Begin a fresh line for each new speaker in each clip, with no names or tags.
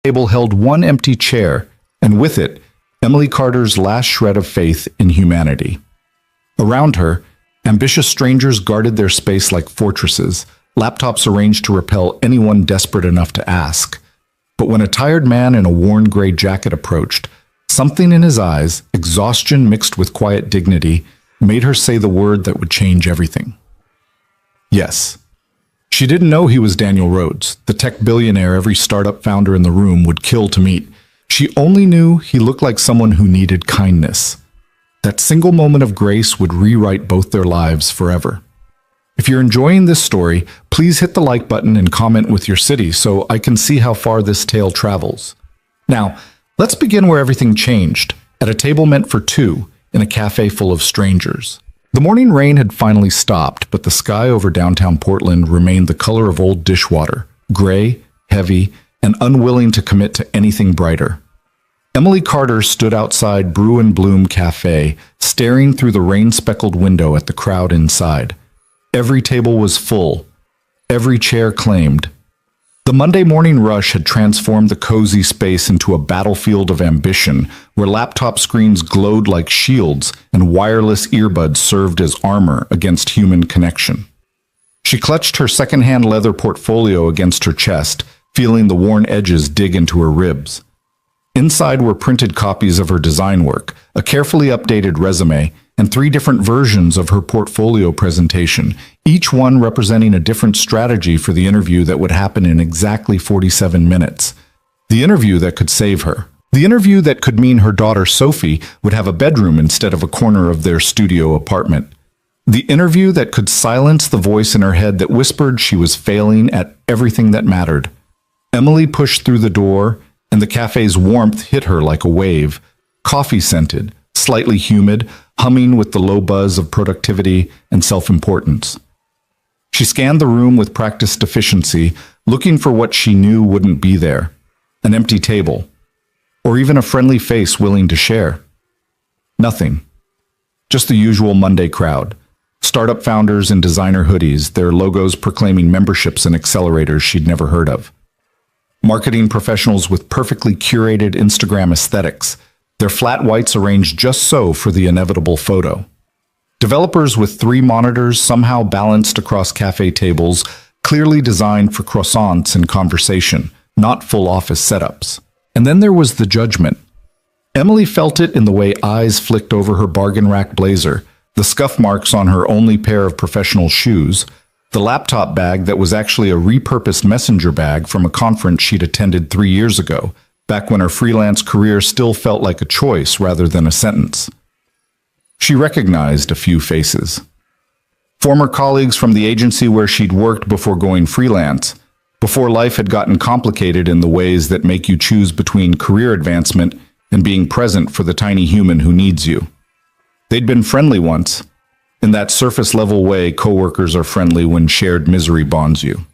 The table held one empty chair, and with it, Emily Carter's last shred of faith in humanity. Around her, ambitious strangers guarded their space like fortresses, laptops arranged to repel anyone desperate enough to ask. But when a tired man in a worn gray jacket approached, something in his eyes, exhaustion mixed with quiet dignity, made her say the word that would change everything. Yes. She didn't know he was Daniel Rhodes, the tech billionaire every startup founder in the room would kill to meet. She only knew he looked like someone who needed kindness. That single moment of grace would rewrite both their lives forever. If you're enjoying this story, please hit the like button and comment with your city so I can see how far this tale travels. Now, let's begin where everything changed, at a table meant for two, in a cafe full of strangers. The morning rain had finally stopped, but the sky over downtown Portland remained the color of old dishwater, gray, heavy, and unwilling to commit to anything brighter. Emily Carter stood outside Brew and Bloom Cafe, staring through the rain-speckled window at the crowd inside. Every table was full, every chair claimed. The Monday morning rush had transformed the cozy space into a battlefield of ambition, where laptop screens glowed like shields and wireless earbuds served as armor against human connection. She clutched her secondhand leather portfolio against her chest, feeling the worn edges dig into her ribs. Inside were printed copies of her design work, a carefully updated resume, and 3 different versions of her portfolio presentation, each one representing a different strategy for the interview that would happen in exactly 47 minutes. The interview that could save her. The interview that could mean her daughter Sophie would have a bedroom instead of a corner of their studio apartment. The interview that could silence the voice in her head that whispered she was failing at everything that mattered. Emily pushed through the door, and the cafe's warmth hit her like a wave, coffee-scented, slightly humid, humming with the low buzz of productivity and self-importance. She scanned the room with practiced efficiency, looking for what she knew wouldn't be there, an empty table, or even a friendly face willing to share. Nothing. Just the usual Monday crowd, startup founders in designer hoodies, their logos proclaiming memberships and accelerators she'd never heard of. Marketing professionals with perfectly curated Instagram aesthetics, their flat whites arranged just so for the inevitable photo. Developers with 3 monitors somehow balanced across cafe tables, clearly designed for croissants and conversation, not full office setups. And then there was the judgment. Emily felt it in the way eyes flicked over her bargain rack blazer, the scuff marks on her only pair of professional shoes, the laptop bag that was actually a repurposed messenger bag from a conference she'd attended 3 years ago, back when her freelance career still felt like a choice rather than a sentence. She recognized a few faces. Former colleagues from the agency where she'd worked before going freelance, before life had gotten complicated in the ways that make you choose between career advancement and being present for the tiny human who needs you. They'd been friendly once, in that surface-level way coworkers are friendly when shared misery bonds you.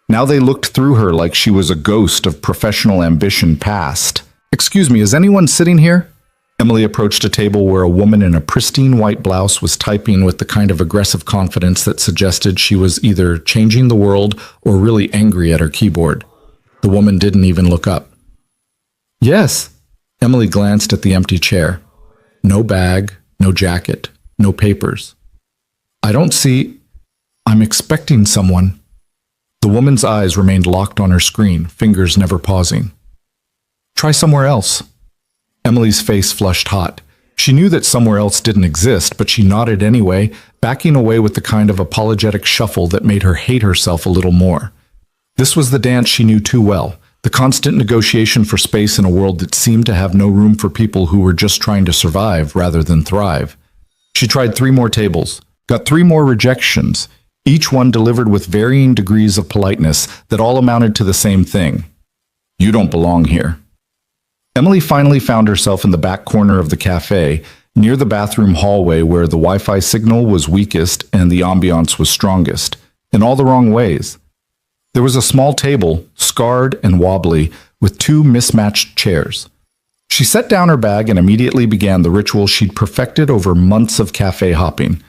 Now they looked through her like she was a ghost of professional ambition past. "Excuse me, is anyone sitting here?" Emily approached a table where a woman in a pristine white blouse was typing with the kind of aggressive confidence that suggested she was either changing the world or really angry at her keyboard. The woman didn't even look up. "Yes." Emily glanced at the empty chair. No bag, no jacket, no papers. "I don't see... I'm expecting someone." The woman's eyes remained locked on her screen, fingers never pausing. "Try somewhere else." Emily's face flushed hot. She knew that somewhere else didn't exist, but she nodded anyway, backing away with the kind of apologetic shuffle that made her hate herself a little more. This was the dance she knew too well, the constant negotiation for space in a world that seemed to have no room for people who were just trying to survive rather than thrive. She tried 3 more tables, got 3 more rejections, each one delivered with varying degrees of politeness that all amounted to the same thing. "You don't belong here." Emily finally found herself in the back corner of the cafe, near the bathroom hallway where the Wi-Fi signal was weakest and the ambiance was strongest, in all the wrong ways. There was a small table, scarred and wobbly, with 2 mismatched chairs. She set down her bag and immediately began the ritual she'd perfected over months of cafe hopping.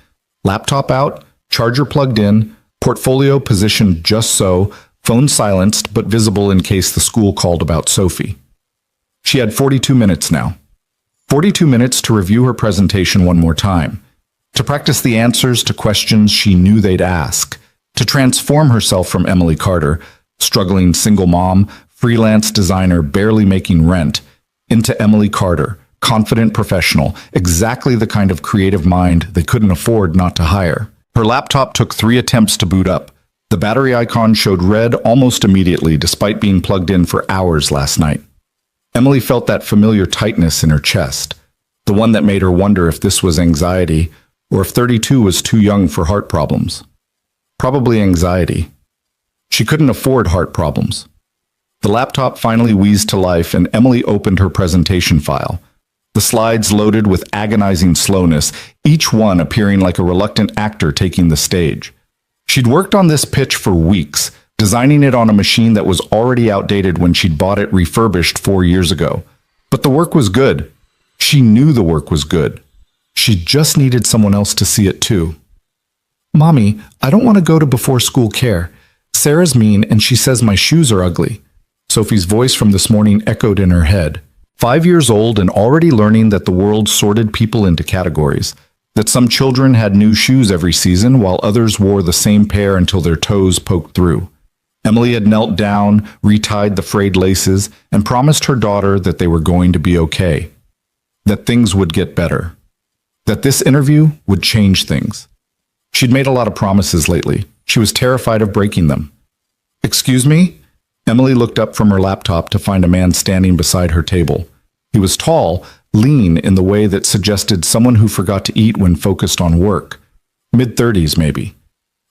Laptop out, charger plugged in, portfolio positioned just so, phone silenced but visible in case the school called about Sophie. She had 42 minutes now. 42 minutes to review her presentation one more time, to practice the answers to questions she knew they'd ask, to transform herself from Emily Carter, struggling single mom, freelance designer barely making rent, into Emily Carter, confident professional, exactly the kind of creative mind they couldn't afford not to hire. Her laptop took 3 attempts to boot up. The battery icon showed red almost immediately, despite being plugged in for hours last night. Emily felt that familiar tightness in her chest, the one that made her wonder if this was anxiety or if 32 was too young for heart problems. Probably anxiety. She couldn't afford heart problems. The laptop finally wheezed to life and Emily opened her presentation file. The slides loaded with agonizing slowness, each one appearing like a reluctant actor taking the stage. She'd worked on this pitch for weeks, designing it on a machine that was already outdated when she'd bought it refurbished 4 years ago. But the work was good. She knew the work was good. She just needed someone else to see it too. "Mommy, I don't want to go to before-school care. Sarah's mean and she says my shoes are ugly." Sophie's voice from this morning echoed in her head. 5 years old and already learning that the world sorted people into categories, that some children had new shoes every season while others wore the same pair until their toes poked through. Emily had knelt down, retied the frayed laces, and promised her daughter that they were going to be okay, that things would get better, that this interview would change things. She'd made a lot of promises lately. She was terrified of breaking them. "Excuse me?" Emily looked up from her laptop to find a man standing beside her table. He was tall, lean in the way that suggested someone who forgot to eat when focused on work. Mid-30s, maybe.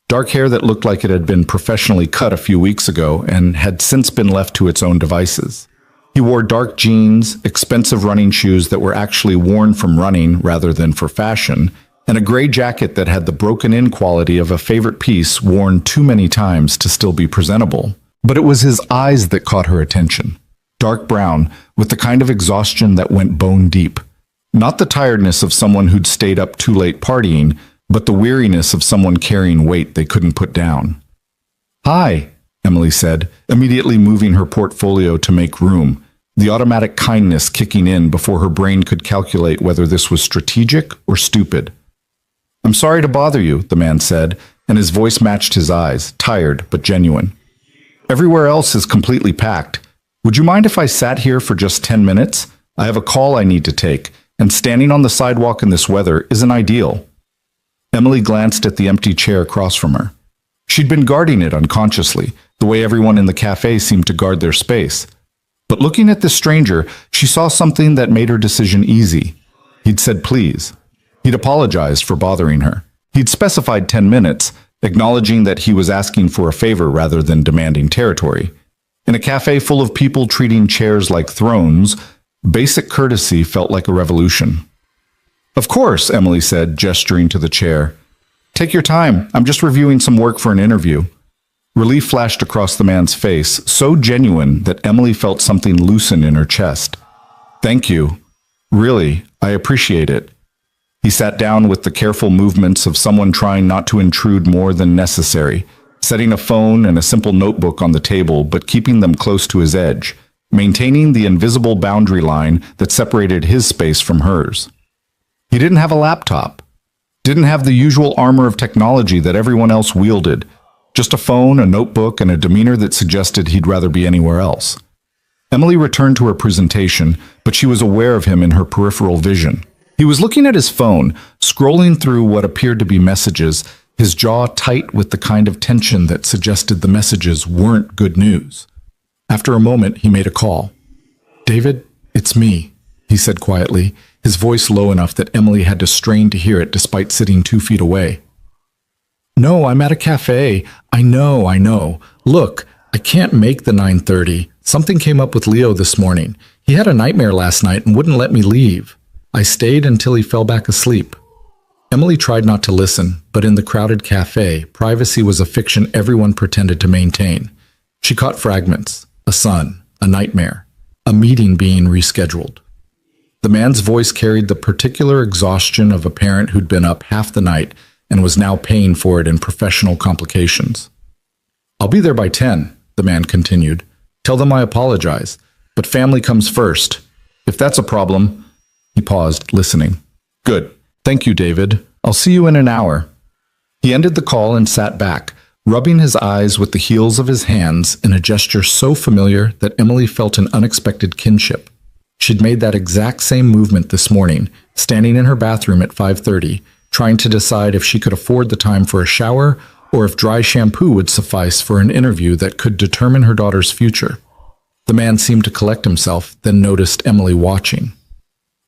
Dark hair that looked like it had been professionally cut a few weeks ago and had since been left to its own devices. He wore dark jeans, expensive running shoes that were actually worn from running rather than for fashion, and a gray jacket that had the broken-in quality of a favorite piece worn too many times to still be presentable. But it was his eyes that caught her attention. Dark brown, with the kind of exhaustion that went bone deep. Not the tiredness of someone who'd stayed up too late partying, but the weariness of someone carrying weight they couldn't put down. "Hi," Emily said, immediately moving her portfolio to make room, the automatic kindness kicking in before her brain could calculate whether this was strategic or stupid. "I'm sorry to bother you," the man said, and his voice matched his eyes, tired but genuine. "Everywhere else is completely packed. Would you mind if I sat here for just 10 minutes? I have a call I need to take, and standing on the sidewalk in this weather isn't ideal." Emily glanced at the empty chair across from her. She'd been guarding it unconsciously, the way everyone in the cafe seemed to guard their space. But looking at this stranger, she saw something that made her decision easy. He'd said please. He'd apologized for bothering her. He'd specified 10 minutes, acknowledging that he was asking for a favor rather than demanding territory. In a cafe full of people treating chairs like thrones, basic courtesy felt like a revolution. "Of course," Emily said, gesturing to the chair. "Take your time. I'm just reviewing some work for an interview." Relief flashed across the man's face, so genuine that Emily felt something loosen in her chest. "Thank you. Really, I appreciate it." He sat down with the careful movements of someone trying not to intrude more than necessary, setting a phone and a simple notebook on the table but keeping them close to his edge, maintaining the invisible boundary line that separated his space from hers. He didn't have a laptop, didn't have the usual armor of technology that everyone else wielded, just a phone, a notebook, and a demeanor that suggested he'd rather be anywhere else. Emily returned to her presentation, but she was aware of him in her peripheral vision. He was looking at his phone, scrolling through what appeared to be messages, his jaw tight with the kind of tension that suggested the messages weren't good news. After a moment, he made a call. "David, it's me," he said quietly, his voice low enough that Emily had to strain to hear it despite sitting 2 feet away. "No, I'm at a cafe. I know. Look, I can't make the 9:30. Something came up with Leo this morning. He had a nightmare last night and wouldn't let me leave. I stayed until he fell back asleep." Emily tried not to listen, but in the crowded cafe, privacy was a fiction everyone pretended to maintain. She caught fragments: a son, a nightmare, a meeting being rescheduled. The man's voice carried the particular exhaustion of a parent who'd been up half the night and was now paying for it in professional complications. "I'll be there by 10. the man continued. Tell them I apologize, but family comes first. If that's a problem, he paused, listening. Good. Thank you, David. I'll see you in an hour. He ended the call and sat back, rubbing his eyes with the heels of his hands in a gesture so familiar that Emily felt an unexpected kinship. She'd made that exact same movement this morning, standing in her bathroom at 5:30, trying to decide if she could afford the time for a shower or if dry shampoo would suffice for an interview that could determine her daughter's future. The man seemed to collect himself, then noticed Emily watching.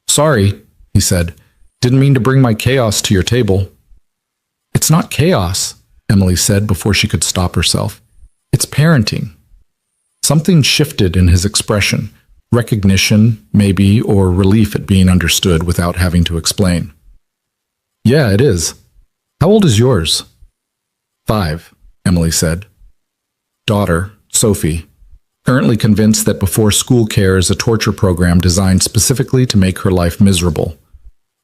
Sorry, he said. Didn't mean to bring my chaos to your table. It's not chaos, Emily said before she could stop herself. It's parenting. Something shifted in his expression. Recognition, maybe, or relief at being understood without having to explain. Yeah, it is. How old is yours? 5, Emily said. Daughter, Sophie, currently convinced that before school care is a torture program designed specifically to make her life miserable.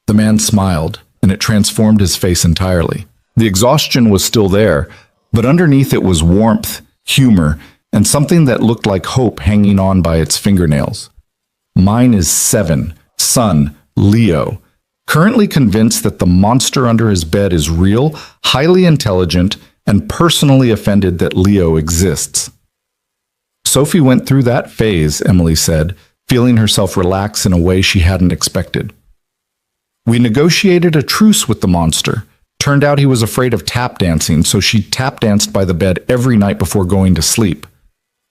The man smiled, and it transformed his face entirely. The exhaustion was still there, but underneath it was warmth, humor, and something that looked like hope hanging on by its fingernails. Mine is 7, son, Leo, currently convinced that the monster under his bed is real, highly intelligent, and personally offended that Leo exists. Sophie went through that phase, Emily said, feeling herself relax in a way she hadn't expected. We negotiated a truce with the monster. Turned out he was afraid of tap dancing, so she tap danced by the bed every night before going to sleep.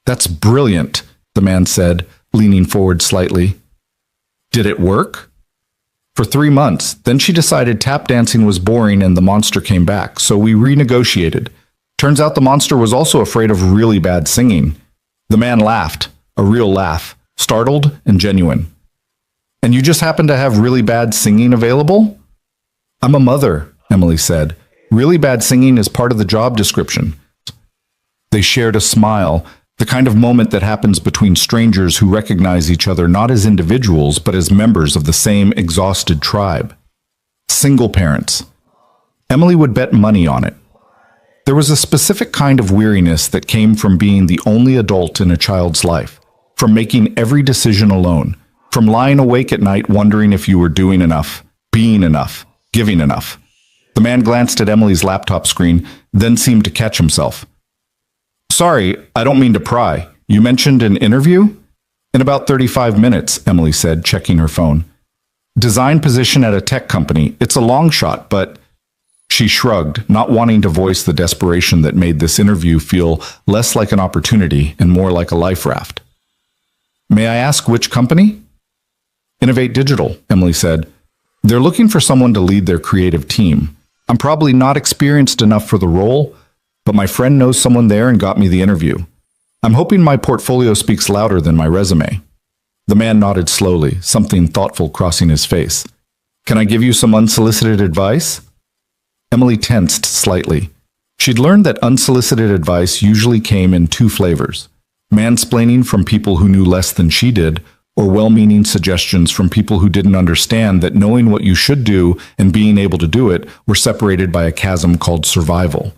That's brilliant, the man said, leaning forward slightly. Did it work? For 3 months. Then she decided tap dancing was boring and the monster came back, so we renegotiated. Turns out the monster was also afraid of really bad singing. The man laughed, a real laugh, startled and genuine. And you just happen to have really bad singing available? I'm a mother, Emily said. Really bad singing is part of the job description. They shared a smile, the kind of moment that happens between strangers who recognize each other not as individuals, but as members of the same exhausted tribe. Single parents. Emily would bet money on it. There was a specific kind of weariness that came from being the only adult in a child's life, from making every decision alone, from lying awake at night wondering if you were doing enough, being enough, giving enough. The man glanced at Emily's laptop screen, then seemed to catch himself. Sorry, I don't mean to pry. You mentioned an interview? In about 35 minutes, Emily said, checking her phone. Design position at a tech company. It's a long shot, but... She shrugged, not wanting to voice the desperation that made this interview feel less like an opportunity and more like a life raft. May I ask which company? Innovate Digital, Emily said. They're looking for someone to lead their creative team. I'm probably not experienced enough for the role, but my friend knows someone there and got me the interview. I'm hoping my portfolio speaks louder than my resume. The man nodded slowly, something thoughtful crossing his face. Can I give you some unsolicited advice? Emily tensed slightly. She'd learned that unsolicited advice usually came in 2 flavors: mansplaining from people who knew less than she did, or well-meaning suggestions from people who didn't understand that knowing what you should do and being able to do it were separated by a chasm called survival.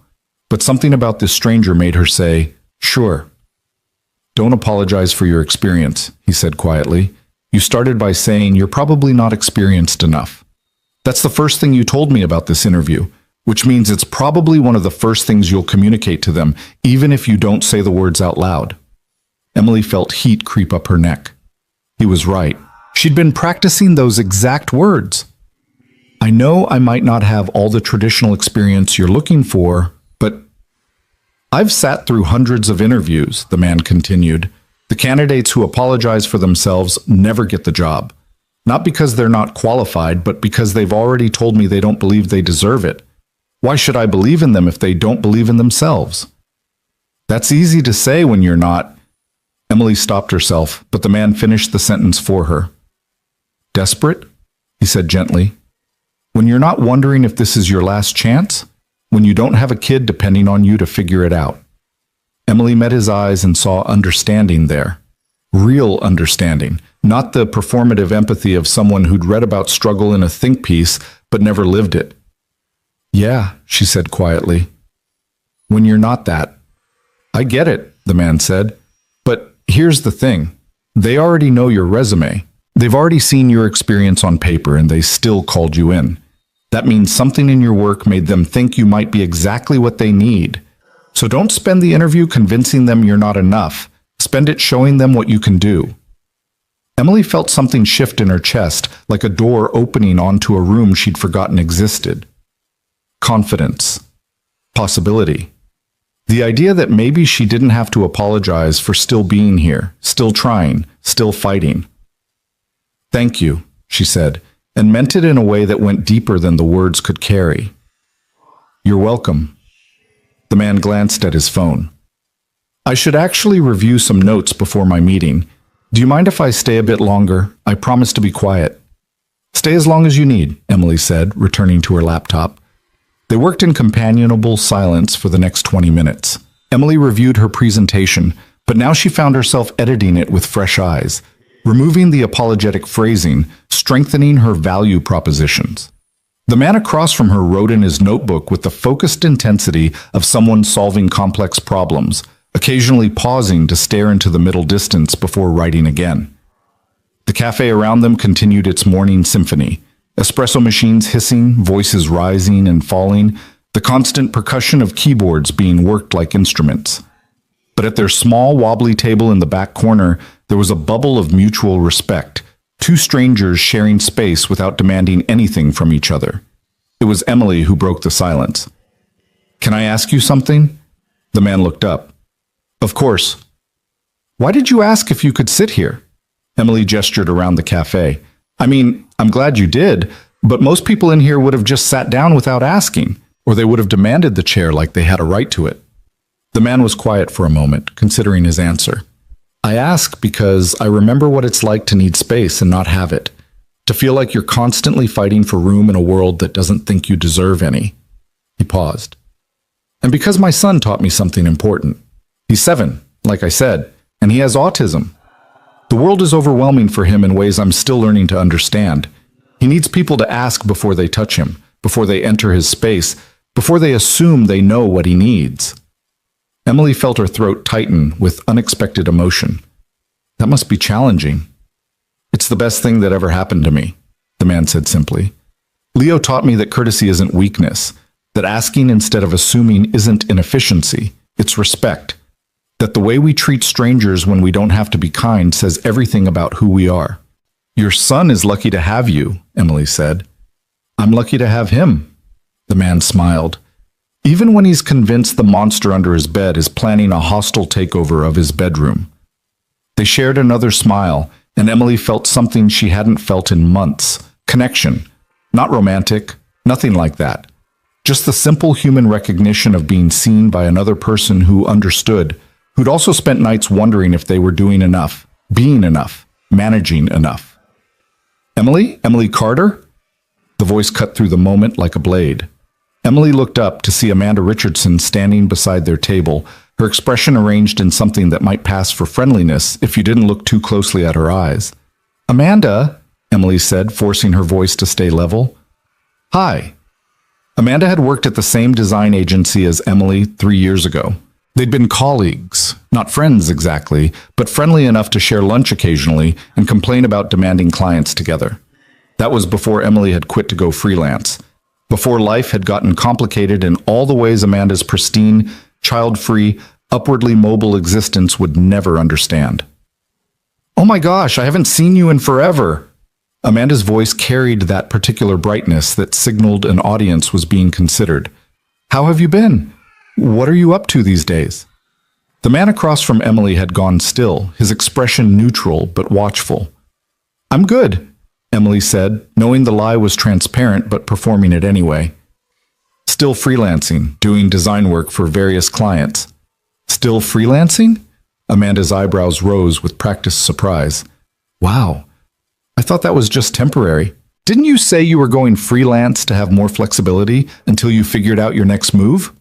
But something about this stranger made her say, "Sure." Don't apologize for your experience, he said quietly. You started by saying you're probably not experienced enough. That's the first thing you told me about this interview, which means it's probably one of the first things you'll communicate to them, even if you don't say the words out loud. Emily felt heat creep up her neck. He was right. She'd been practicing those exact words. I know I might not have all the traditional experience you're looking for, but I've sat through hundreds of interviews, the man continued. The candidates who apologize for themselves never get the job. Not because they're not qualified, but because they've already told me they don't believe they deserve it. Why should I believe in them if they don't believe in themselves? That's easy to say when you're not. Emily stopped herself, but the man finished the sentence for her. Desperate? He said gently. When you're not wondering if this is your last chance? When you don't have a kid depending on you to figure it out? Emily met his eyes and saw understanding there. Real understanding, not the performative empathy of someone who'd read about struggle in a think piece but never lived it. Yeah, she said quietly. When you're not that. I get it. the man said. But here's the thing. They already know your resume. They've already seen your experience on paper and they still called you in. That means something in your work made them think you might be exactly what they need. So don't spend the interview convincing them you're not enough. Spend it showing them what you can do. Emily felt something shift in her chest, like a door opening onto a room she'd forgotten existed. Confidence. Possibility. The idea that maybe she didn't have to apologize for still being here, still trying, still fighting. "Thank you," she said, and meant it in a way that went deeper than the words could carry. "You're welcome." The man glanced at his phone. "I should actually review some notes before my meeting. Do you mind if I stay a bit longer? I promise to be quiet." "Stay as long as you need," Emily said, returning to her laptop. They worked in companionable silence for the next 20 minutes. Emily reviewed her presentation, but now she found herself editing it with fresh eyes, removing the apologetic phrasing, strengthening her value propositions. The man across from her wrote in his notebook with the focused intensity of someone solving complex problems, occasionally pausing to stare into the middle distance before writing again. The cafe around them continued its morning symphony, espresso machines hissing, voices rising and falling, the constant percussion of keyboards being worked like instruments. But at their small, wobbly table in the back corner, there was a bubble of mutual respect, two strangers sharing space without demanding anything from each other. It was Emily who broke the silence. "Can I ask you something?" The man looked up. "Of course." "Why did you ask if you could sit here?" Emily gestured around the cafe. "I mean, I'm glad you did, but most people in here would have just sat down without asking, or they would have demanded the chair like they had a right to it." The man was quiet for a moment, considering his answer. "I ask because I remember what it's like to need space and not have it, to feel like you're constantly fighting for room in a world that doesn't think you deserve any." He paused. "And because my son taught me something important. He's 7, like I said, and he has autism. The world is overwhelming for him in ways I'm still learning to understand. He needs people to ask before they touch him, before they enter his space, before they assume they know what he needs." Emily felt her throat tighten with unexpected emotion. "That must be challenging." "It's the best thing that ever happened to me," the man said simply. "Leo taught me that courtesy isn't weakness, that asking instead of assuming isn't inefficiency, it's respect, that the way we treat strangers when we don't have to be kind says everything about who we are." "Your son is lucky to have you," Emily said. "I'm lucky to have him," the man smiled. "Even when he's convinced the monster under his bed is planning a hostile takeover of his bedroom." They shared another smile, and Emily felt something she hadn't felt in months. Connection. Not romantic, nothing like that. Just the simple human recognition of being seen by another person who understood, who'd also spent nights wondering if they were doing enough, being enough, managing enough. "Emily? Emily Carter?" The voice cut through the moment like a blade. Emily looked up to see Amanda Richardson standing beside their table, her expression arranged in something that might pass for friendliness if you didn't look too closely at her eyes. "Amanda," Emily said, forcing her voice to stay level. "Hi." Amanda had worked at the same design agency as Emily 3 years ago. They'd been colleagues, not friends exactly, but friendly enough to share lunch occasionally and complain about demanding clients together. That was before Emily had quit to go freelance, before life had gotten complicated in all the ways Amanda's pristine, child-free, upwardly mobile existence would never understand. "Oh my gosh, I haven't seen you in forever." Amanda's voice carried that particular brightness that signaled an audience was being considered. "How have you been? What are you up to these days?" The man across from Emily had gone still, his expression neutral but watchful. "I'm good," Emily said, knowing the lie was transparent but performing it anyway. "Still freelancing, doing design work for various clients." "Still freelancing?" Amanda's eyebrows rose with practiced surprise. "Wow, I thought that was just temporary. Didn't you say you were going freelance to have more flexibility until you figured out your next move?"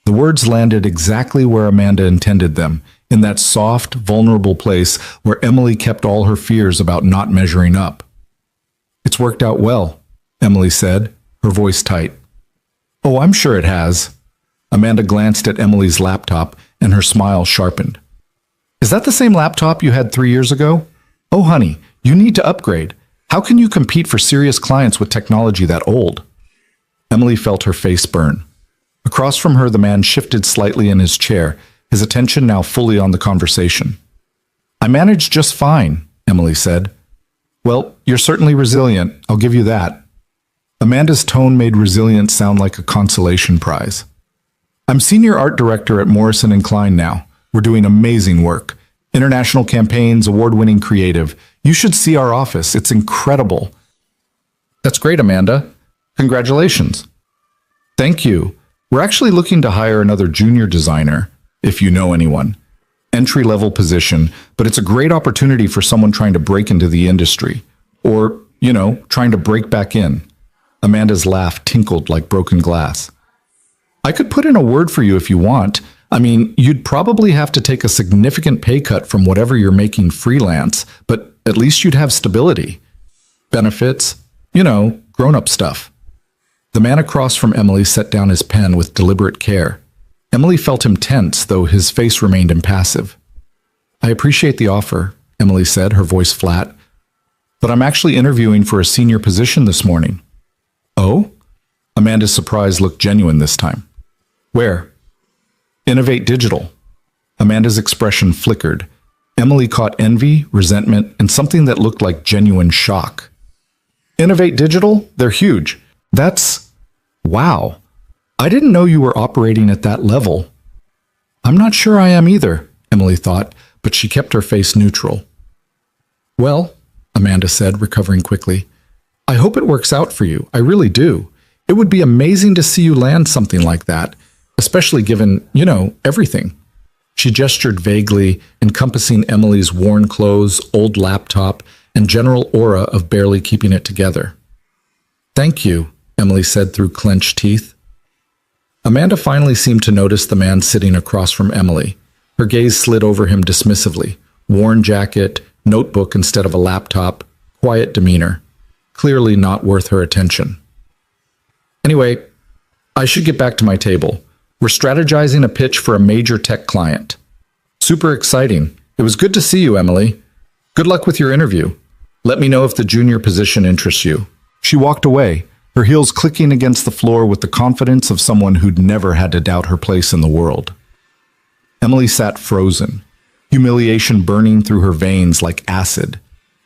The words landed exactly where Amanda intended them, in that soft, vulnerable place where Emily kept all her fears about not measuring up. "It's worked out well," Emily said, her voice tight. "Oh, I'm sure it has." Amanda glanced at Emily's laptop, and her smile sharpened. Is that the same laptop you had 3 years ago? Oh, honey, you need to upgrade. How can you compete for serious clients with technology that old? Emily felt her face burn. Across from her, the man shifted slightly in his chair, his attention now fully on the conversation. I managed just fine, Emily said. Well, you're certainly resilient, I'll give you that. Amanda's tone made resilience sound like a consolation prize. I'm senior art director at Morrison & Klein now. We're doing amazing work. International campaigns, award-winning creative. You should see our office. It's incredible. That's great, Amanda. Congratulations. Thank you. We're actually looking to hire another junior designer, if you know anyone. Entry-level position, but it's a great opportunity for someone trying to break into the industry. Or, trying to break back in. Amanda's laugh tinkled like broken glass. I could put in a word for you if you want. I mean, you'd probably have to take a significant pay cut from whatever you're making freelance, but at least you'd have stability. Benefits, grown-up stuff. The man across from Emily set down his pen with deliberate care. Emily felt him tense, though his face remained impassive. I appreciate the offer, Emily said, her voice flat. But I'm actually interviewing for a senior position this morning. Oh? Amanda's surprise looked genuine this time. Where? Innovate Digital. Amanda's expression flickered. Emily caught envy, resentment, and something that looked like genuine shock. Innovate Digital? They're huge. Wow. I didn't know you were operating at that level. I'm not sure I am either, Emily thought, but she kept her face neutral. Well, Amanda said, recovering quickly, I hope it works out for you. I really do. It would be amazing to see you land something like that, especially given, everything. She gestured vaguely, encompassing Emily's worn clothes, old laptop, and general aura of barely keeping it together. Thank you, Emily said through clenched teeth. Amanda finally seemed to notice the man sitting across from Emily. Her gaze slid over him dismissively. Worn jacket, notebook instead of a laptop, quiet demeanor. Clearly not worth her attention. Anyway, I should get back to my table. We're strategizing a pitch for a major tech client. Super exciting. It was good to see you, Emily. Good luck with your interview. Let me know if the junior position interests you. She walked away, her heels clicking against the floor with the confidence of someone who'd never had to doubt her place in the world. Emily sat frozen, humiliation burning through her veins like acid.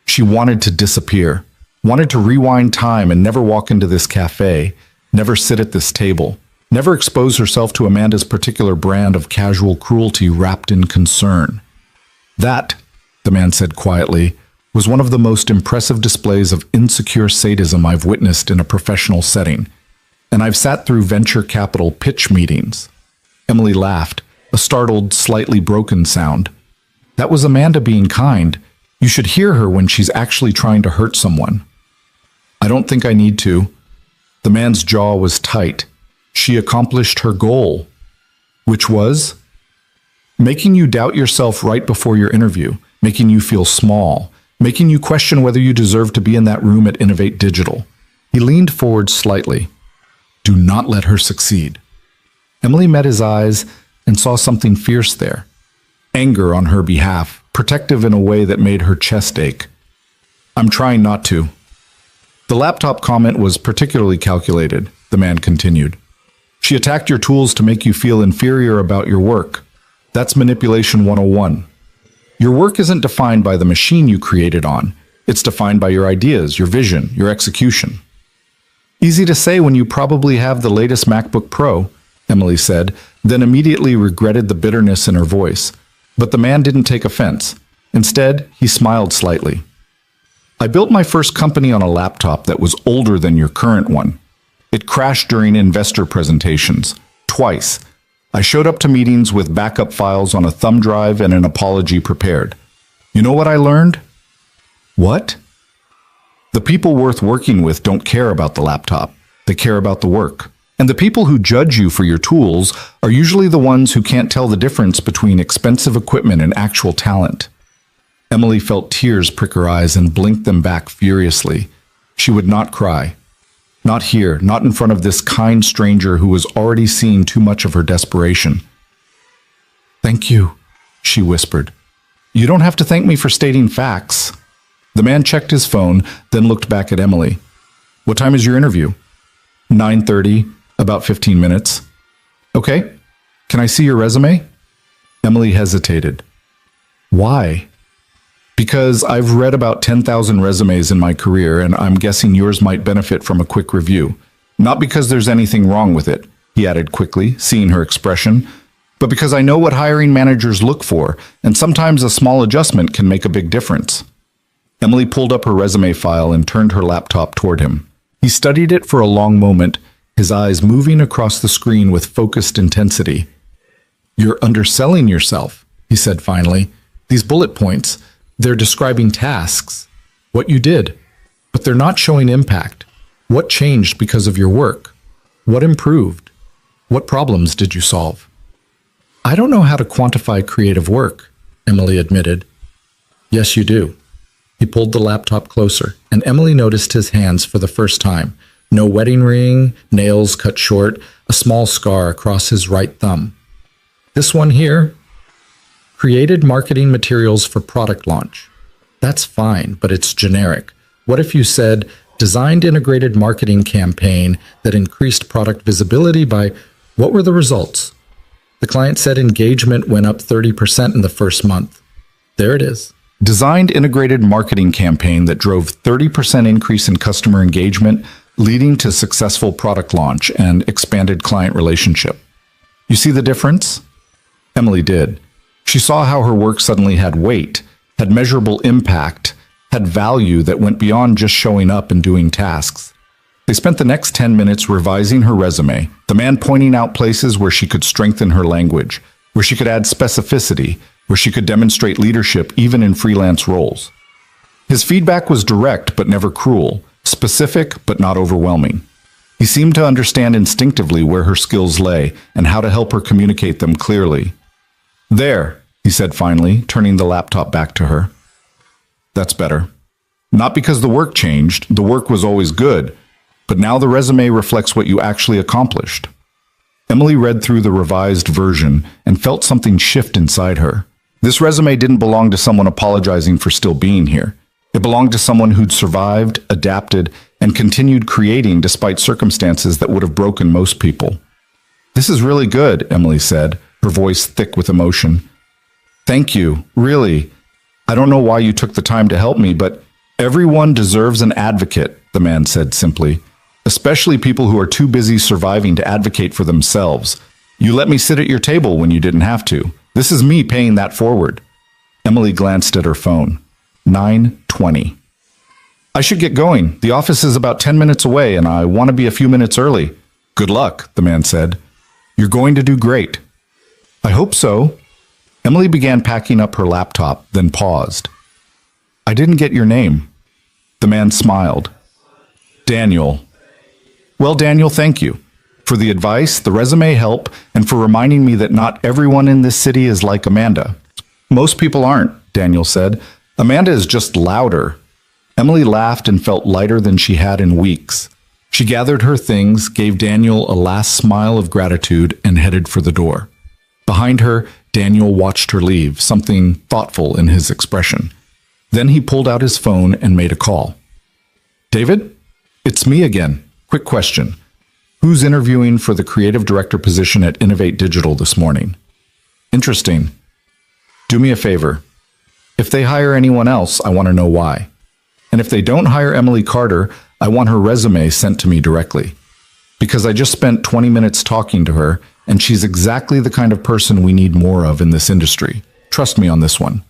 She wanted to disappear, wanted to rewind time and never walk into this cafe, never sit at this table, never expose herself to Amanda's particular brand of casual cruelty wrapped in concern. That, the man said quietly, was one of the most impressive displays of insecure sadism I've witnessed in a professional setting, and I've sat through venture capital pitch meetings. Emily laughed, a startled, slightly broken sound. That was Amanda being kind. You should hear her when she's actually trying to hurt someone. I don't think I need to. The man's jaw was tight. She accomplished her goal, which was making you doubt yourself right before your interview, making you feel small, making you question whether you deserve to be in that room at Innovate Digital. He leaned forward slightly. Do not let her succeed. Emily met his eyes and saw something fierce there. Anger on her behalf, protective in a way that made her chest ache. I'm trying not to. The laptop comment was particularly calculated, the man continued. She attacked your tools to make you feel inferior about your work. That's manipulation 101. Your work isn't defined by the machine you created on. It's defined by your ideas, your vision, your execution. Easy to say when you probably have the latest MacBook Pro, Emily said, then immediately regretted the bitterness in her voice. But the man didn't take offense. Instead, he smiled slightly. I built my first company on a laptop that was older than your current one. It crashed during investor presentations, twice. I showed up to meetings with backup files on a thumb drive and an apology prepared. You know what I learned? What? The people worth working with don't care about the laptop. They care about the work. And the people who judge you for your tools are usually the ones who can't tell the difference between expensive equipment and actual talent. Emily felt tears prick her eyes and blinked them back furiously. She would not cry. Not here, not in front of this kind stranger who was already seeing too much of her desperation. Thank you, she whispered. You don't have to thank me for stating facts. The man checked his phone, then looked back at Emily. What time is your interview? 9:30, about 15 minutes. Okay. Can I see your resume? Emily hesitated. Why? Because I've read about 10,000 resumes in my career, and I'm guessing yours might benefit from a quick review. Not because there's anything wrong with it, he added quickly, seeing her expression, but because I know what hiring managers look for, and sometimes a small adjustment can make a big difference. Emily pulled up her resume file and turned her laptop toward him. He studied it for a long moment, his eyes moving across the screen with focused intensity. You're underselling yourself, he said finally. These bullet points, they're describing tasks, what you did, but they're not showing impact. What changed because of your work? What improved? What problems did you solve? I don't know how to quantify creative work, Emily admitted. Yes, you do. He pulled the laptop closer, and Emily noticed his hands for the first time. No wedding ring, nails cut short, a small scar across his right thumb. This one here, created marketing materials for product launch. That's fine, but it's generic. What if you said, designed integrated marketing campaign that increased product visibility by, what were the results? The client said engagement went up 30% in the first month. There it is. Designed integrated marketing campaign that drove 30% increase in customer engagement, leading to successful product launch and expanded client relationship. You see the difference? Emily did. She saw how her work suddenly had weight, had measurable impact, had value that went beyond just showing up and doing tasks. They spent the next 10 minutes revising her resume, the man pointing out places where she could strengthen her language, where she could add specificity, where she could demonstrate leadership even in freelance roles. His feedback was direct but never cruel, specific but not overwhelming. He seemed to understand instinctively where her skills lay and how to help her communicate them clearly. There, he said finally, turning the laptop back to her. That's better. Not because the work changed, the work was always good, but now the resume reflects what you actually accomplished. Emily read through the revised version and felt something shift inside her. This resume didn't belong to someone apologizing for still being here. It belonged to someone who'd survived, adapted, and continued creating despite circumstances that would have broken most people. This is really good, Emily said, her voice thick with emotion. Thank you, really. I don't know why you took the time to help me, but everyone deserves an advocate, the man said simply. Especially people who are too busy surviving to advocate for themselves. You let me sit at your table when you didn't have to. This is me paying that forward. Emily glanced at her phone. 9:20. I should get going. The office is about 10 minutes away, and I want to be a few minutes early. Good luck, the man said. You're going to do great. I hope so. Emily began packing up her laptop, then paused. I didn't get your name. The man smiled. Daniel. Well, Daniel, thank you. For the advice, the resume help, and for reminding me that not everyone in this city is like Amanda. Most people aren't, Daniel said. Amanda is just louder. Emily laughed and felt lighter than she had in weeks. She gathered her things, gave Daniel a last smile of gratitude, and headed for the door. Behind her, Daniel watched her leave, something thoughtful in his expression. Then he pulled out his phone and made a call. David? It's me again. Quick question. Who's interviewing for the creative director position at Innovate Digital this morning? Interesting. Do me a favor. If they hire anyone else, I want to know why. And if they don't hire Emily Carter, I want her resume sent to me directly. Because I just spent 20 minutes talking to her, and she's exactly the kind of person we need more of in this industry. Trust me on this one.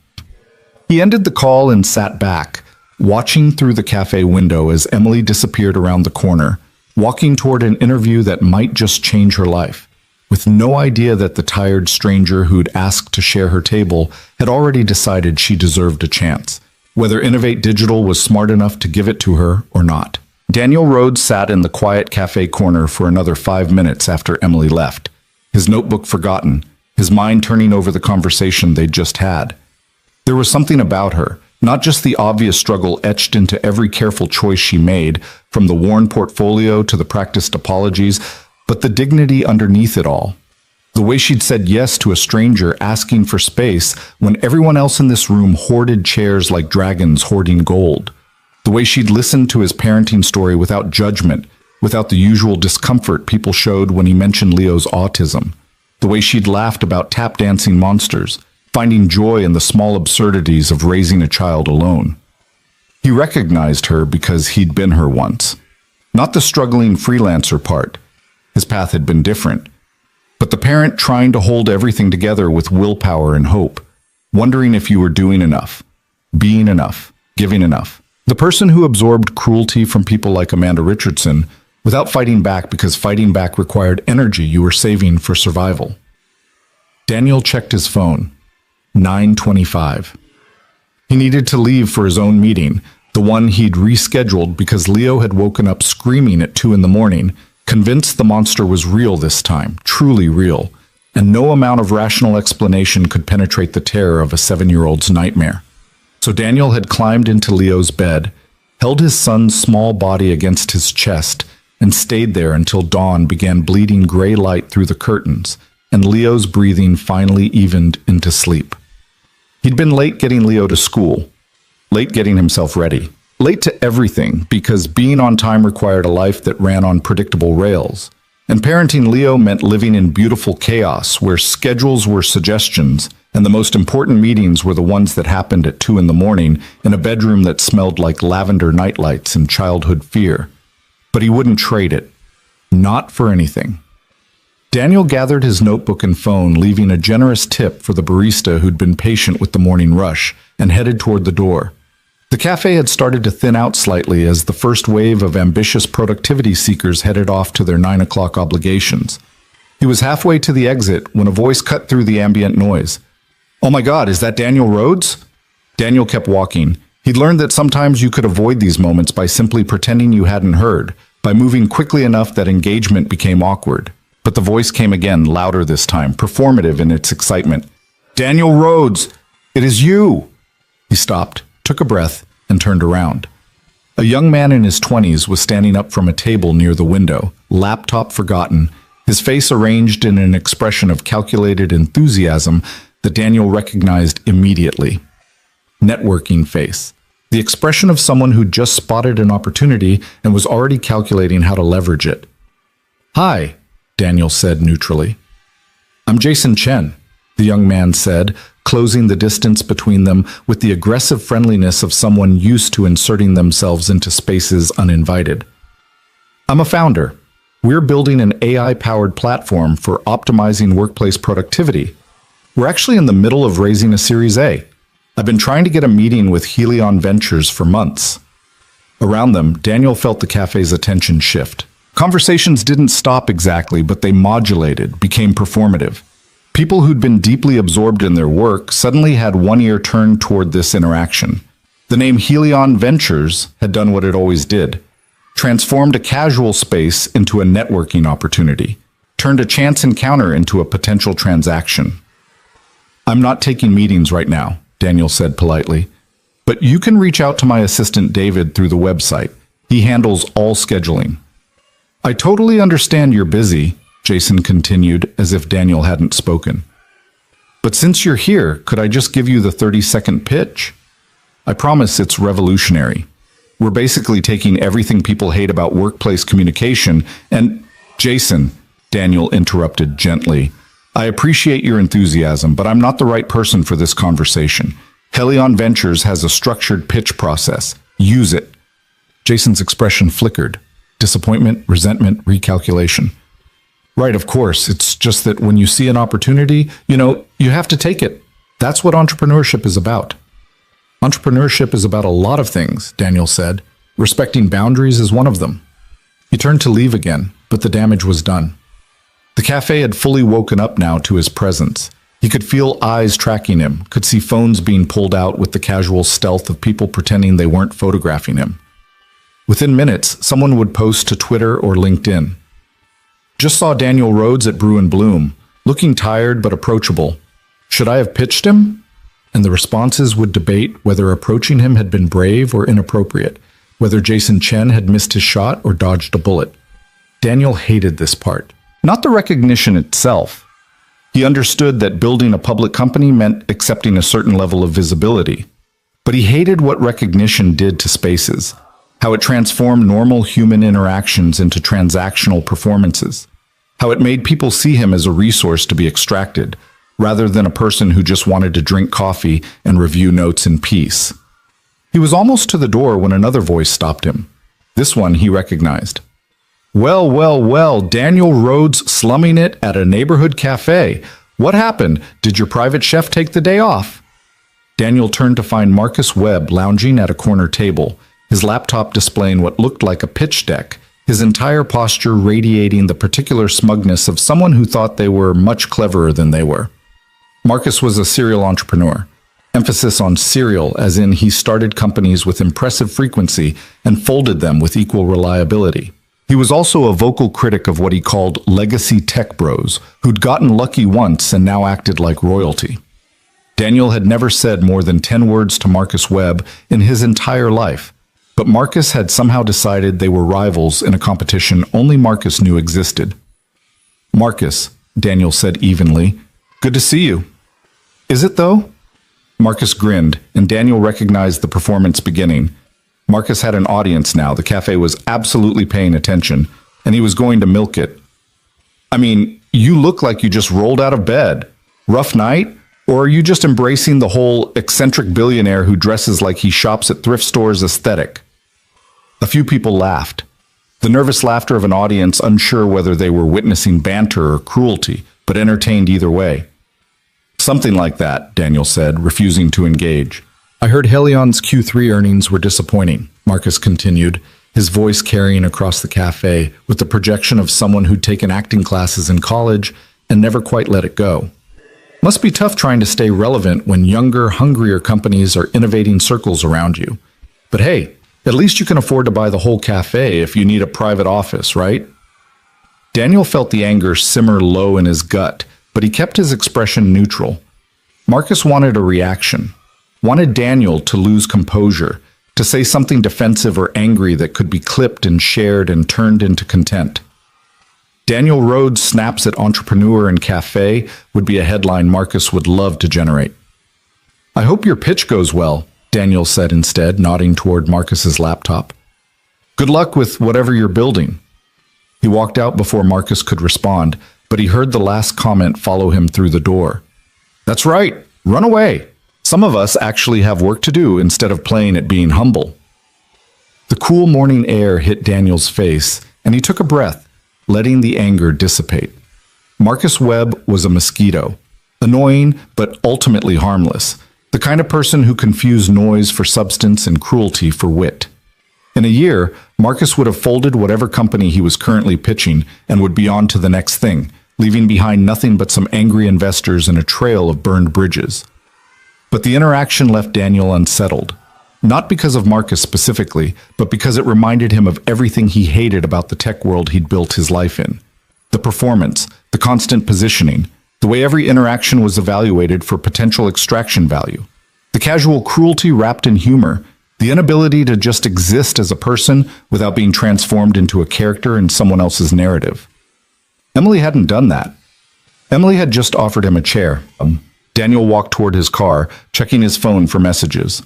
He ended the call and sat back, watching through the cafe window as Emily disappeared around the corner, walking toward an interview that might just change her life, with no idea that the tired stranger who'd asked to share her table had already decided she deserved a chance, whether Innovate Digital was smart enough to give it to her or not. Daniel Rhodes sat in the quiet cafe corner for another 5 minutes after Emily left, his notebook forgotten, his mind turning over the conversation they'd just had. There was something about her, not just the obvious struggle etched into every careful choice she made, from the worn portfolio to the practiced apologies, but the dignity underneath it all. The way she'd said yes to a stranger asking for space when everyone else in this room hoarded chairs like dragons hoarding gold. The way she'd listened to his parenting story without judgment, without the usual discomfort people showed when he mentioned Leo's autism. The way she'd laughed about tap dancing monsters, finding joy in the small absurdities of raising a child alone. He recognized her because he'd been her once. Not the struggling freelancer part. His path had been different. But the parent trying to hold everything together with willpower and hope, wondering if you were doing enough, being enough, giving enough. The person who absorbed cruelty from people like Amanda Richardson without fighting back because fighting back required energy you were saving for survival. Daniel checked his phone. 9:25. He needed to leave for his own meeting, the one he'd rescheduled because Leo had woken up screaming at 2 a.m, convinced the monster was real this time, truly real, and no amount of rational explanation could penetrate the terror of a 7-year-old's nightmare. So Daniel had climbed into Leo's bed, held his son's small body against his chest, and stayed there until dawn began bleeding gray light through the curtains, and Leo's breathing finally evened into sleep. He'd been late getting Leo to school, late getting himself ready, late to everything because being on time required a life that ran on predictable rails. And parenting Leo meant living in beautiful chaos where schedules were suggestions and the most important meetings were the ones that happened at 2 a.m. in a bedroom that smelled like lavender nightlights and childhood fear. But he wouldn't trade it. Not for anything. Daniel gathered his notebook and phone, leaving a generous tip for the barista who'd been patient with the morning rush, and headed toward the door. The cafe had started to thin out slightly as the first wave of ambitious productivity seekers headed off to their 9 o'clock obligations. He was halfway to the exit when a voice cut through the ambient noise. "Oh my God, is that Daniel Rhodes?" Daniel kept walking. He'd learned that sometimes you could avoid these moments by simply pretending you hadn't heard, by moving quickly enough that engagement became awkward. But the voice came again, louder this time, performative in its excitement. "Daniel Rhodes, it is you!" He stopped, took a breath, and turned around. A young man in his 20s was standing up from a table near the window, laptop forgotten, his face arranged in an expression of calculated enthusiasm that Daniel recognized immediately. Networking face. The expression of someone who'd just spotted an opportunity and was already calculating how to leverage it. "Hi," Daniel said neutrally. "I'm Jason Chen," the young man said, closing the distance between them with the aggressive friendliness of someone used to inserting themselves into spaces uninvited. "I'm a founder. We're building an AI-powered platform for optimizing workplace productivity. We're actually in the middle of raising a Series A. I've been trying to get a meeting with Helion Ventures for months." Around them, Daniel felt the cafe's attention shift. Conversations didn't stop exactly, but they modulated, became performative. People who'd been deeply absorbed in their work suddenly had one ear turned toward this interaction. The name Helion Ventures had done what it always did. Transformed a casual space into a networking opportunity. Turned a chance encounter into a potential transaction. "I'm not taking meetings right now," Daniel said politely. "But you can reach out to my assistant David through the website. He handles all scheduling." "I totally understand you're busy," Jason continued as if Daniel hadn't spoken. "But since you're here, could I just give you the 30-second pitch? I promise it's revolutionary. We're basically taking everything people hate about workplace communication and—" "Jason," Daniel interrupted gently, "I appreciate your enthusiasm, but I'm not the right person for this conversation. Helion Ventures has a structured pitch process. Use it." Jason's expression flickered. Disappointment, resentment, recalculation. "Right, of course. It's just that when you see an opportunity, you have to take it. That's what entrepreneurship is about." "Entrepreneurship is about a lot of things," Daniel said. "Respecting boundaries is one of them." He turned to leave again, but the damage was done. The cafe had fully woken up now to his presence. He could feel eyes tracking him, could see phones being pulled out with the casual stealth of people pretending they weren't photographing him. Within minutes, someone would post to Twitter or LinkedIn. "Just saw Daniel Rhodes at Brew and Bloom, looking tired but approachable. Should I have pitched him?" And the responses would debate whether approaching him had been brave or inappropriate, whether Jason Chen had missed his shot or dodged a bullet. Daniel hated this part. Not the recognition itself. He understood that building a public company meant accepting a certain level of visibility. But he hated what recognition did to spaces, how it transformed normal human interactions into transactional performances, how it made people see him as a resource to be extracted, rather than a person who just wanted to drink coffee and review notes in peace. He was almost to the door when another voice stopped him. This one he recognized. Well, well, well, Daniel Rhodes slumming it at a neighborhood cafe. What happened? Did your private chef take the day off? Daniel turned to find Marcus Webb lounging at a corner table, his laptop displaying what looked like a pitch deck, his entire posture radiating the particular smugness of someone who thought they were much cleverer than they were. Marcus was a serial entrepreneur. Emphasis on serial, as in he started companies with impressive frequency and folded them with equal reliability. He was also a vocal critic of what he called legacy tech bros, who'd gotten lucky once and now acted like royalty. Daniel had never said more than 10 words to Marcus Webb in his entire life, but Marcus had somehow decided they were rivals in a competition only Marcus knew existed. Marcus, Daniel said evenly, good to see you. Is it though? Marcus grinned, and Daniel recognized the performance beginning. Marcus had an audience now. The cafe was absolutely paying attention, and he was going to milk it. I mean, you look like you just rolled out of bed. Rough night? Or are you just embracing the whole eccentric billionaire who dresses like he shops at thrift stores aesthetic? A few people laughed. The nervous laughter of an audience unsure whether they were witnessing banter or cruelty, but entertained either way. Something like that, Daniel said, refusing to engage. I heard Helion's Q3 earnings were disappointing, Marcus continued, his voice carrying across the cafe with the projection of someone who'd taken acting classes in college and never quite let it go. Must be tough trying to stay relevant when younger, hungrier companies are innovating circles around you. But hey, at least you can afford to buy the whole cafe if you need a private office, right? Daniel felt the anger simmer low in his gut, but he kept his expression neutral. Marcus wanted a reaction, wanted Daniel to lose composure, to say something defensive or angry that could be clipped and shared and turned into content. Daniel Rhodes snaps at entrepreneur and cafe would be a headline Marcus would love to generate. I hope your pitch goes well, Daniel said instead, nodding toward Marcus's laptop. Good luck with whatever you're building. He walked out before Marcus could respond, but he heard the last comment follow him through the door. That's right, run away. Some of us actually have work to do instead of playing at being humble. The cool morning air hit Daniel's face, and he took a breath, letting the anger dissipate. Marcus Webb was a mosquito, annoying but ultimately harmless, the kind of person who confused noise for substance and cruelty for wit. In a year, Marcus would have folded whatever company he was currently pitching and would be on to the next thing, leaving behind nothing but some angry investors and a trail of burned bridges. But the interaction left Daniel unsettled, not because of Marcus specifically, but because it reminded him of everything he hated about the tech world he'd built his life in. The performance, the constant positioning, the way every interaction was evaluated for potential extraction value, the casual cruelty wrapped in humor, the inability to just exist as a person without being transformed into a character in someone else's narrative. Emily hadn't done that. Emily had just offered him a chair. Daniel walked toward his car, checking his phone for messages.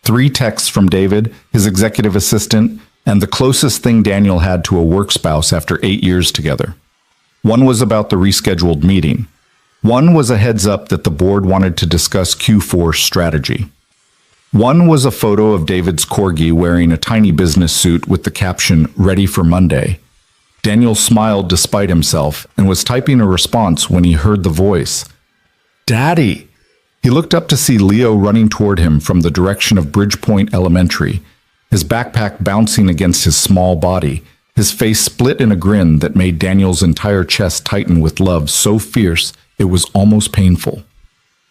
3 texts from David, his executive assistant, and the closest thing Daniel had to a work spouse after 8 years together. One was about the rescheduled meeting. One was a heads up that the board wanted to discuss Q4 strategy. One was a photo of David's corgi wearing a tiny business suit with the caption, "Ready for Monday." Daniel smiled despite himself and was typing a response when he heard the voice. Daddy! He looked up to see Leo running toward him from the direction of Bridgepoint Elementary, his backpack bouncing against his small body, his face split in a grin that made Daniel's entire chest tighten with love so fierce it was almost painful.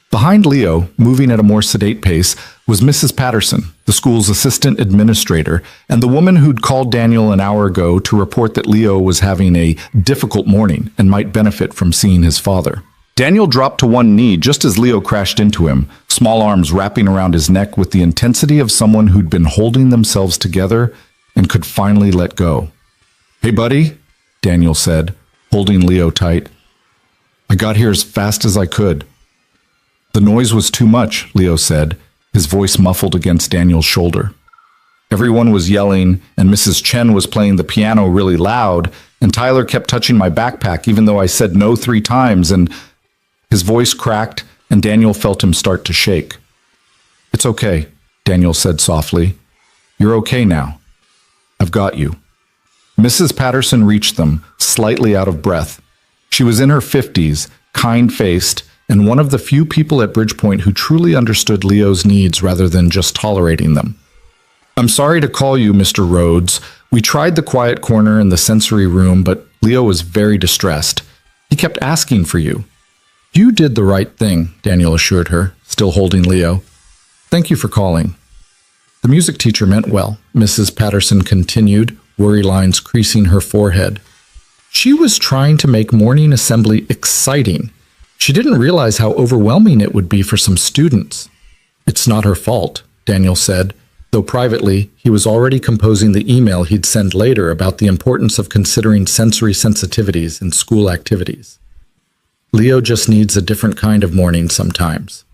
Behind Leo, moving at a more sedate pace, was Mrs. Patterson, the school's assistant administrator, and the woman who'd called Daniel an hour ago to report that Leo was having a difficult morning and might benefit from seeing his father. Daniel dropped to one knee just as Leo crashed into him, small arms wrapping around his neck with the intensity of someone who'd been holding themselves together and could finally let go. Hey, buddy, Daniel said, holding Leo tight. I got here as fast as I could. The noise was too much, Leo said, his voice muffled against Daniel's shoulder. Everyone was yelling, and Mrs. Chen was playing the piano really loud, and Tyler kept touching my backpack even though I said no 3 times, and his voice cracked, and Daniel felt him start to shake. It's okay, Daniel said softly. You're okay now. I've got you. Mrs. Patterson reached them, slightly out of breath. She was in her 50s, kind-faced, and one of the few people at Bridgepoint who truly understood Leo's needs rather than just tolerating them. I'm sorry to call you, Mr. Rhodes. We tried the quiet corner in the sensory room, but Leo was very distressed. He kept asking for you. You did the right thing, Daniel assured her, still holding Leo. Thank you for calling. The music teacher meant well, Mrs. Patterson continued, worry lines creasing her forehead. She was trying to make morning assembly exciting. She didn't realize how overwhelming it would be for some students. It's not her fault, Daniel said, though privately he was already composing the email he'd send later about the importance of considering sensory sensitivities in school activities. Leo just needs a different kind of morning sometimes.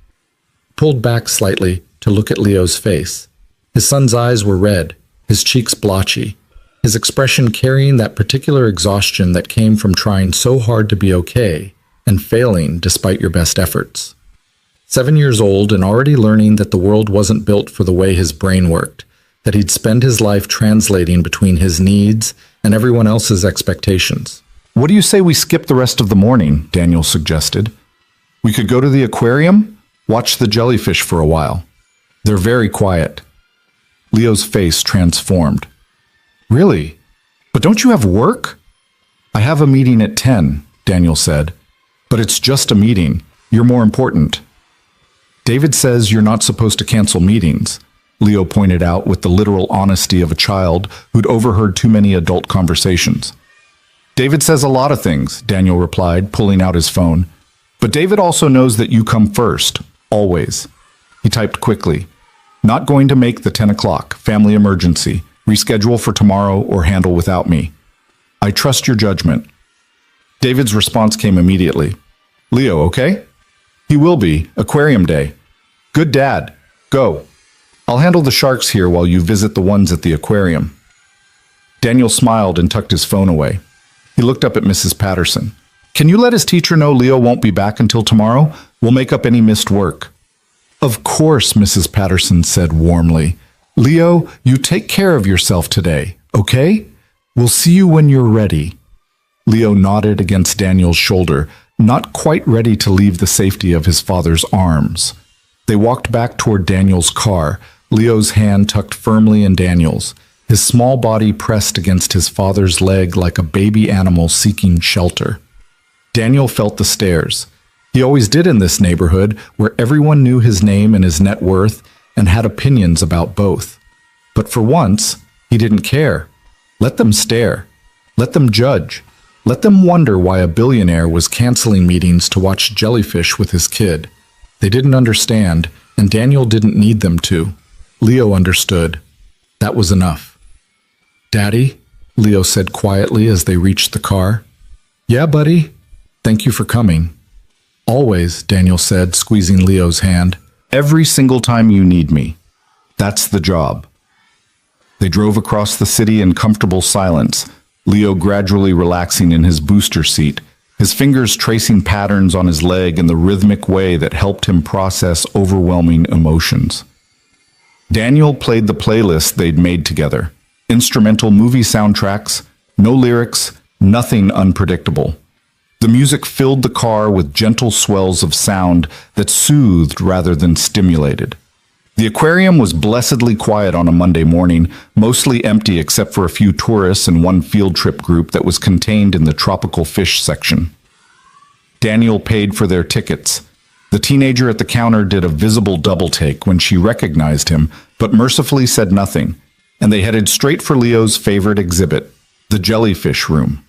Pulled back slightly to look at Leo's face. His son's eyes were red, his cheeks blotchy, his expression carrying that particular exhaustion that came from trying so hard to be okay and failing despite your best efforts. 7 years old and already learning that the world wasn't built for the way his brain worked, that he'd spend his life translating between his needs and everyone else's expectations. What do you say we skip the rest of the morning? Daniel suggested. We could go to the aquarium, watch the jellyfish for a while. They're very quiet. Leo's face transformed. Really? But don't you have work? I have a meeting at 10, Daniel said. But it's just a meeting. You're more important. David says you're not supposed to cancel meetings, Leo pointed out with the literal honesty of a child who'd overheard too many adult conversations. David says a lot of things, Daniel replied, pulling out his phone. But David also knows that you come first, always. He typed quickly. Not going to make the 10 o'clock, family emergency, reschedule for tomorrow or handle without me. I trust your judgment. David's response came immediately. Leo, okay? He will be, aquarium day. Good dad. Go. I'll handle the sharks here while you visit the ones at the aquarium. Daniel smiled and tucked his phone away. He looked up at Mrs. Patterson. Can you let his teacher know Leo won't be back until tomorrow? We'll make up any missed work. Of course, Mrs. Patterson said warmly. Leo, you take care of yourself today, okay? We'll see you when you're ready. Leo nodded against Daniel's shoulder, not quite ready to leave the safety of his father's arms. They walked back toward Daniel's car, Leo's hand tucked firmly in Daniel's, his small body pressed against his father's leg like a baby animal seeking shelter. Daniel felt the stares. He always did in this neighborhood, where everyone knew his name and his net worth and had opinions about both. But for once, he didn't care. Let them stare. Let them judge. Let them wonder why a billionaire was canceling meetings to watch jellyfish with his kid. They didn't understand, and Daniel didn't need them to. Leo understood. That was enough. Daddy, Leo said quietly as they reached the car. Yeah, buddy. Thank you for coming. Always, Daniel said, squeezing Leo's hand. Every single time you need me. That's the job. They drove across the city in comfortable silence, Leo gradually relaxing in his booster seat, his fingers tracing patterns on his leg in the rhythmic way that helped him process overwhelming emotions. Daniel played the playlist they'd made together. Instrumental movie soundtracks, no lyrics, nothing unpredictable. The music filled the car with gentle swells of sound that soothed rather than stimulated. The aquarium was blessedly quiet on a Monday morning, mostly empty except for a few tourists and one field trip group that was contained in the tropical fish section. Daniel paid for their tickets. The teenager at the counter did a visible double take when she recognized him, but mercifully said nothing, and they headed straight for Leo's favorite exhibit, the jellyfish room.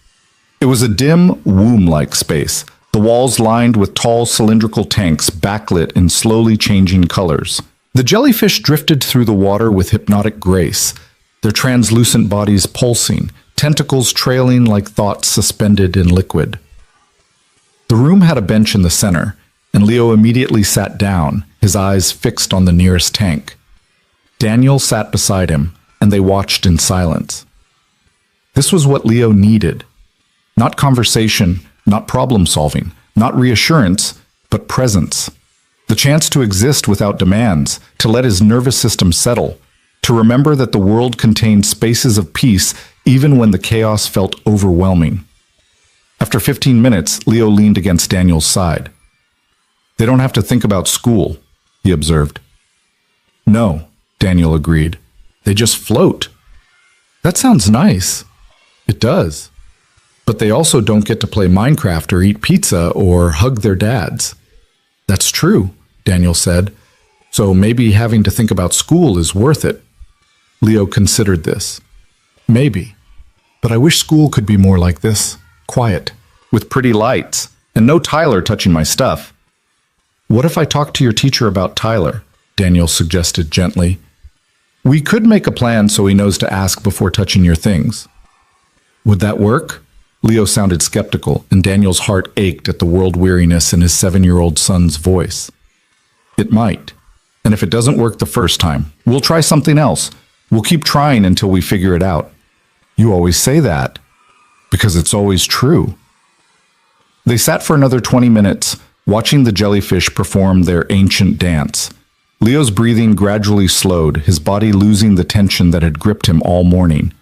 It was a dim, womb-like space, the walls lined with tall cylindrical tanks backlit in slowly changing colors. The jellyfish drifted through the water with hypnotic grace, their translucent bodies pulsing, tentacles trailing like thoughts suspended in liquid. The room had a bench in the center, and Leo immediately sat down, his eyes fixed on the nearest tank. Daniel sat beside him, and they watched in silence. This was what Leo needed. Not conversation, not problem solving, not reassurance, but presence. The chance to exist without demands, to let his nervous system settle, to remember that the world contained spaces of peace even when the chaos felt overwhelming. After 15 minutes, Leo leaned against Daniel's side. "They don't have to think about school," he observed. "No," Daniel agreed. "They just float." "That sounds nice." "It does. But they also don't get to play Minecraft or eat pizza or hug their dads." "That's true," Daniel said. "So maybe having to think about school is worth it." Leo considered this. "Maybe. But I wish school could be more like this. Quiet, with pretty lights, and no Tyler touching my stuff." "What if I talk to your teacher about Tyler?" Daniel suggested gently. "We could make a plan so he knows to ask before touching your things." "Would that work?" Leo sounded skeptical, and Daniel's heart ached at the world weariness in his 7-year-old son's voice. "It might. And if it doesn't work the first time, we'll try something else. We'll keep trying until we figure it out." "You always say that." "Because it's always true." They sat for another 20 minutes, watching the jellyfish perform their ancient dance. Leo's breathing gradually slowed, his body losing the tension that had gripped him all morning.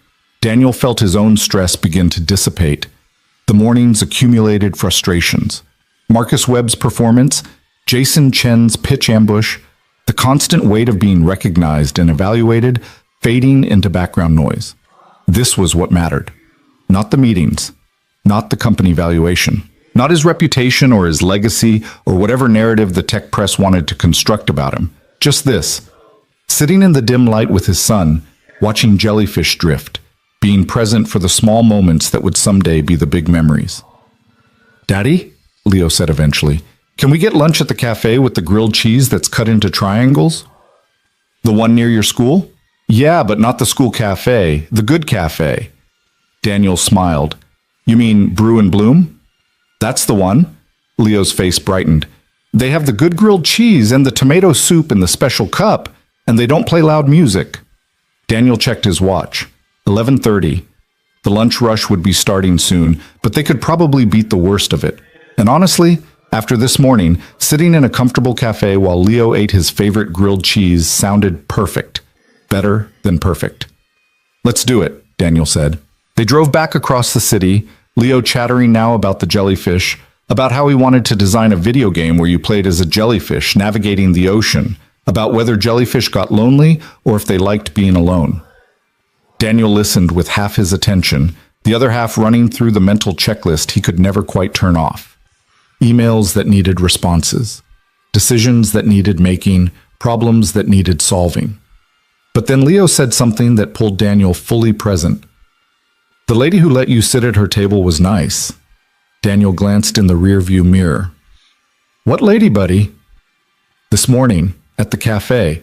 Daniel felt his own stress begin to dissipate. The morning's accumulated frustrations. Marcus Webb's performance, Jason Chen's pitch ambush, the constant weight of being recognized and evaluated, fading into background noise. This was what mattered. Not the meetings, not the company valuation, not his reputation or his legacy or whatever narrative the tech press wanted to construct about him. Just this. Sitting in the dim light with his son, watching jellyfish drift, being present for the small moments that would someday be the big memories. "Daddy," Leo said eventually, "can we get lunch at the cafe with the grilled cheese that's cut into triangles?" "The one near your school?" "Yeah, but not the school cafe, the good cafe." Daniel smiled. "You mean Brew and Bloom?" "That's the one." Leo's face brightened. "They have the good grilled cheese and the tomato soup in the special cup, and they don't play loud music." Daniel checked his watch. 11:30. The lunch rush would be starting soon, but they could probably beat the worst of it. And honestly, after this morning, sitting in a comfortable cafe while Leo ate his favorite grilled cheese sounded perfect. Better than perfect. "Let's do it," Daniel said. They drove back across the city, Leo chattering now about the jellyfish, about how he wanted to design a video game where you played as a jellyfish navigating the ocean, about whether jellyfish got lonely or if they liked being alone. Daniel listened with half his attention, the other half running through the mental checklist he could never quite turn off. Emails that needed responses, decisions that needed making, problems that needed solving. But then Leo said something that pulled Daniel fully present. "The lady who let you sit at her table was nice." Daniel glanced in the rearview mirror. "What lady, buddy?" "This morning, at the cafe.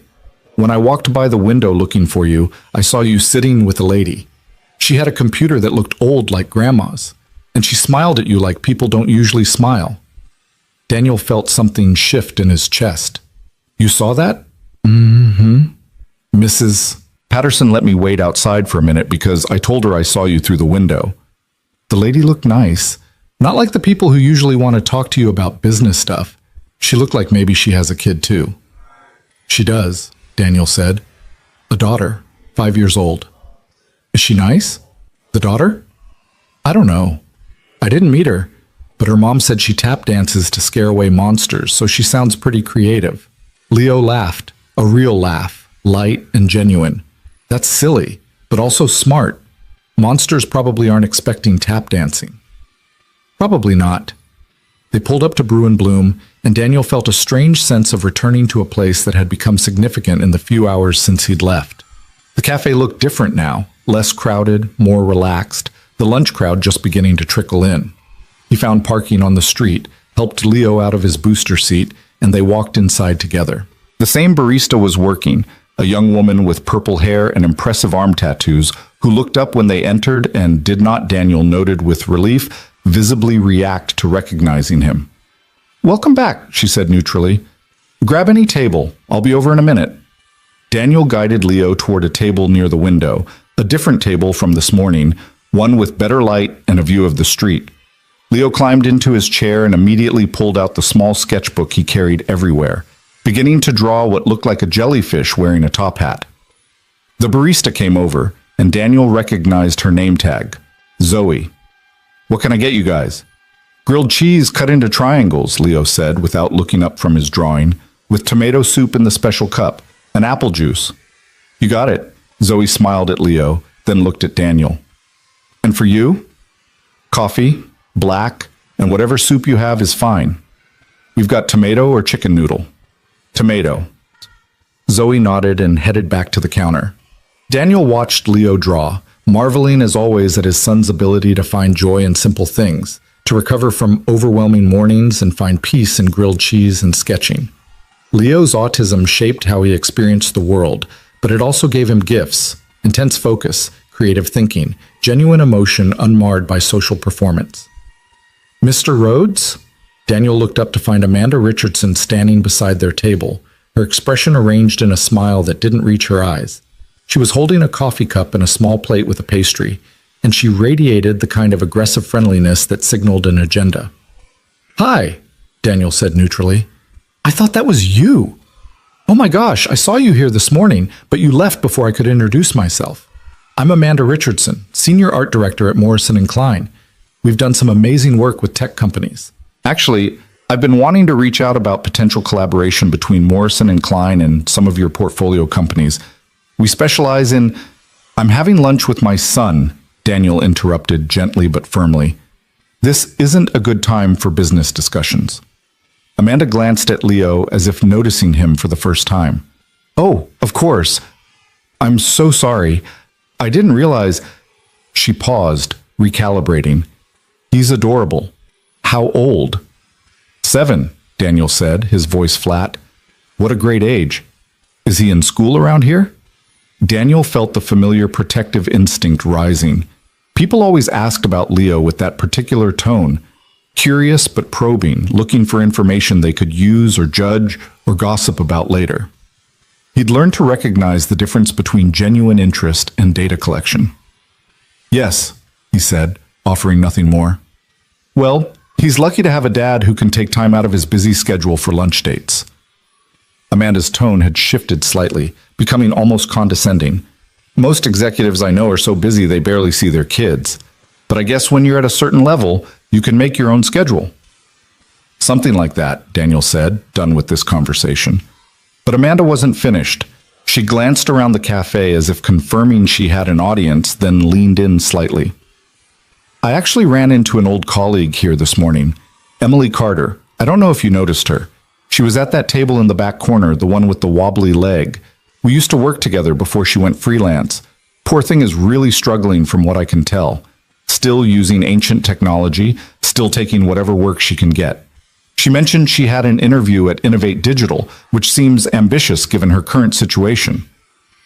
When I walked by the window looking for you, I saw you sitting with a lady. She had a computer that looked old like Grandma's, and she smiled at you like people don't usually smile." Daniel felt something shift in his chest. "You saw that?" "Mm-hmm." "Mrs. Patterson let me wait outside for a minute because I told her I saw you through the window." "The lady looked nice. Not like the people who usually want to talk to you about business stuff. She looked like maybe she has a kid too." "She does," Daniel said. "A daughter, 5 years old." "Is she nice? The daughter?" "I don't know. I didn't meet her, but her mom said she tap dances to scare away monsters, so she sounds pretty creative." Leo laughed, a real laugh, light and genuine. "That's silly, but also smart. Monsters probably aren't expecting tap dancing." "Probably not." They pulled up to Brew and Bloom, and Daniel felt a strange sense of returning to a place that had become significant in the few hours since he'd left. The cafe looked different now, less crowded, more relaxed, the lunch crowd just beginning to trickle in. He found parking on the street, helped Leo out of his booster seat, and they walked inside together. The same barista was working, a young woman with purple hair and impressive arm tattoos, who looked up when they entered and did not, Daniel noted with relief, visibly react to recognizing him. "Welcome back," she said neutrally. "Grab any table. I'll be over in a minute." Daniel guided Leo toward a table near the window, a different table from this morning, one with better light and a view of the street. Leo climbed into his chair and immediately pulled out the small sketchbook he carried everywhere, beginning to draw what looked like a jellyfish wearing a top hat. The barista came over, and Daniel recognized her name tag, Zoe. "What can I get you guys?" "Grilled cheese cut into triangles," Leo said without looking up from his drawing, "with tomato soup in the special cup, and apple juice." "You got it." Zoe smiled at Leo, then looked at Daniel. "And for you?" "Coffee, black, and whatever soup you have is fine." "We've got tomato or chicken noodle?" "Tomato." Zoe nodded and headed back to the counter. Daniel watched Leo draw, marveling as always at his son's ability to find joy in simple things, to recover from overwhelming mornings and find peace in grilled cheese and sketching. Leo's autism shaped how he experienced the world, but it also gave him gifts, intense focus, creative thinking, genuine emotion unmarred by social performance. "Mr. Rhodes?" Daniel looked up to find Amanda Richardson standing beside their table, her expression arranged in a smile that didn't reach her eyes. She was holding a coffee cup and a small plate with a pastry, and she radiated the kind of aggressive friendliness that signaled an agenda. "Hi," Daniel said neutrally. "I thought that was you. Oh my gosh, I saw you here this morning, but you left before I could introduce myself. I'm Amanda Richardson, Senior Art Director at Morrison & Klein. We've done some amazing work with tech companies." "Actually, I've been wanting to reach out about potential collaboration between Morrison & Klein and some of your portfolio companies. We specialize in—" "I'm having lunch with my son," Daniel interrupted gently but firmly. "This isn't a good time for business discussions." Amanda glanced at Leo as if noticing him for the first time. "Oh, of course. I'm so sorry. I didn't realize—" She paused, recalibrating. "He's adorable. How old?" "7, Daniel said, his voice flat. "What a great age. Is he in school around here?" Daniel felt the familiar protective instinct rising. People always asked about Leo with that particular tone, curious but probing, looking for information they could use or judge or gossip about later. He'd learned to recognize the difference between genuine interest and data collection. "Yes," he said, offering nothing more. "Well, he's lucky to have a dad who can take time out of his busy schedule for lunch dates." Amanda's tone had shifted slightly, becoming almost condescending. "Most executives I know are so busy they barely see their kids. But I guess when you're at a certain level, you can make your own schedule." "Something like that," Daniel said, done with this conversation. But Amanda wasn't finished. She glanced around the cafe as if confirming she had an audience, then leaned in slightly. "I actually ran into an old colleague here this morning, Emily Carter. I don't know if you noticed her. She was at that table in the back corner, the one with the wobbly leg. We used to work together before she went freelance. Poor thing is really struggling from what I can tell. Still using ancient technology, still taking whatever work she can get. She mentioned she had an interview at Innovate Digital, which seems ambitious given her current situation."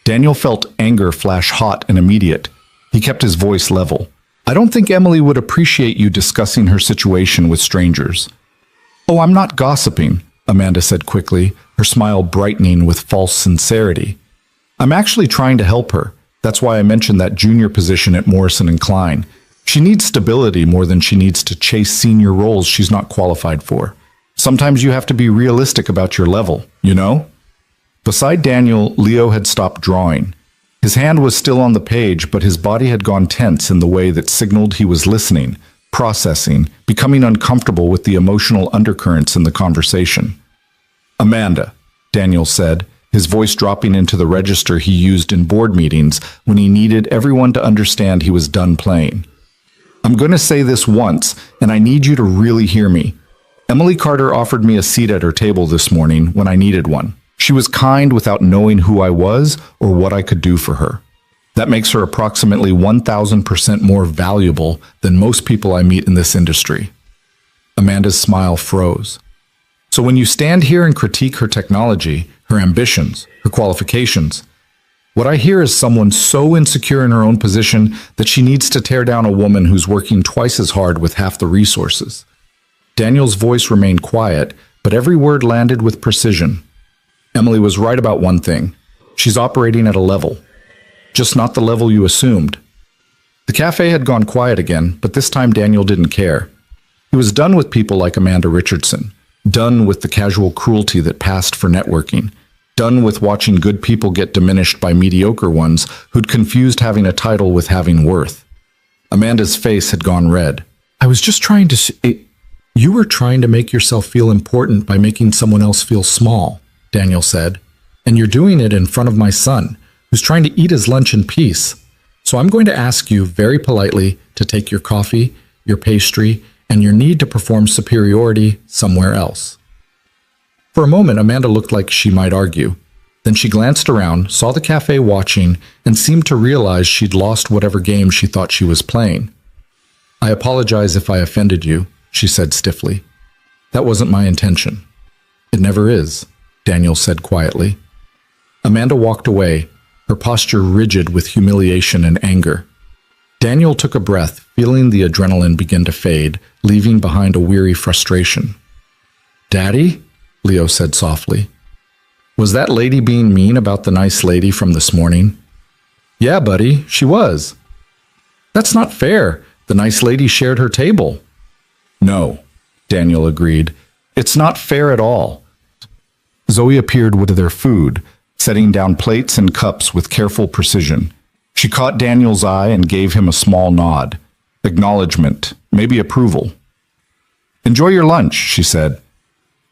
Daniel felt anger flash hot and immediate. He kept his voice level. "I don't think Emily would appreciate you discussing her situation with strangers." "Oh, I'm not gossiping," Amanda said quickly, her smile brightening with false sincerity. "I'm actually trying to help her. That's why I mentioned that junior position at Morrison & Klein. She needs stability more than she needs to chase senior roles she's not qualified for. Sometimes you have to be realistic about your level, you know?" Beside Daniel, Leo had stopped drawing. His hand was still on the page, but his body had gone tense in the way that signaled he was listening, processing, becoming uncomfortable with the emotional undercurrents in the conversation. "Amanda," Daniel said, his voice dropping into the register he used in board meetings when he needed everyone to understand he was done playing. "I'm going to say this once, and I need you to really hear me. Emily Carter offered me a seat at her table this morning when I needed one. She was kind without knowing who I was or what I could do for her. That makes her approximately 1,000% more valuable than most people I meet in this industry." Amanda's smile froze. "So when you stand here and critique her technology, her ambitions, her qualifications, What I hear is someone so insecure in her own position that she needs to tear down a woman who's working twice as hard with half the resources. Daniel's voice remained quiet, but every word landed with precision. Emily was right about one thing. She's operating at a level. Just not the level you assumed. The cafe had gone quiet again, but this time Daniel didn't care. He was done with people like Amanda Richardson, done with the casual cruelty that passed for networking, done with watching good people get diminished by mediocre ones who'd confused having a title with having worth. Amanda's face had gone red. I was just trying to You were trying to make yourself feel important by making someone else feel small, Daniel said. And you're doing it in front of my son, who's trying to eat his lunch in peace. So I'm going to ask you very politely to take your coffee, your pastry, and your need to perform superiority somewhere else. For a moment, Amanda looked like she might argue. Then she glanced around, saw the cafe watching, and seemed to realize she'd lost whatever game she thought she was playing. I apologize if I offended you, she said stiffly. That wasn't my intention. It never is, Daniel said quietly. Amanda walked away, her posture rigid with humiliation and anger. Daniel took a breath, feeling the adrenaline begin to fade, leaving behind a weary frustration. Daddy? Leo said softly. Was that lady being mean about the nice lady from this morning? Yeah, buddy, she was. That's not fair. The nice lady shared her table. No, Daniel agreed. It's not fair at all. Zoe appeared with their food, setting down plates and cups with careful precision. She caught Daniel's eye and gave him a small nod. Acknowledgement, maybe approval. Enjoy your lunch, she said.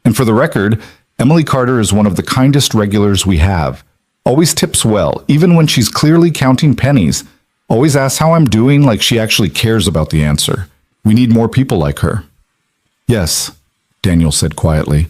And for the record, Emily Carter is one of the kindest regulars we have. Always tips well, even when she's clearly counting pennies. Always asks how I'm doing like she actually cares about the answer. We need more people like her. Yes, Daniel said quietly.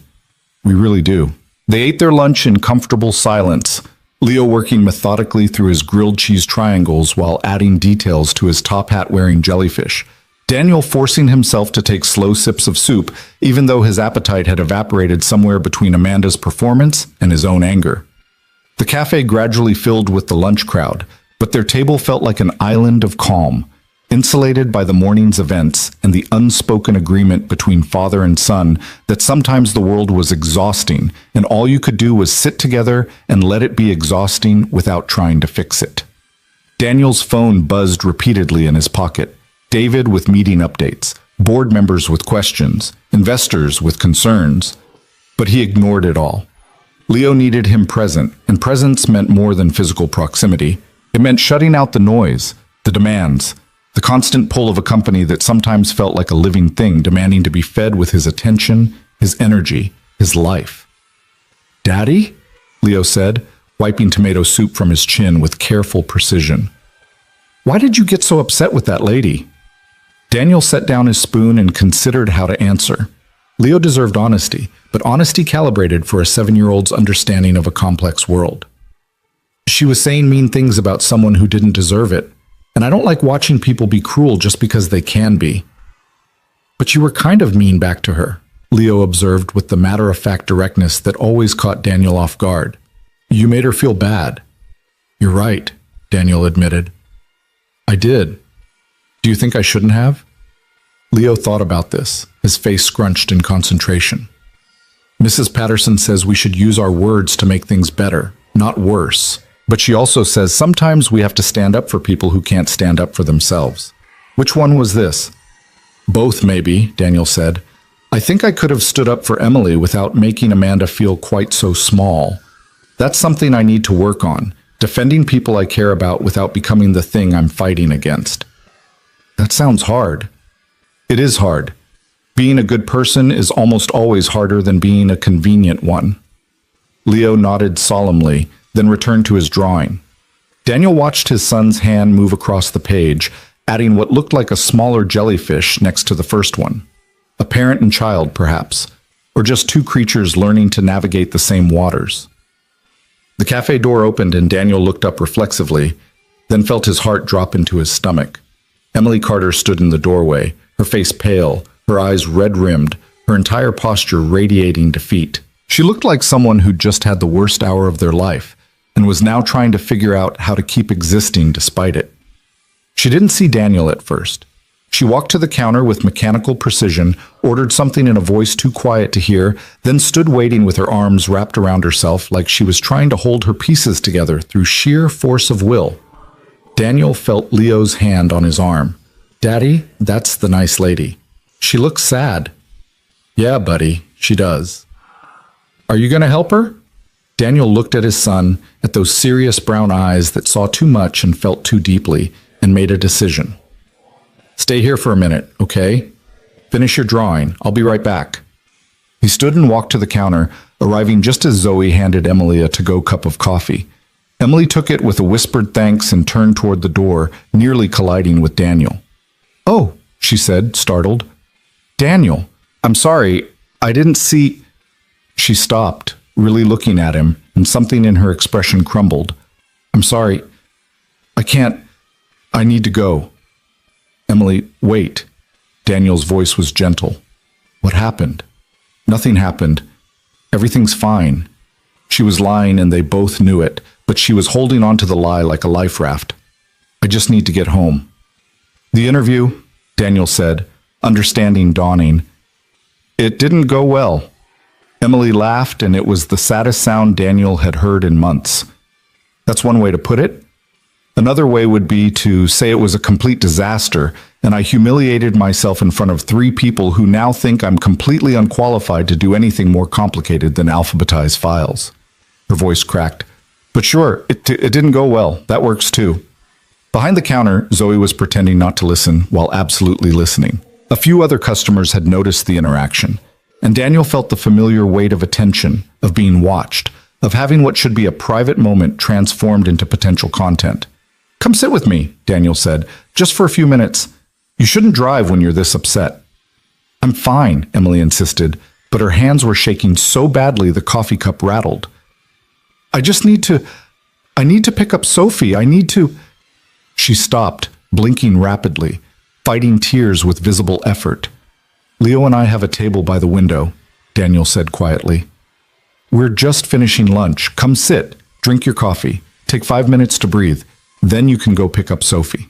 We really do. They ate their lunch in comfortable silence, Leo working methodically through his grilled cheese triangles while adding details to his top hat-wearing jellyfish. Daniel forcing himself to take slow sips of soup, even though his appetite had evaporated somewhere between Amanda's performance and his own anger. The cafe gradually filled with the lunch crowd, but their table felt like an island of calm, insulated by the morning's events and the unspoken agreement between father and son that sometimes the world was exhausting and all you could do was sit together and let it be exhausting without trying to fix it. Daniel's phone buzzed repeatedly in his pocket. David with meeting updates, board members with questions, investors with concerns. But he ignored it all. Leo needed him present, and presence meant more than physical proximity. It meant shutting out the noise, the demands, the constant pull of a company that sometimes felt like a living thing demanding to be fed with his attention, his energy, his life. Daddy? Leo said, wiping tomato soup from his chin with careful precision. Why did you get so upset with that lady? Daniel set down his spoon and considered how to answer. Leo deserved honesty, but honesty calibrated for a 7-year-old's understanding of a complex world. She was saying mean things about someone who didn't deserve it, and I don't like watching people be cruel just because they can be. But you were kind of mean back to her, Leo observed with the matter-of-fact directness that always caught Daniel off guard. You made her feel bad. You're right, Daniel admitted. I did. Do you think I shouldn't have? Leo thought about this, his face scrunched in concentration. Mrs. Patterson says we should use our words to make things better, not worse. But she also says sometimes we have to stand up for people who can't stand up for themselves. Which one was this? Both, maybe, Daniel said. I think I could have stood up for Emily without making Amanda feel quite so small. That's something I need to work on, defending people I care about without becoming the thing I'm fighting against. That sounds hard. It is hard. Being a good person is almost always harder than being a convenient one. Leo nodded solemnly, then returned to his drawing. Daniel watched his son's hand move across the page, adding what looked like a smaller jellyfish next to the first one. A parent and child, perhaps, or just two creatures learning to navigate the same waters. The cafe door opened and Daniel looked up reflexively, then felt his heart drop into his stomach. Emily Carter stood in the doorway, her face pale, her eyes red-rimmed, her entire posture radiating defeat. She looked like someone who'd just had the worst hour of their life, and was now trying to figure out how to keep existing despite it. She didn't see Daniel at first. She walked to the counter with mechanical precision, ordered something in a voice too quiet to hear, then stood waiting with her arms wrapped around herself like she was trying to hold her pieces together through sheer force of will. Daniel felt Leo's hand on his arm. "Daddy, that's the nice lady. She looks sad." "Yeah, buddy, she does." "Are you going to help her?" Daniel looked at his son, at those serious brown eyes that saw too much and felt too deeply, and made a decision. "Stay here for a minute, okay? Finish your drawing. I'll be right back." He stood and walked to the counter, arriving just as Zoe handed Emily a to-go cup of coffee. Emily took it with a whispered thanks and turned toward the door, nearly colliding with Daniel. "Oh," she said, startled. "Daniel, I'm sorry. I didn't see—" She stopped, really looking at him, and something in her expression crumbled. "I'm sorry. I can't. I need to go." "Emily, wait." Daniel's voice was gentle. "What happened?" "Nothing happened. Everything's fine." She was lying and they both knew it, but she was holding on to the lie like a life raft. "I just need to get home." "The interview," Daniel said, understanding dawning. "It didn't go well." Emily laughed, and it was the saddest sound Daniel had heard in months. "That's one way to put it. Another way would be to say it was a complete disaster, and I humiliated myself in front of 3 people who now think I'm completely unqualified to do anything more complicated than alphabetize files." Her voice cracked. "But sure, it didn't go well. That works too." Behind the counter, Zoe was pretending not to listen while absolutely listening. A few other customers had noticed the interaction, and Daniel felt the familiar weight of attention, of being watched, of having what should be a private moment transformed into potential content. "Come sit with me," Daniel said, "just for a few minutes. You shouldn't drive when you're this upset." "I'm fine," Emily insisted, but her hands were shaking so badly the coffee cup rattled. I need to pick up Sophie. I need to—" She stopped, blinking rapidly, fighting tears with visible effort. "Leo and I have a table by the window," Daniel said quietly. "We're just finishing lunch. Come sit, drink your coffee, take 5 minutes to breathe. Then you can go pick up Sophie."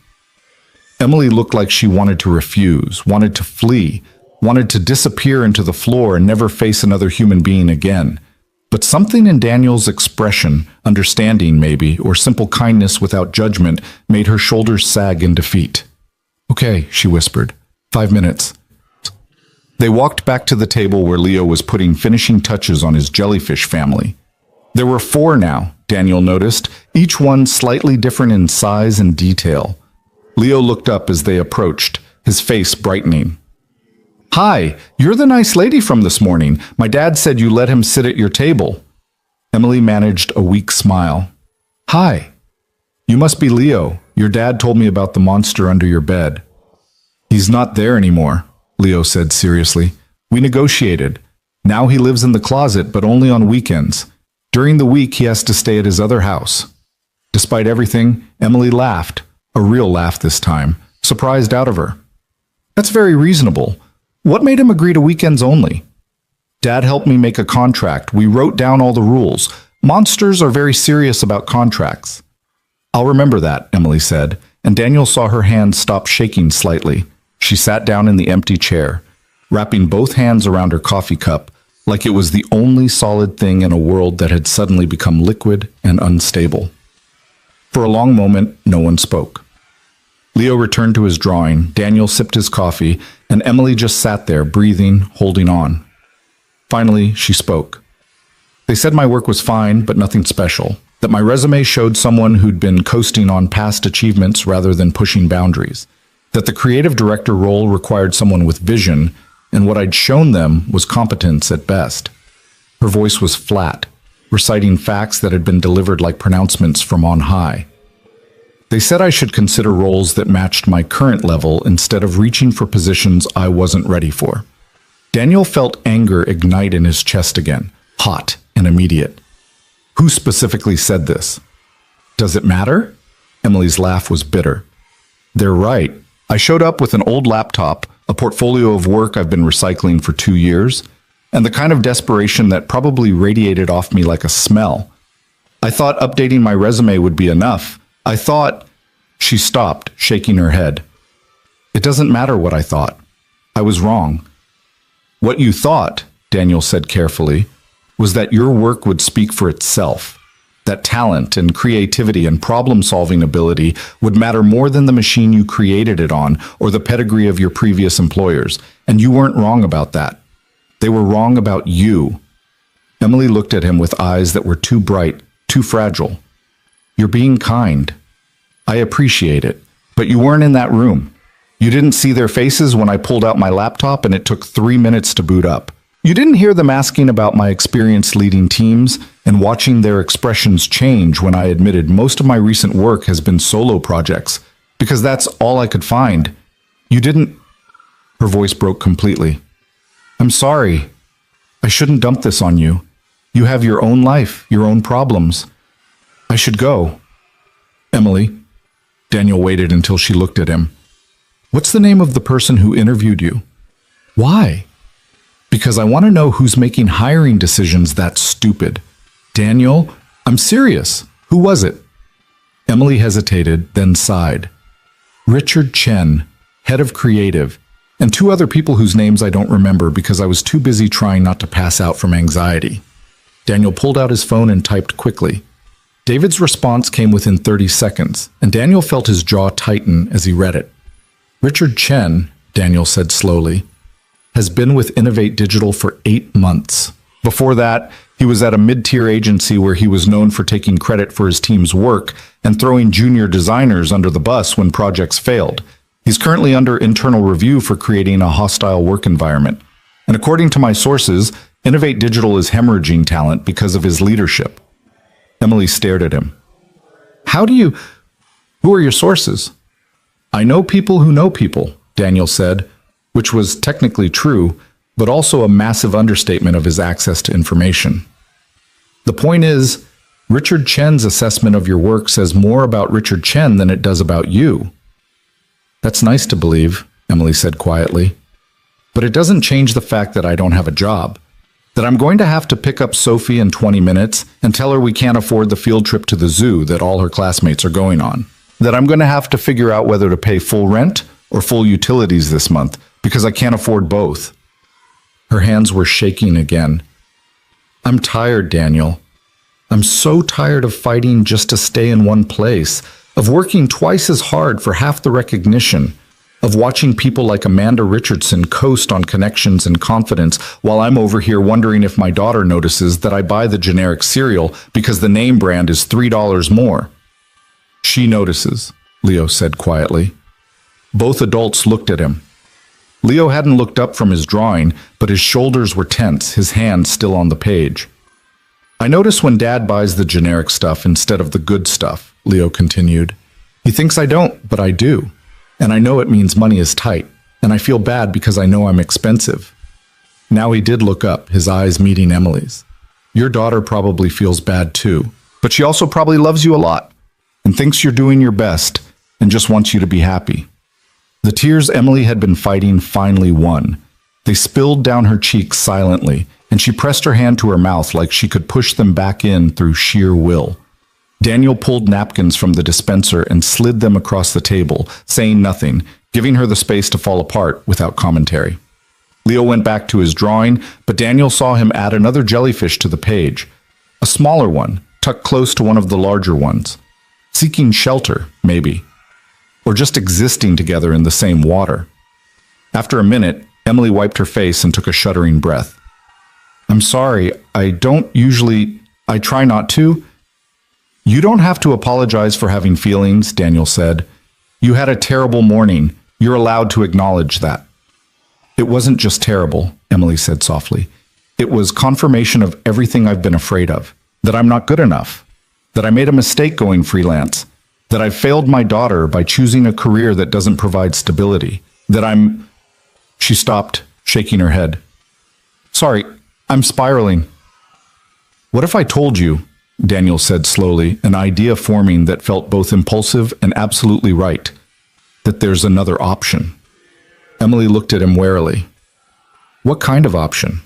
Emily looked like she wanted to refuse, wanted to flee, wanted to disappear into the floor and never face another human being again. But something in Daniel's expression, understanding maybe, or simple kindness without judgment, made her shoulders sag in defeat. "Okay," she whispered. 5 minutes." They walked back to the table where Leo was putting finishing touches on his jellyfish family. There were 4 now, Daniel noticed, each one slightly different in size and detail. Leo looked up as they approached, his face brightening. "Hi, you're the nice lady from this morning. My dad said you let him sit at your table." Emily managed a weak smile. "Hi. You must be Leo. Your dad told me about the monster under your bed." "He's not there anymore," Leo said seriously. "We negotiated. Now he lives in the closet, but only on weekends. During the week, he has to stay at his other house." Despite everything, Emily laughed, a real laugh this time, surprised out of her. "That's very reasonable. What made him agree to weekends only?" "Dad helped me make a contract. We wrote down all the rules. Monsters are very serious about contracts." "I'll remember that," Emily said, and Daniel saw her hand stop shaking slightly. She sat down in the empty chair, wrapping both hands around her coffee cup, like it was the only solid thing in a world that had suddenly become liquid and unstable. For a long moment, no one spoke. Leo returned to his drawing, Daniel sipped his coffee, and Emily just sat there, breathing, holding on. Finally, she spoke. "They said my work was fine, but nothing special. That my resume showed someone who'd been coasting on past achievements rather than pushing boundaries. That the creative director role required someone with vision, and what I'd shown them was competence at best." Her voice was flat, reciting facts that had been delivered like pronouncements from on high. "They said I should consider roles that matched my current level instead of reaching for positions I wasn't ready for." Daniel felt anger ignite in his chest again, hot and immediate. "Who specifically said this?" "Does it matter?" Emily's laugh was bitter. "They're right. I showed up with an old laptop, a portfolio of work I've been recycling for 2 years, and the kind of desperation that probably radiated off me like a smell. I thought updating my resume would be enough. I thought... She stopped, shaking her head. It doesn't matter what I thought. I was wrong. What you thought, Daniel said carefully, was that your work would speak for itself. That talent and creativity and problem-solving ability would matter more than the machine you created it on or the pedigree of your previous employers. And you weren't wrong about that. They were wrong about you. Emily looked at him with eyes that were too bright, too fragile. You're being kind. I appreciate it, but you weren't in that room. You didn't see their faces when I pulled out my laptop and it took 3 minutes to boot up. You didn't hear them asking about my experience leading teams and watching their expressions change when I admitted most of my recent work has been solo projects, because that's all I could find. You didn't... Her voice broke completely. I'm sorry. I shouldn't dump this on you. You have your own life, your own problems. I should go. Emily. Daniel waited until she looked at him. What's the name of the person who interviewed you? Why? Because I want to know who's making hiring decisions that stupid. Daniel, I'm serious. Who was it? Emily hesitated, then sighed. Richard Chen, head of creative, and 2 other people whose names I don't remember because I was too busy trying not to pass out from anxiety. Daniel pulled out his phone and typed quickly. David's response came within 30 seconds, and Daniel felt his jaw tighten as he read it. Richard Chen, Daniel said slowly, has been with Innovate Digital for 8 months. Before that, he was at a mid-tier agency where he was known for taking credit for his team's work and throwing junior designers under the bus when projects failed. He's currently under internal review for creating a hostile work environment. And according to my sources, Innovate Digital is hemorrhaging talent because of his leadership. Emily stared at him. Who are your sources? I know people who know people, Daniel said, which was technically true, but also a massive understatement of his access to information. The point is, Richard Chen's assessment of your work says more about Richard Chen than it does about you. That's nice to believe, Emily said quietly. But it doesn't change the fact that I don't have a job. That I'm going to have to pick up Sophie in 20 minutes and tell her we can't afford the field trip to the zoo that all her classmates are going on. That I'm going to have to figure out whether to pay full rent or full utilities this month because I can't afford both. Her hands were shaking again. I'm tired, Daniel. I'm so tired of fighting just to stay in one place, of working twice as hard for half the recognition, of watching people like Amanda Richardson coast on connections and confidence while I'm over here wondering if my daughter notices that I buy the generic cereal because the name brand is $3 more. She notices, Leo said quietly. Both adults looked at him. Leo hadn't looked up from his drawing, but his shoulders were tense, his hands still on the page. I notice when Dad buys the generic stuff instead of the good stuff, Leo continued. He thinks I don't, but I do. And I know it means money is tight, and I feel bad because I know I'm expensive. Now he did look up, his eyes meeting Emily's. Your daughter probably feels bad too, but she also probably loves you a lot, and thinks you're doing your best, and just wants you to be happy. The tears Emily had been fighting finally won. They spilled down her cheeks silently, and she pressed her hand to her mouth like she could push them back in through sheer will. Daniel pulled napkins from the dispenser and slid them across the table, saying nothing, giving her the space to fall apart without commentary. Leo went back to his drawing, but Daniel saw him add another jellyfish to the page. A smaller one, tucked close to one of the larger ones. Seeking shelter, maybe. Or just existing together in the same water. After a minute, Emily wiped her face and took a shuddering breath. I'm sorry, I try not to. You don't have to apologize for having feelings, Daniel said. You had a terrible morning. You're allowed to acknowledge that. It wasn't just terrible, Emily said softly. It was confirmation of everything I've been afraid of. That I'm not good enough. That I made a mistake going freelance. That I've failed my daughter by choosing a career that doesn't provide stability. She stopped, shaking her head. Sorry, I'm spiraling. What if I told you, Daniel said slowly, an idea forming that felt both impulsive and absolutely right, that there's another option. Emily looked at him warily. What kind of option?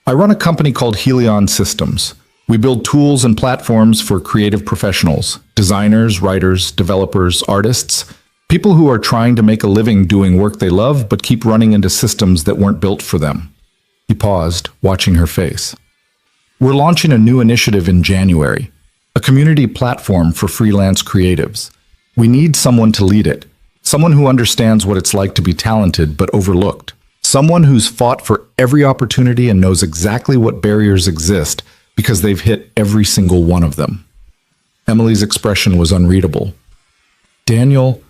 I run a company called Helion Systems. We build tools and platforms for creative professionals, designers, writers, developers, artists, people who are trying to make a living doing work they love but keep running into systems that weren't built for them. He paused, watching her face. We're launching a new initiative in January, a community platform for freelance creatives. We need someone to lead it, someone who understands what it's like to be talented but overlooked, someone who's fought for every opportunity and knows exactly what barriers exist because they've hit every single one of them. Emily's expression was unreadable. Daniel,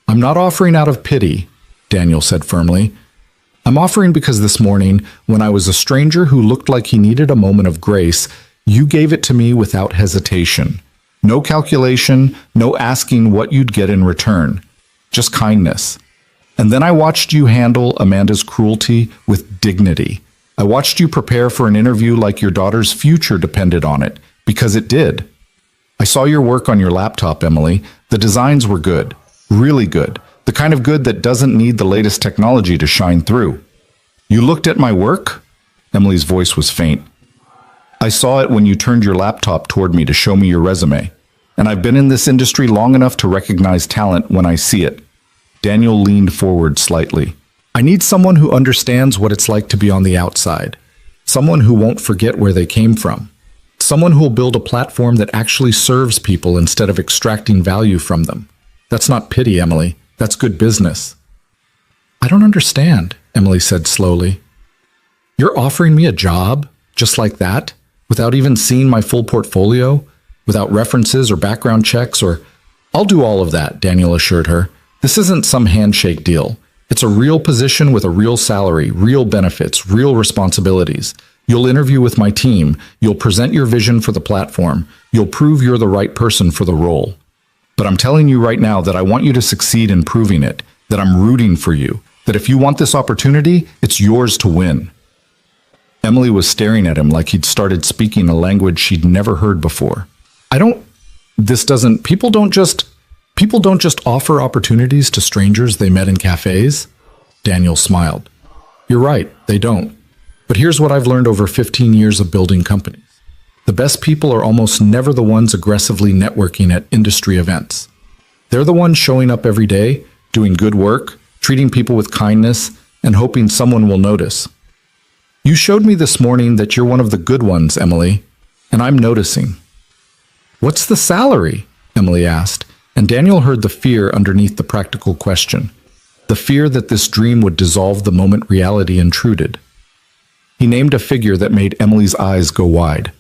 I'm not offering out of pity, Daniel said firmly. I'm offering because this morning, when I was a stranger who looked like he needed a moment of grace, you gave it to me without hesitation. No calculation, no asking what you'd get in return. Just kindness. And then I watched you handle Amanda's cruelty with dignity. I watched you prepare for an interview like your daughter's future depended on it, because it did. I saw your work on your laptop, Emily. The designs were good, really good, the kind of good that doesn't need the latest technology to shine through. You looked at my work? Emily's voice was faint. I saw it when you turned your laptop toward me to show me your resume, and I've been in this industry long enough to recognize talent when I see it. Daniel leaned forward slightly. I need someone who understands what it's like to be on the outside. Someone who won't forget where they came from. Someone who will build a platform that actually serves people instead of extracting value from them. That's not pity, Emily. That's good business. I don't understand, Emily said slowly. You're offering me a job, just like that, without even seeing my full portfolio, without references or background checks or... I'll do all of that, Daniel assured her. This isn't some handshake deal. It's a real position with a real salary, real benefits, real responsibilities. You'll interview with my team. You'll present your vision for the platform. You'll prove you're the right person for the role. But I'm telling you right now that I want you to succeed in proving it, that I'm rooting for you, that if you want this opportunity, it's yours to win. Emily was staring at him like he'd started speaking a language she'd never heard before. People don't just offer opportunities to strangers they met in cafes. Daniel smiled. You're right, they don't. But here's what I've learned over 15 years of building companies. The best people are almost never the ones aggressively networking at industry events. They're the ones showing up every day, doing good work, treating people with kindness, and hoping someone will notice. You showed me this morning that you're one of the good ones, Emily, and I'm noticing. What's the salary? Emily asked, and Daniel heard the fear underneath the practical question. The fear that this dream would dissolve the moment reality intruded. He named a figure that made Emily's eyes go wide.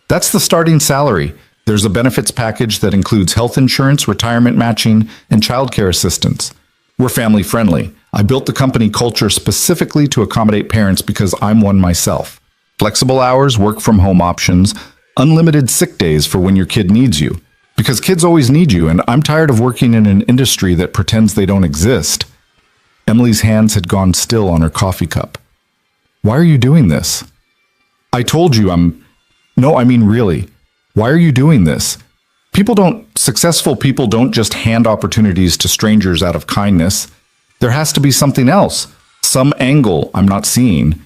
That's the starting salary. There's a benefits package that includes health insurance, retirement matching, and childcare assistance. We're family friendly. I built the company culture specifically to accommodate parents because I'm one myself. Flexible hours, work from home options, unlimited sick days for when your kid needs you. Because kids always need you, and I'm tired of working in an industry that pretends they don't exist. Emily's hands had gone still on her coffee cup. Why are you doing this? I told you No, I mean really. Why are you doing this? Successful people don't just hand opportunities to strangers out of kindness. There has to be something else, some angle I'm not seeing.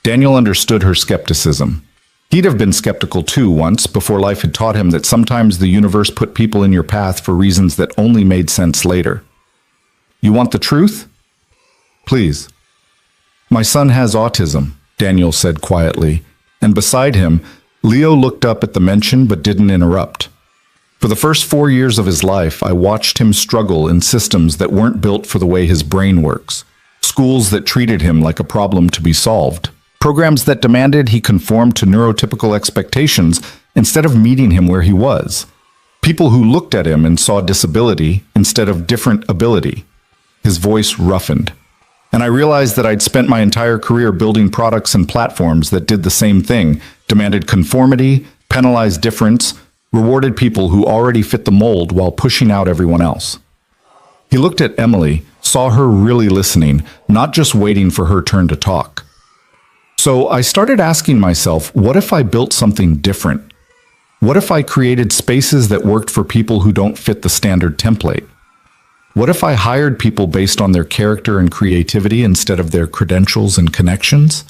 Daniel understood her skepticism. He'd have been skeptical too once, before life had taught him that sometimes the universe put people in your path for reasons that only made sense later. You want the truth? Please. My son has autism, Daniel said quietly, and beside him, Leo looked up at the mention but didn't interrupt. For the first 4 years of his life, I watched him struggle in systems that weren't built for the way his brain works, schools that treated him like a problem to be solved, programs that demanded he conform to neurotypical expectations instead of meeting him where he was, people who looked at him and saw disability instead of different ability. His voice roughened. And I realized that I'd spent my entire career building products and platforms that did the same thing, demanded conformity, penalized difference, rewarded people who already fit the mold while pushing out everyone else. He looked at Emily, saw her really listening, not just waiting for her turn to talk. So I started asking myself, what if I built something different? What if I created spaces that worked for people who don't fit the standard template? What if I hired people based on their character and creativity instead of their credentials and connections?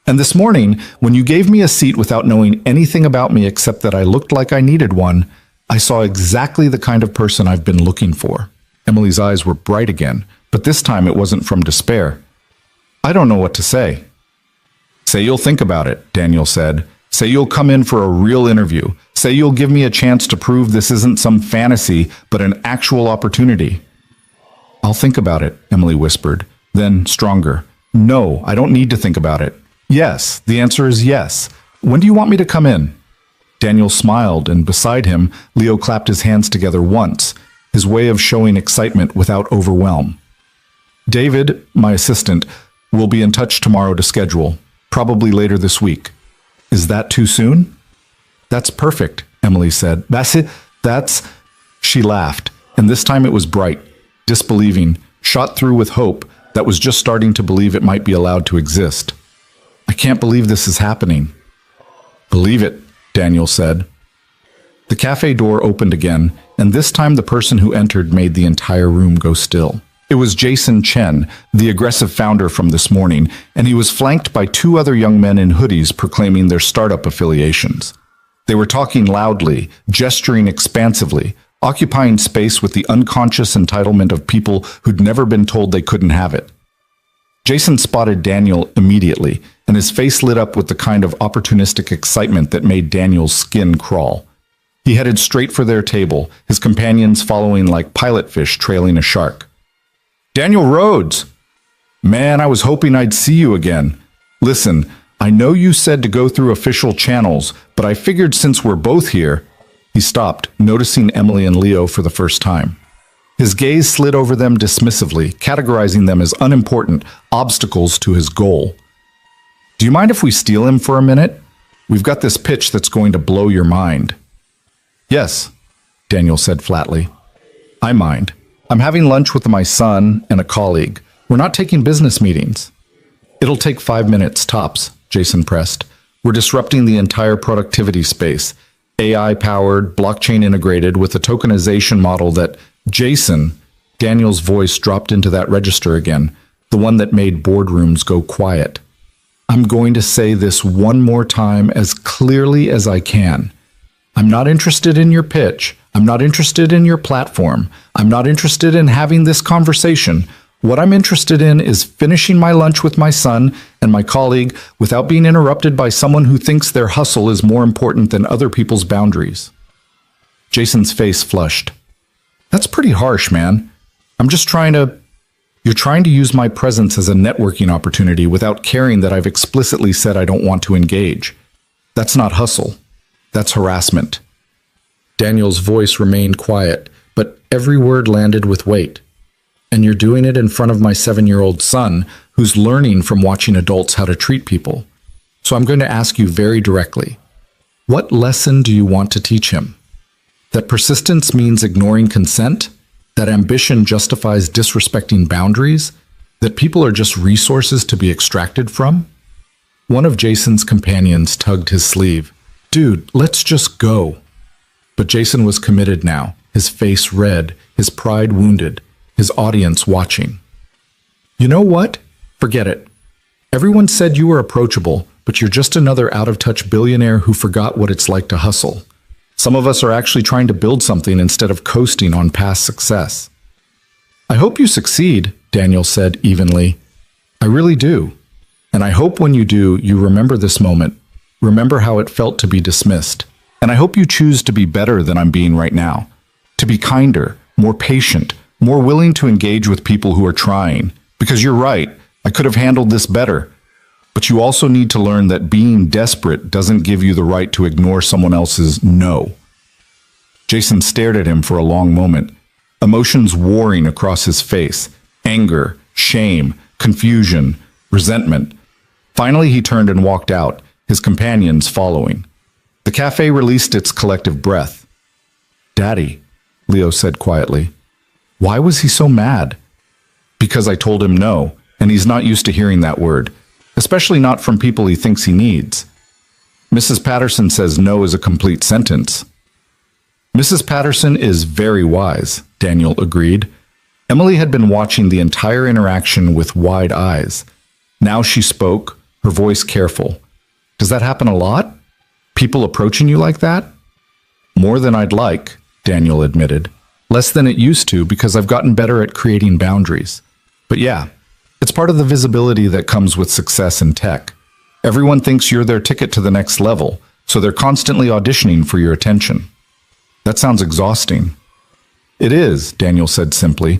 And this morning, when you gave me a seat without knowing anything about me except that I looked like I needed one, I saw exactly the kind of person I've been looking for." Emily's eyes were bright again, but this time it wasn't from despair. "I don't know what to say." "Say you'll think about it," Daniel said. "Say you'll come in for a real interview. Say you'll give me a chance to prove this isn't some fantasy, but an actual opportunity." "I'll think about it," Emily whispered. Then, stronger, "No, I don't need to think about it." "Yes, the answer is yes. When do you want me to come in?" Daniel smiled, and beside him, Leo clapped his hands together once, his way of showing excitement without overwhelm. "David, my assistant, will be in touch tomorrow to schedule, probably later this week. Is that too soon?" "That's perfect," Emily said. "That's it. She laughed, and this time it was bright, disbelieving, shot through with hope that was just starting to believe it might be allowed to exist. "I can't believe this is happening." "Believe it," Daniel said. The cafe door opened again, and this time the person who entered made the entire room go still. It was Jason Chen, the aggressive founder from this morning, and he was flanked by two other young men in hoodies proclaiming their startup affiliations. They were talking loudly, gesturing expansively, occupying space with the unconscious entitlement of people who'd never been told they couldn't have it. Jason spotted Daniel immediately, and his face lit up with the kind of opportunistic excitement that made Daniel's skin crawl. He headed straight for their table, his companions following like pilotfish trailing a shark. "Daniel Rhodes! Man, I was hoping I'd see you again. Listen, I know you said to go through official channels, but I figured since we're both here—" He stopped, noticing Emily and Leo for the first time. His gaze slid over them dismissively, categorizing them as unimportant obstacles to his goal. "Do you mind if we steal him for a minute? We've got this pitch that's going to blow your mind." "Yes," Daniel said flatly. "I mind. I'm having lunch with my son and a colleague. We're not taking business meetings." "It'll take 5 minutes, tops," Jason pressed. "We're disrupting the entire productivity space, AI-powered, blockchain-integrated, with a tokenization model that—" "Jason," Daniel's voice dropped into that register again, the one that made boardrooms go quiet. "I'm going to say this one more time as clearly as I can. I'm not interested in your pitch. I'm not interested in your platform. I'm not interested in having this conversation. What I'm interested in is finishing my lunch with my son and my colleague without being interrupted by someone who thinks their hustle is more important than other people's boundaries." Jason's face flushed. "That's pretty harsh, man. I'm just trying to—" "You're trying to use my presence as a networking opportunity without caring that I've explicitly said I don't want to engage. That's not hustle. That's harassment." Daniel's voice remained quiet, but every word landed with weight. "And you're doing it in front of my 7-year-old son, who's learning from watching adults how to treat people. So I'm going to ask you very directly, what lesson do you want to teach him? That persistence means ignoring consent? That ambition justifies disrespecting boundaries? That people are just resources to be extracted from?" One of Jason's companions tugged his sleeve. "Dude, let's just go." But Jason was committed now, his face red, his pride wounded, his audience watching. "You know what? Forget it. Everyone said you were approachable, but you're just another out-of-touch billionaire who forgot what it's like to hustle. Some of us are actually trying to build something instead of coasting on past success." "I hope you succeed," Daniel said evenly. "I really do. And I hope when you do, you remember this moment. Remember how it felt to be dismissed. And I hope you choose to be better than I'm being right now. To be kinder, more patient, more willing to engage with people who are trying. Because you're right, I could have handled this better. But you also need to learn that being desperate doesn't give you the right to ignore someone else's no." Jason stared at him for a long moment, emotions warring across his face: anger, shame, confusion, resentment. Finally, he turned and walked out, his companions following. The cafe released its collective breath. "Daddy," Leo said quietly. "Why was he so mad?" "Because I told him no, and he's not used to hearing that word, especially not from people he thinks he needs. Mrs. Patterson says no is a complete sentence." "Mrs. Patterson is very wise," Daniel agreed. Emily had been watching the entire interaction with wide eyes. Now she spoke, her voice careful. Does that happen a lot? People approaching you like that? More than I'd like, Daniel admitted. Less than it used to because I've gotten better at creating boundaries. But yeah, it's part of the visibility that comes with success in tech. Everyone thinks you're their ticket to the next level, so they're constantly auditioning for your attention. That sounds exhausting. It is, Daniel said simply.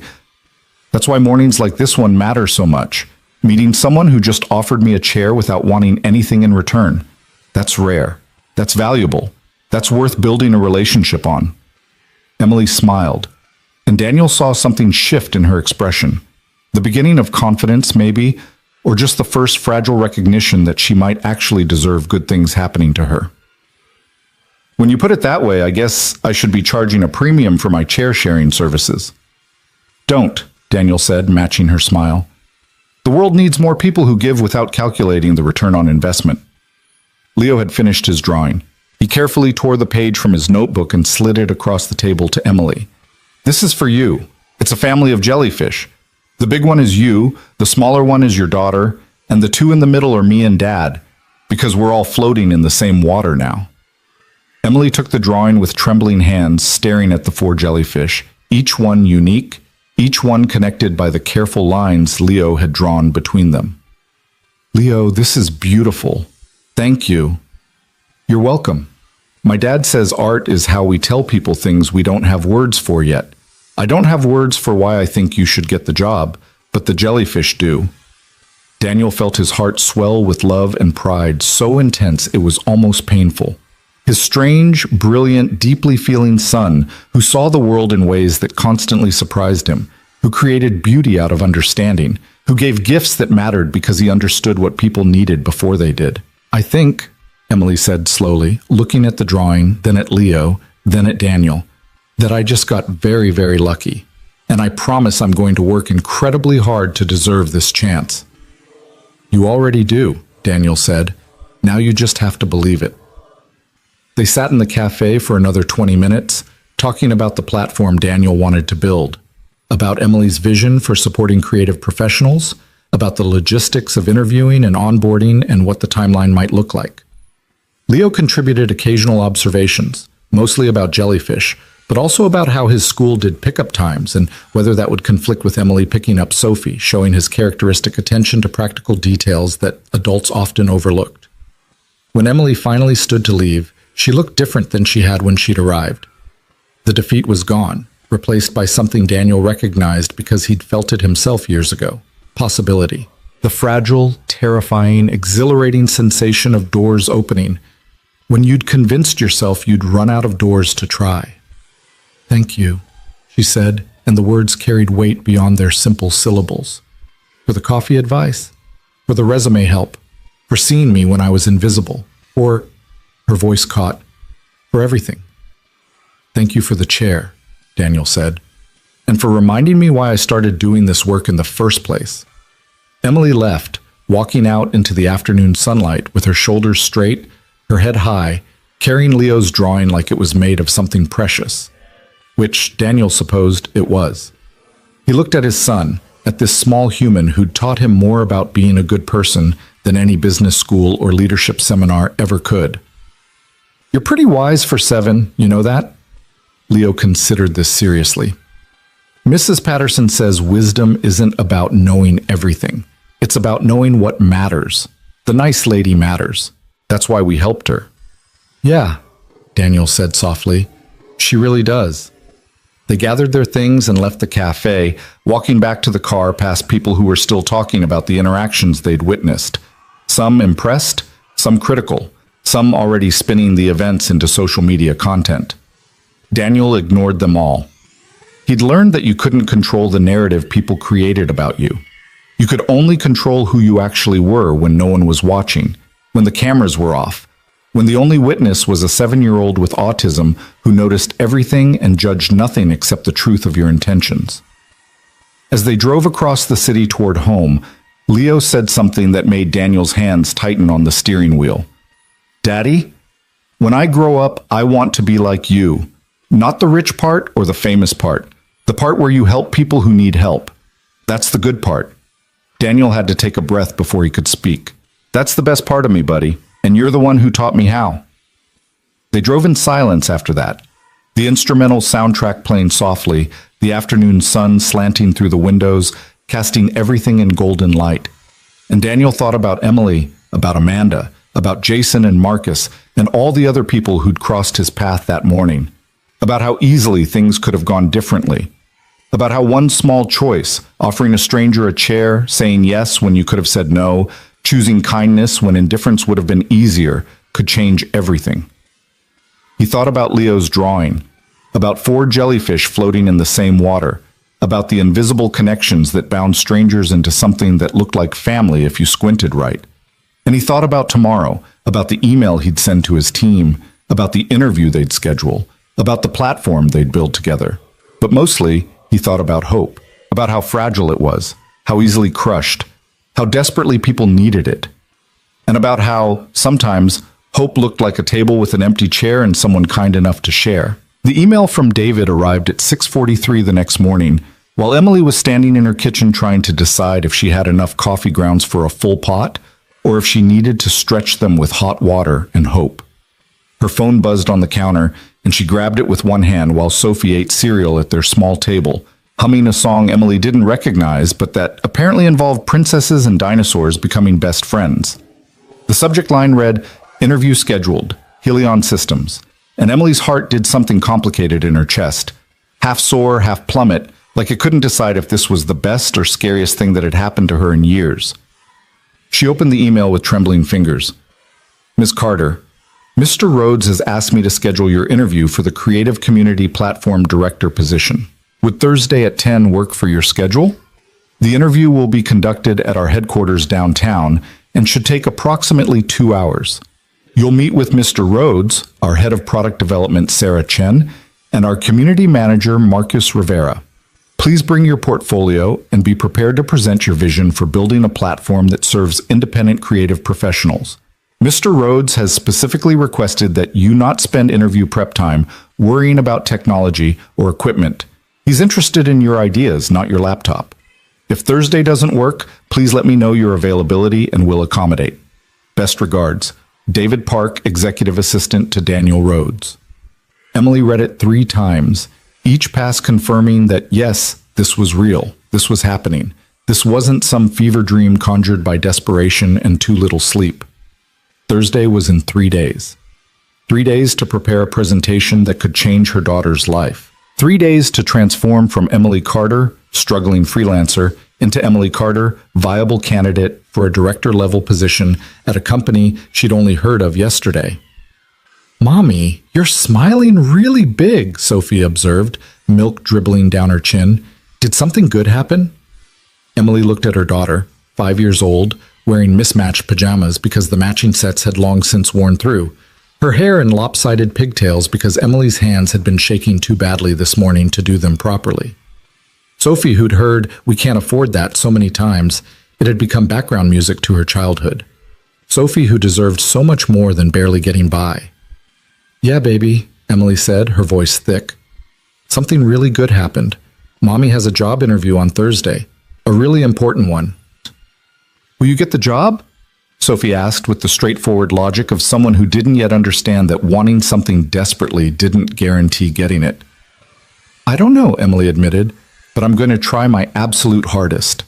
That's why mornings like this one matter so much. Meeting someone who just offered me a chair without wanting anything in return. That's rare. That's valuable. That's worth building a relationship on. Emily smiled, and Daniel saw something shift in her expression. The beginning of confidence, maybe, or just the first fragile recognition that she might actually deserve good things happening to her. When you put it that way, I guess I should be charging a premium for my chair-sharing services. Don't, Daniel said, matching her smile. The world needs more people who give without calculating the return on investment. Leo had finished his drawing. He carefully tore the page from his notebook and slid it across the table to Emily. This is for you. It's a family of jellyfish. The big one is you, the smaller one is your daughter, and the two in the middle are me and Dad, because we're all floating in the same water now. Emily took the drawing with trembling hands, staring at the 4 jellyfish, each one unique, each one connected by the careful lines Leo had drawn between them. Leo, this is beautiful. Thank you. You're welcome. My dad says art is how we tell people things we don't have words for yet. I don't have words for why I think you should get the job, but the jellyfish do. Daniel felt his heart swell with love and pride so intense it was almost painful. His strange, brilliant, deeply feeling son, who saw the world in ways that constantly surprised him, who created beauty out of understanding, who gave gifts that mattered because he understood what people needed before they did. I think, Emily said slowly, looking at the drawing, then at Leo, then at Daniel, that I just got very, very lucky. And I promise I'm going to work incredibly hard to deserve this chance. You already do, Daniel said. Now you just have to believe it. They sat in the cafe for another 20 minutes, talking about the platform Daniel wanted to build, about Emily's vision for supporting creative professionals, about the logistics of interviewing and onboarding and what the timeline might look like. Leo contributed occasional observations, mostly about jellyfish, but also about how his school did pickup times and whether that would conflict with Emily picking up Sophie, showing his characteristic attention to practical details that adults often overlooked. When Emily finally stood to leave, she looked different than she had when she'd arrived. The defeat was gone, replaced by something Daniel recognized because he'd felt it himself years ago. Possibility. The fragile, terrifying, exhilarating sensation of doors opening, when you'd convinced yourself you'd run out of doors to try. Thank you, she said, and the words carried weight beyond their simple syllables. For the coffee advice, for the resume help, for seeing me when I was invisible, for, her voice caught, for everything. Thank you for the chair, Daniel said, and for reminding me why I started doing this work in the first place. Emily left, walking out into the afternoon sunlight with her shoulders straight, her head high, carrying Leo's drawing like it was made of something precious, which Daniel supposed it was. He looked at his son, at this small human who'd taught him more about being a good person than any business school or leadership seminar ever could. You're pretty wise for 7, you know that? Leo considered this seriously. Mrs. Patterson says wisdom isn't about knowing everything. It's about knowing what matters. The nice lady matters. That's why we helped her. Yeah, Daniel said softly. She really does. They gathered their things and left the cafe, walking back to the car past people who were still talking about the interactions they'd witnessed. Some impressed, some critical, some already spinning the events into social media content. Daniel ignored them all. He'd learned that you couldn't control the narrative people created about you. You could only control who you actually were when no one was watching, when the cameras were off, when the only witness was a 7-year-old with autism who noticed everything and judged nothing except the truth of your intentions. As they drove across the city toward home, Leo said something that made Daniel's hands tighten on the steering wheel. Daddy, when I grow up, I want to be like you. Not the rich part or the famous part. The part where you help people who need help. That's the good part. Daniel had to take a breath before he could speak. That's the best part of me, buddy, and you're the one who taught me how. They drove in silence after that, the instrumental soundtrack playing softly, the afternoon sun slanting through the windows, casting everything in golden light. And Daniel thought about Emily, about Amanda, about Jason and Marcus, and all the other people who'd crossed his path that morning, about how easily things could have gone differently, about how one small choice, offering a stranger a chair, saying yes when you could have said no, choosing kindness when indifference would have been easier, could change everything. He thought about Leo's drawing, about 4 jellyfish floating in the same water, about the invisible connections that bound strangers into something that looked like family if you squinted right. And he thought about tomorrow, about the email he'd send to his team, about the interview they'd schedule, about the platform they'd build together. But mostly, he thought about hope, about how fragile it was, how easily crushed, how desperately people needed it, and about how, sometimes, hope looked like a table with an empty chair and someone kind enough to share. The email from David arrived at 6:43 the next morning, while Emily was standing in her kitchen trying to decide if she had enough coffee grounds for a full pot, or if she needed to stretch them with hot water and hope. Her phone buzzed on the counter, and she grabbed it with one hand while Sophie ate cereal at their small table, humming a song Emily didn't recognize, but that apparently involved princesses and dinosaurs becoming best friends. The subject line read, "Interview scheduled, Helion Systems," and Emily's heart did something complicated in her chest, half sore, half plummet, like it couldn't decide if this was the best or scariest thing that had happened to her in years. She opened the email with trembling fingers. "Ms. Carter, Mr. Rhodes has asked me to schedule your interview for the Creative Community Platform Director position. Would Thursday at 10 work for your schedule? The interview will be conducted at our headquarters downtown and should take approximately 2 hours. You'll meet with Mr. Rhodes, our head of product development, Sarah Chen, and our community manager, Marcus Rivera. Please bring your portfolio and be prepared to present your vision for building a platform that serves independent creative professionals. Mr. Rhodes has specifically requested that you not spend interview prep time worrying about technology or equipment. He's interested in your ideas, not your laptop. If Thursday doesn't work, please let me know your availability and we'll accommodate. Best regards, David Park, Executive Assistant to Daniel Rhodes." Emily read it 3 times, each pass confirming that yes, this was real, this was happening. This wasn't some fever dream conjured by desperation and too little sleep. Thursday was in 3 days. 3 days to prepare a presentation that could change her daughter's life. 3 days to transform from Emily Carter, struggling freelancer, into Emily Carter, viable candidate for a director-level position at a company she'd only heard of yesterday. "Mommy, you're smiling really big," Sophie observed, milk dribbling down her chin. "Did something good happen?" Emily looked at her daughter, 5 years old, wearing mismatched pajamas because the matching sets had long since worn through, her hair in lopsided pigtails because Emily's hands had been shaking too badly this morning to do them properly. Sophie, who'd heard "we can't afford that" so many times, it had become background music to her childhood. Sophie, who deserved so much more than barely getting by. "Yeah, baby," Emily said, her voice thick. "Something really good happened. Mommy has a job interview on Thursday, a really important one." "Will you get the job?" Sophie asked with the straightforward logic of someone who didn't yet understand that wanting something desperately didn't guarantee getting it. "I don't know," Emily admitted, "but I'm going to try my absolute hardest."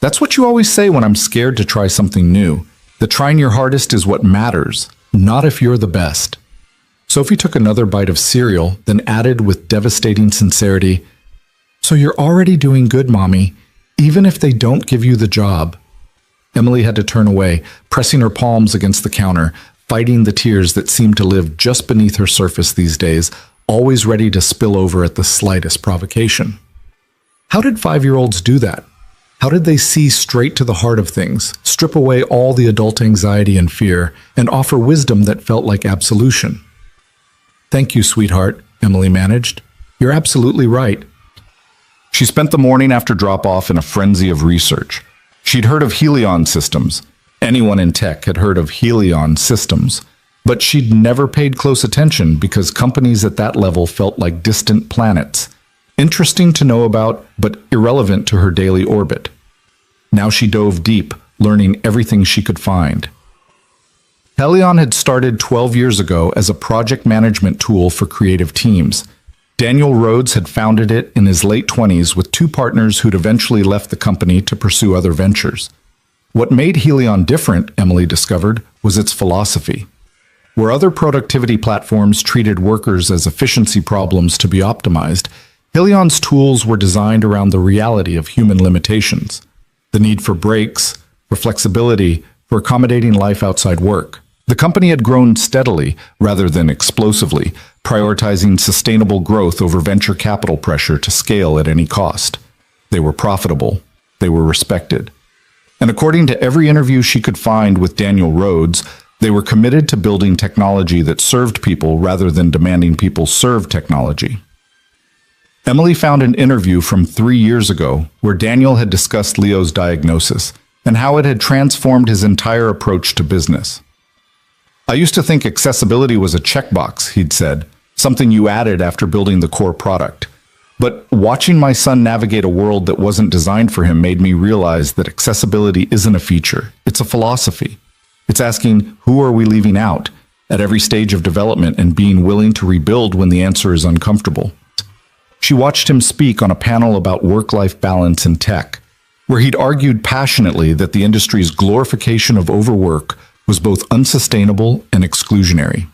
That's what you always say when I'm scared to try something new. That trying your hardest is what matters, not if you're the best. Sophie took another bite of cereal, then added with devastating sincerity, "So you're already doing good, Mommy, even if they don't give you the job." Emily had to turn away, pressing her palms against the counter, fighting the tears that seemed to live just beneath her surface these days, always ready to spill over at the slightest provocation. How did 5-year-olds do that? How did they see straight to the heart of things, strip away all the adult anxiety and fear, and offer wisdom that felt like absolution? "Thank you, sweetheart," Emily managed. "You're absolutely right." She spent the morning after drop-off in a frenzy of research. She'd heard of Helion Systems. Anyone in tech had heard of Helion Systems. But she'd never paid close attention because companies at that level felt like distant planets. Interesting to know about, but irrelevant to her daily orbit. Now she dove deep, learning everything she could find. Helion had started 12 years ago as a project management tool for creative teams. Daniel Rhodes had founded it in his late 20s with two partners who'd eventually left the company to pursue other ventures. What made Helion different, Emily discovered, was its philosophy. Where other productivity platforms treated workers as efficiency problems to be optimized, Helion's tools were designed around the reality of human limitations, the need for breaks, for flexibility, for accommodating life outside work. The company had grown steadily rather than explosively, prioritizing sustainable growth over venture capital pressure to scale at any cost. They were profitable. They were respected. And according to every interview she could find with Daniel Rhodes, they were committed to building technology that served people rather than demanding people serve technology. Emily found an interview from 3 years ago where Daniel had discussed Leo's diagnosis and how it had transformed his entire approach to business. "I used to think accessibility was a checkbox," he'd said, "something you added after building the core product. But watching my son navigate a world that wasn't designed for him made me realize that accessibility isn't a feature, it's a philosophy. It's asking, who are we leaving out at every stage of development and being willing to rebuild when the answer is uncomfortable." She watched him speak on a panel about work-life balance in tech, where he'd argued passionately that the industry's glorification of overwork was both unsustainable and exclusionary.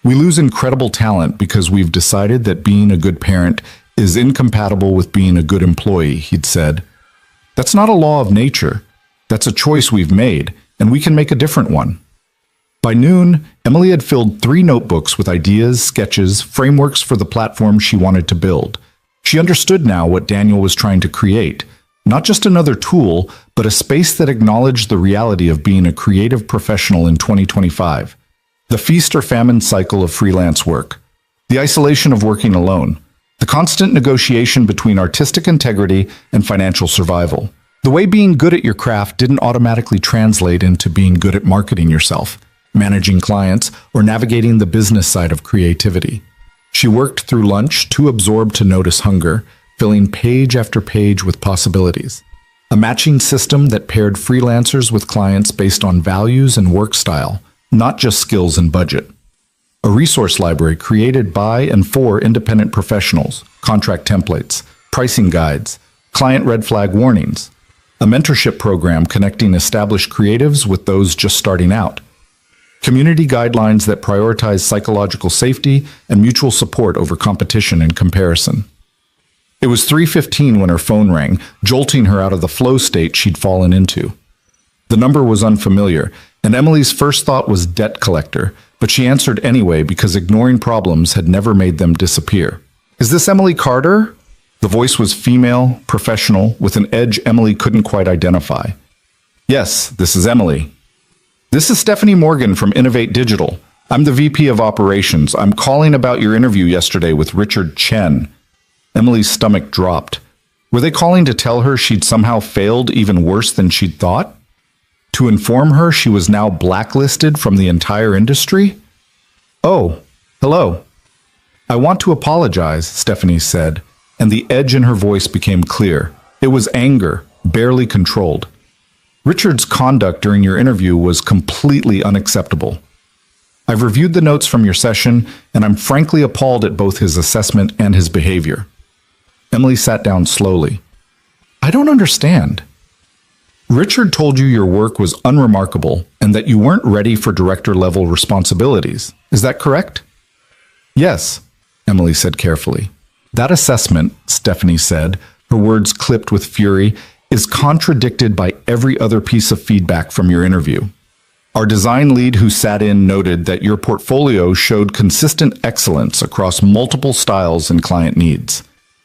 "We lose incredible talent because we've decided that being a good parent is incompatible with being a good employee," he'd said. "That's not a law of nature. That's a choice we've made, and we can make a different one." By noon, Emily had filled 3 notebooks with ideas, sketches, frameworks for the platform she wanted to build. She understood now what Daniel was trying to create. Not just another tool, but a space that acknowledged the reality of being a creative professional in 2025. The feast or famine cycle of freelance work. The isolation of working alone. The constant negotiation between artistic integrity and financial survival. The way being good at your craft didn't automatically translate into being good at marketing yourself, managing clients, or navigating the business side of creativity. She worked through lunch, too absorbed to notice hunger, filling page after page with possibilities. A matching system that paired freelancers with clients based on values and work style, not just skills and budget. A resource library created by and for independent professionals, contract templates, pricing guides, client red flag warnings. A mentorship program connecting established creatives with those just starting out. Community guidelines that prioritize psychological safety and mutual support over competition and comparison. It was 3:15 when her phone rang, jolting her out of the flow state she'd fallen into. The number was unfamiliar, and Emily's first thought was debt collector, but she answered anyway because ignoring problems had never made them disappear. "Is this Emily Carter?" The voice was female, professional, with an edge Emily couldn't quite identify. "Yes, this is Emily." "This is Stephanie Morgan from Innovate Digital. I'm the VP of Operations. I'm calling about your interview yesterday with Richard Chen." Emily's stomach dropped. Were they calling to tell her she'd somehow failed even worse than she'd thought? To inform her she was now blacklisted from the entire industry? "Oh, hello." "I want to apologize," Stephanie said, and the edge in her voice became clear. It was anger, barely controlled. "Richard's conduct during your interview was completely unacceptable. I've reviewed the notes from your session, and I'm frankly appalled at both his assessment and his behavior." Emily sat down slowly. "I don't understand." "Richard told you your work was unremarkable and that you weren't ready for director-level responsibilities. Is that correct?" "Yes," Emily said carefully. "That assessment," Stephanie said, her words clipped with fury, "is contradicted by every other piece of feedback from your interview. Our design lead who sat in noted that your portfolio showed consistent excellence across multiple styles and client needs.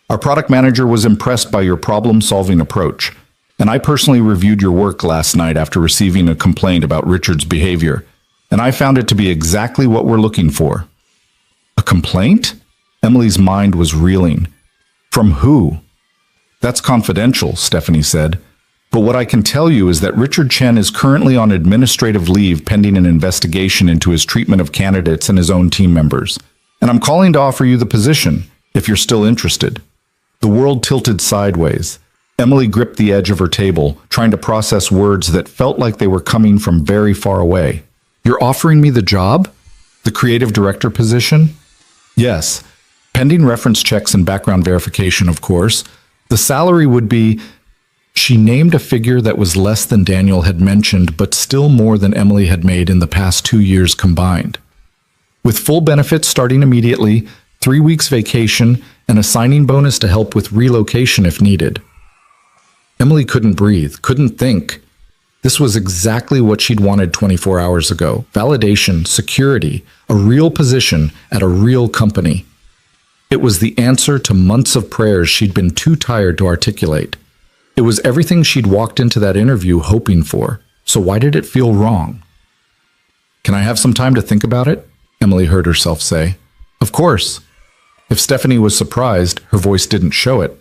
Our product manager was impressed by your problem-solving approach, and I personally reviewed your work last night after receiving a complaint about Richard's behavior, and I found it to be exactly what we're looking for." "A complaint?" Emily's mind was reeling. "From who?" "That's confidential," Stephanie said. "But what I can tell you is that Richard Chen is currently on administrative leave pending an investigation into his treatment of candidates and his own team members. And I'm calling to offer you the position, if you're still interested." The world tilted sideways. Emily gripped the edge of her table, trying to process words that felt like they were coming from very far away. You're offering me the job? The creative director position? Yes. Pending reference checks and background verification, of course. The salary would be... She named a figure that was less than Daniel had mentioned, but still more than Emily had made in the past 2 years combined. With full benefits starting immediately, 3 weeks vacation, and a signing bonus to help with relocation if needed. Emily couldn't breathe, couldn't think. This was exactly what she'd wanted 24 hours ago. Validation, security, a real position at a real company. It was the answer to months of prayers she'd been too tired to articulate. It was everything she'd walked into that interview hoping for. So why did it feel wrong? Can I have some time to think about it? Emily heard herself say. Of course. If Stephanie was surprised, her voice didn't show it.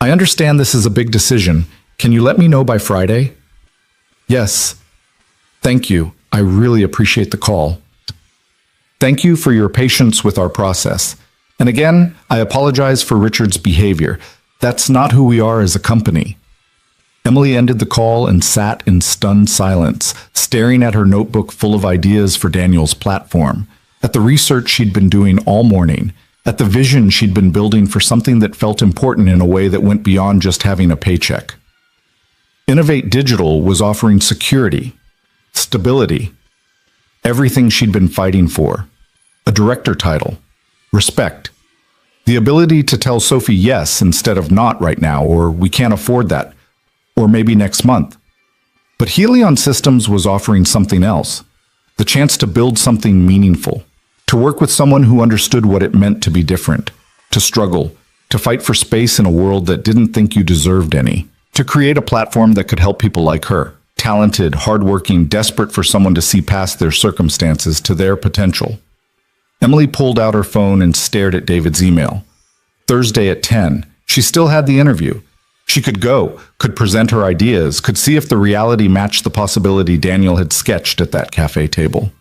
I understand this is a big decision. Can you let me know by Friday? Yes. Thank you. I really appreciate the call. Thank you for your patience with our process. And again, I apologize for Richard's behavior. That's not who we are as a company. Emily ended the call and sat in stunned silence, staring at her notebook full of ideas for Daniel's platform, at the research she'd been doing all morning, at the vision she'd been building for something that felt important in a way that went beyond just having a paycheck. Innovate Digital was offering security, stability, everything she'd been fighting for, a director title, respect, the ability to tell Sophie yes instead of not right now, or we can't afford that, or maybe next month. But Helion Systems was offering something else, the chance to build something meaningful, to work with someone who understood what it meant to be different, to struggle, to fight for space in a world that didn't think you deserved any, to create a platform that could help people like her, talented, hardworking, desperate for someone to see past their circumstances to their potential. Emily pulled out her phone and stared at David's email. Thursday at 10. She still had the interview. She could go, could present her ideas, could see if the reality matched the possibility Daniel had sketched at that cafe table.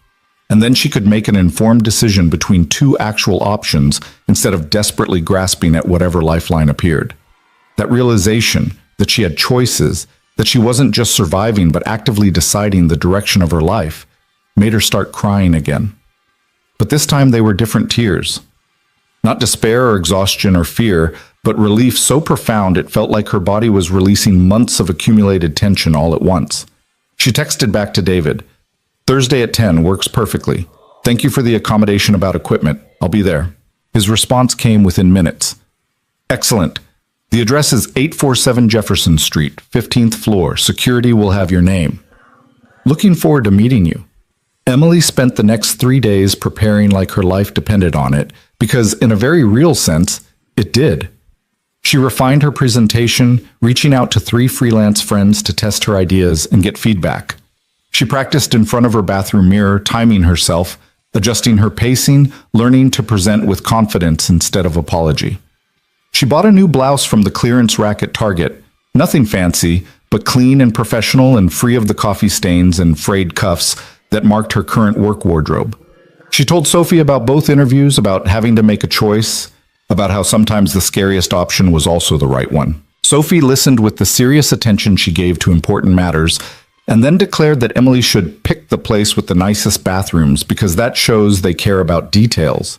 And then she could make an informed decision between two actual options instead of desperately grasping at whatever lifeline appeared. That realization that she had choices, that she wasn't just surviving but actively deciding the direction of her life, made her start crying again. But this time they were different tears. Not despair or exhaustion or fear, but relief so profound it felt like her body was releasing months of accumulated tension all at once. She texted back to David. Thursday at 10 works perfectly. Thank you for the accommodation about equipment. I'll be there. His response came within minutes. Excellent. The address is 847 Jefferson Street, 15th floor. Security will have your name. Looking forward to meeting you. Emily spent the next 3 days preparing like her life depended on it, because in a very real sense, it did. She refined her presentation, reaching out to 3 freelance friends to test her ideas and get feedback. She practiced in front of her bathroom mirror, timing herself, adjusting her pacing, learning to present with confidence instead of apology. She bought a new blouse from the clearance rack at Target, nothing fancy, but clean and professional and free of the coffee stains and frayed cuffs that marked her current work wardrobe. She told Sophie about both interviews, about having to make a choice, about how sometimes the scariest option was also the right one. Sophie listened with the serious attention she gave to important matters, and then declared that Emily should pick the place with the nicest bathrooms because that shows they care about details.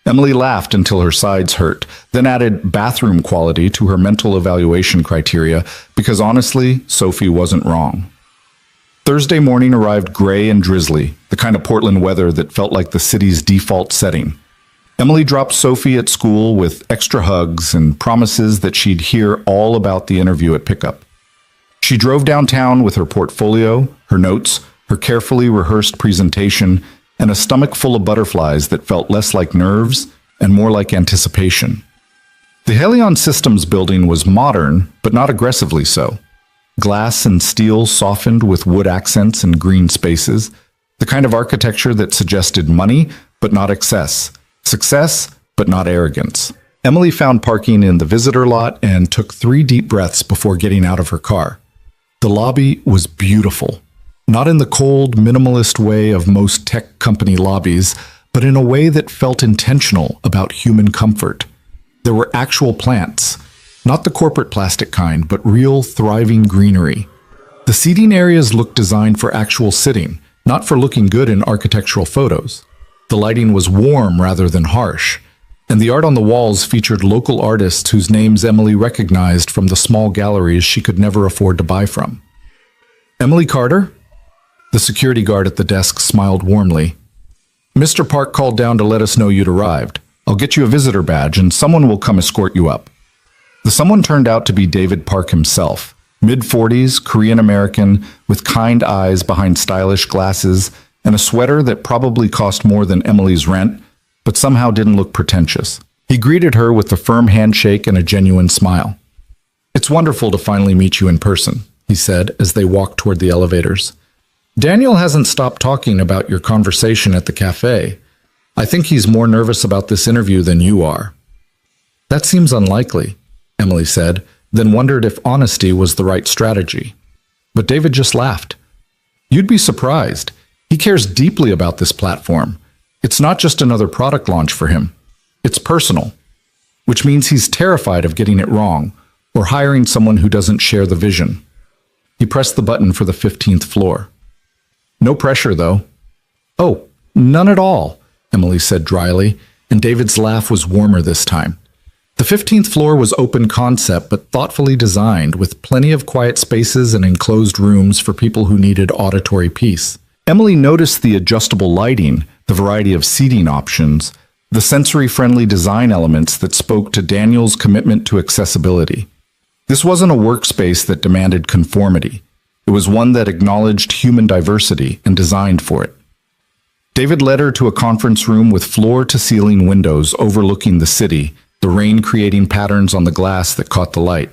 Emily laughed until her sides hurt, then added bathroom quality to her mental evaluation criteria because honestly, Sophie wasn't wrong. Thursday morning arrived gray and drizzly, the kind of Portland weather that felt like the city's default setting. Emily dropped Sophie at school with extra hugs and promises that she'd hear all about the interview at pickup. She drove downtown with her portfolio, her notes, her carefully rehearsed presentation, and a stomach full of butterflies that felt less like nerves and more like anticipation. The Helion Systems building was modern, but not aggressively so. Glass and steel softened with wood accents and green spaces, the kind of architecture that suggested money, but not excess, success, but not arrogance. Emily found parking in the visitor lot and took 3 deep breaths before getting out of her car. The lobby was beautiful, not in the cold, minimalist way of most tech company lobbies, but in a way that felt intentional about human comfort. There were actual plants, Not the corporate plastic kind, but real, thriving greenery. The seating areas looked designed for actual sitting, not for looking good in architectural photos. The lighting was warm rather than harsh, and the art on the walls featured local artists whose names Emily recognized from the small galleries she could never afford to buy from. Emily Carter? The security guard at the desk smiled warmly. Mr. Park called down to let us know you'd arrived. I'll get you a visitor badge and someone will come escort you up. The someone turned out to be David Park himself, mid-40s, Korean-American, with kind eyes behind stylish glasses and a sweater that probably cost more than Emily's rent, but somehow didn't look pretentious. He greeted her with a firm handshake and a genuine smile. It's wonderful to finally meet you in person, he said as they walked toward the elevators. Daniel hasn't stopped talking about your conversation at the cafe. I think he's more nervous about this interview than you are. That seems unlikely, Emily said, then wondered if honesty was the right strategy. But David just laughed. You'd be surprised. He cares deeply about this platform. It's not just another product launch for him. It's personal, which means he's terrified of getting it wrong or hiring someone who doesn't share the vision. He pressed the button for the 15th floor. No pressure, though. Oh, none at all, Emily said dryly, and David's laugh was warmer this time. The 15th floor was open concept but thoughtfully designed, with plenty of quiet spaces and enclosed rooms for people who needed auditory peace. Emily noticed the adjustable lighting, the variety of seating options, the sensory-friendly design elements that spoke to Daniel's commitment to accessibility. This wasn't a workspace that demanded conformity. It was one that acknowledged human diversity and designed for it. David led her to a conference room with floor-to-ceiling windows overlooking the city, the rain creating patterns on the glass that caught the light.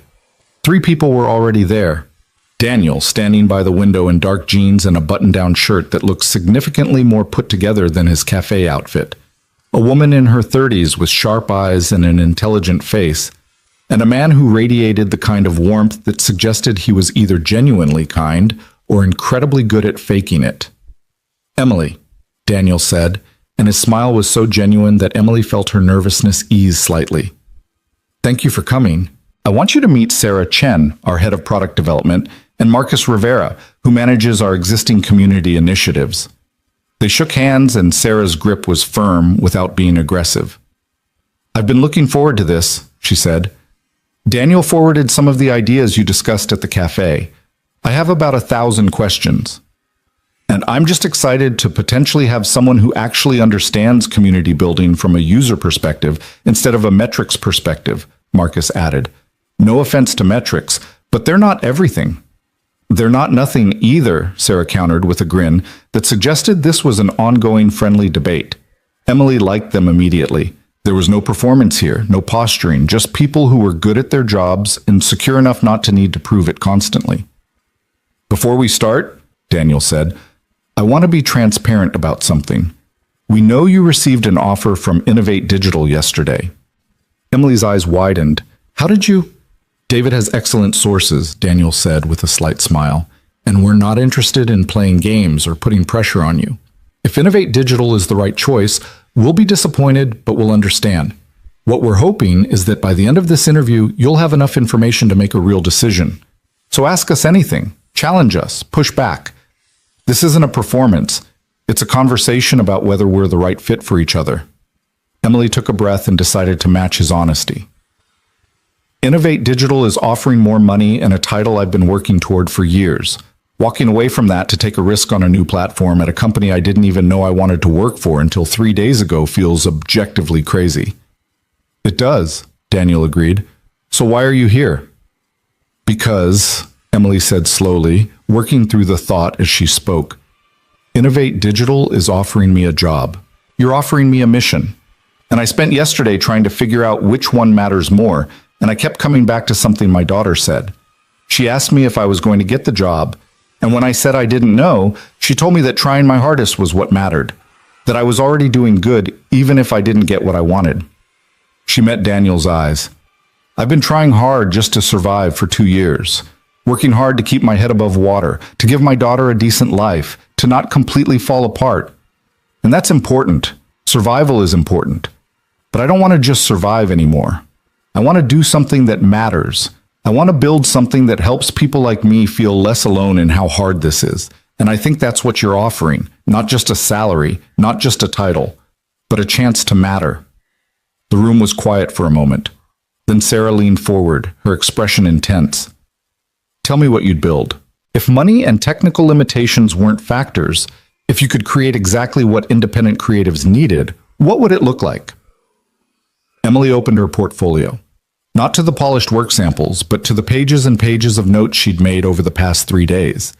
3 people were already there. Daniel, standing by the window in dark jeans and a button-down shirt that looked significantly more put together than his cafe outfit. A woman in her 30s with sharp eyes and an intelligent face, and a man who radiated the kind of warmth that suggested he was either genuinely kind or incredibly good at faking it. Emily, Daniel said, and his smile was so genuine that Emily felt her nervousness ease slightly. Thank you for coming. I want you to meet Sarah Chen, our head of product development, and Marcus Rivera, who manages our existing community initiatives. They shook hands and Sarah's grip was firm without being aggressive. I've been looking forward to this, she said. Daniel forwarded some of the ideas you discussed at the cafe. I have about 1,000 questions. And I'm just excited to potentially have someone who actually understands community building from a user perspective instead of a metrics perspective, Marcus added. No offense to metrics, but they're not everything. They're not nothing either, Sarah countered with a grin that suggested this was an ongoing friendly debate. Emily liked them immediately. There was no performance here, no posturing, just people who were good at their jobs and secure enough not to need to prove it constantly. Before we start, Daniel said, I want to be transparent about something. We know you received an offer from Innovate Digital yesterday. Emily's eyes widened. How did you? David has excellent sources, Daniel said with a slight smile, and we're not interested in playing games or putting pressure on you. If Innovate Digital is the right choice, we'll be disappointed, but we'll understand. What we're hoping is that by the end of this interview, you'll have enough information to make a real decision. So ask us anything, challenge us, push back. This isn't a performance. It's a conversation about whether we're the right fit for each other. Emily took a breath and decided to match his honesty. Innovate Digital is offering more money and a title I've been working toward for years. Walking away from that to take a risk on a new platform at a company I didn't even know I wanted to work for until 3 days ago feels objectively crazy. It does, Daniel agreed. So why are you here? Because, Emily said slowly, working through the thought as she spoke, Innovate Digital is offering me a job. You're offering me a mission. And I spent yesterday trying to figure out which one matters more, and I kept coming back to something my daughter said. She asked me if I was going to get the job, and when I said I didn't know, she told me that trying my hardest was what mattered, that I was already doing good even if I didn't get what I wanted. She met Daniel's eyes. I've been trying hard just to survive for 2 years, working hard to keep my head above water, to give my daughter a decent life, to not completely fall apart. And that's important. Survival is important. But I don't want to just survive anymore. I want to do something that matters. I want to build something that helps people like me feel less alone in how hard this is. And I think that's what you're offering. Not just a salary, not just a title, but a chance to matter." The room was quiet for a moment. Then Sarah leaned forward, her expression intense. "Tell me what you'd build. If money and technical limitations weren't factors, if you could create exactly what independent creatives needed, what would it look like?" Emily opened her portfolio. Not to the polished work samples, but to the pages and pages of notes she'd made over the past 3 days.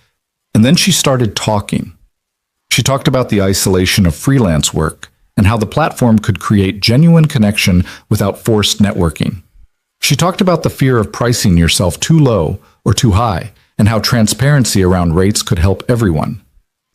And then she started talking. She talked about the isolation of freelance work and how the platform could create genuine connection without forced networking. She talked about the fear of pricing yourself too low or too high and how transparency around rates could help everyone.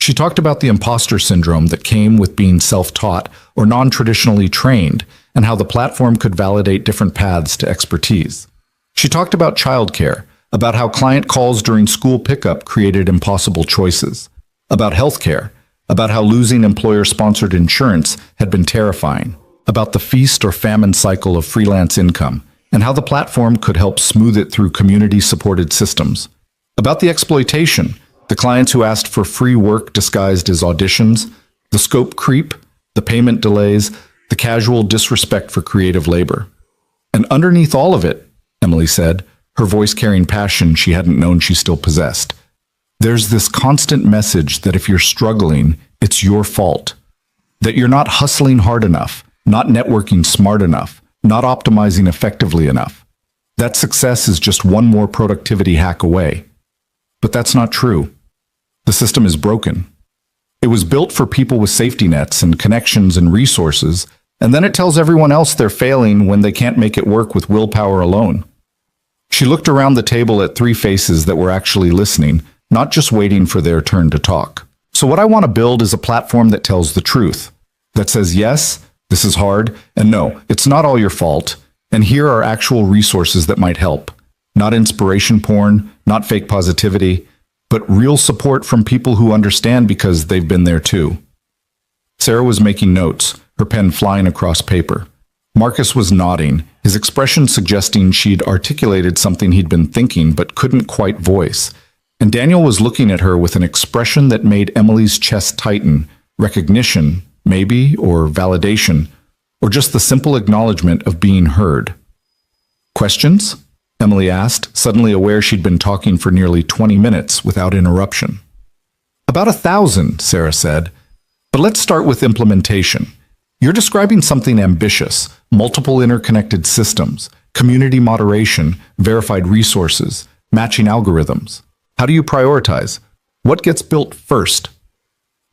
She talked about the imposter syndrome that came with being self-taught or non-traditionally trained and how the platform could validate different paths to expertise. She talked about childcare, about how client calls during school pickup created impossible choices, about healthcare, about how losing employer-sponsored insurance had been terrifying, about the feast or famine cycle of freelance income, and how the platform could help smooth it through community-supported systems, about the exploitation, the clients who asked for free work disguised as auditions, the scope creep, the payment delays, the casual disrespect for creative labor. And underneath all of it, Emily said, her voice carrying passion she hadn't known she still possessed, there's this constant message that if you're struggling, it's your fault. That you're not hustling hard enough, not networking smart enough, not optimizing effectively enough. That success is just one more productivity hack away. But that's not true. The system is broken. It was built for people with safety nets and connections and resources, and then it tells everyone else they're failing when they can't make it work with willpower alone. She looked around the table at 3 faces that were actually listening, not just waiting for their turn to talk. "So what I want to build is a platform that tells the truth, that says, yes, this is hard, and no, it's not all your fault, and here are actual resources that might help. Not inspiration porn, not fake positivity, but real support from people who understand because they've been there too." Sarah was making notes, her pen flying across paper. Marcus was nodding, his expression suggesting she'd articulated something he'd been thinking but couldn't quite voice. And Daniel was looking at her with an expression that made Emily's chest tighten, recognition, maybe, or validation, or just the simple acknowledgement of being heard. "Questions?" Emily asked, suddenly aware she'd been talking for nearly 20 minutes without interruption. "About 1,000, Sarah said. But let's start with implementation. You're describing something ambitious, multiple interconnected systems, community moderation, verified resources, matching algorithms. How do you prioritize? What gets built first?"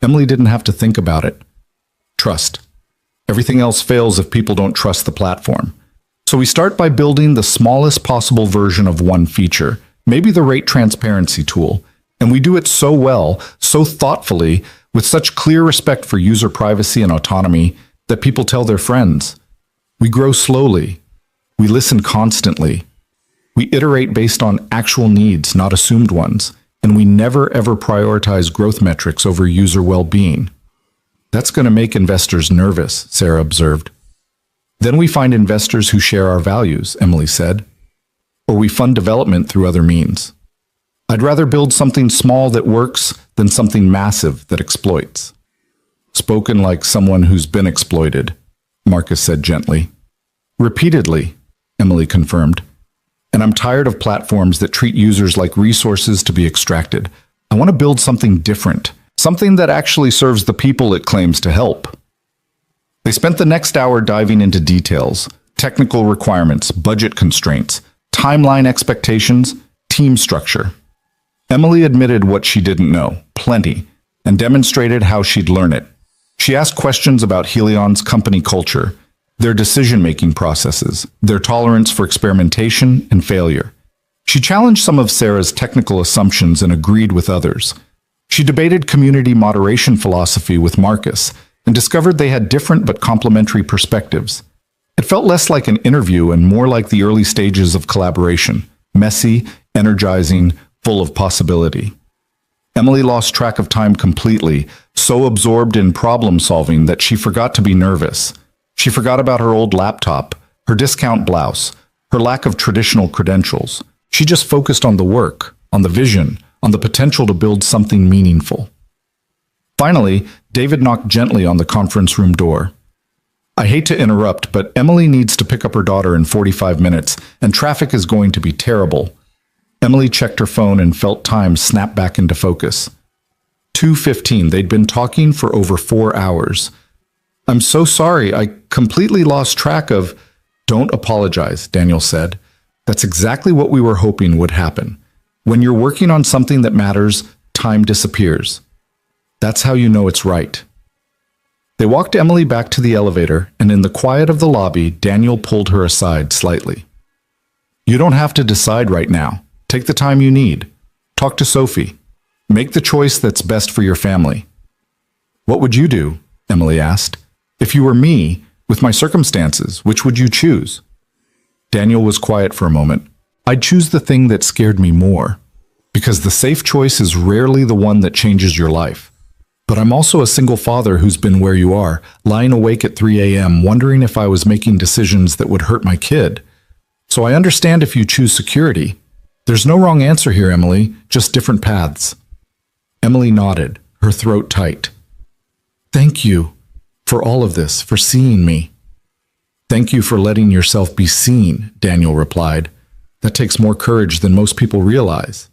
Emily didn't have to think about it. Trust. Everything else fails if people don't trust the platform. So we start by building the smallest possible version of one feature, maybe the rate transparency tool, and we do it so well, so thoughtfully, with such clear respect for user privacy and autonomy that people tell their friends. We grow slowly. We listen constantly. We iterate based on actual needs, not assumed ones, and we never ever prioritize growth metrics over user well-being. "That's going to make investors nervous," Sarah observed. "Then we find investors who share our values," Emily said. "Or we fund development through other means. I'd rather build something small that works than something massive that exploits." "Spoken like someone who's been exploited," Marcus said gently. "Repeatedly," Emily confirmed. "And I'm tired of platforms that treat users like resources to be extracted. I want to build something different, something that actually serves the people it claims to help." They spent the next hour diving into details, technical requirements, budget constraints, timeline expectations, team structure. Emily admitted what she didn't know, plenty, and demonstrated how she'd learn it. She asked questions about Helion's company culture, their decision-making processes, their tolerance for experimentation and failure. She challenged some of Sarah's technical assumptions and agreed with others. She debated community moderation philosophy with Marcus and discovered they had different but complementary perspectives. It felt less like an interview and more like the early stages of collaboration, messy, energizing, full of possibility. Emily lost track of time completely, so absorbed in problem-solving that she forgot to be nervous. She forgot about her old laptop, her discount blouse, her lack of traditional credentials. She just focused on the work, on the vision, on the potential to build something meaningful. Finally, David knocked gently on the conference room door. I hate to interrupt, but Emily needs to pick up her daughter in 45 minutes, and traffic is going to be terrible. Emily checked her phone and felt time snap back into focus. 2:15. They'd been talking for over 4 hours. I'm so sorry. I completely lost track of... Don't apologize, Daniel said. That's exactly what we were hoping would happen. When you're working on something that matters, time disappears. That's how you know it's right. They walked Emily back to the elevator, and in the quiet of the lobby, Daniel pulled her aside slightly. You don't have to decide right now. Take the time you need. Talk to Sophie. Make the choice that's best for your family. What would you do? Emily asked. If you were me, with my circumstances, which would you choose? Daniel was quiet for a moment. I'd choose the thing that scared me more, because the safe choice is rarely the one that changes your life. But I'm also a single father who's been where you are, lying awake at 3 a.m., wondering if I was making decisions that would hurt my kid. So I understand if you choose security. There's no wrong answer here, Emily, just different paths. Emily nodded, her throat tight. Thank you for all of this, for seeing me. Thank you for letting yourself be seen, Daniel replied. That takes more courage than most people realize.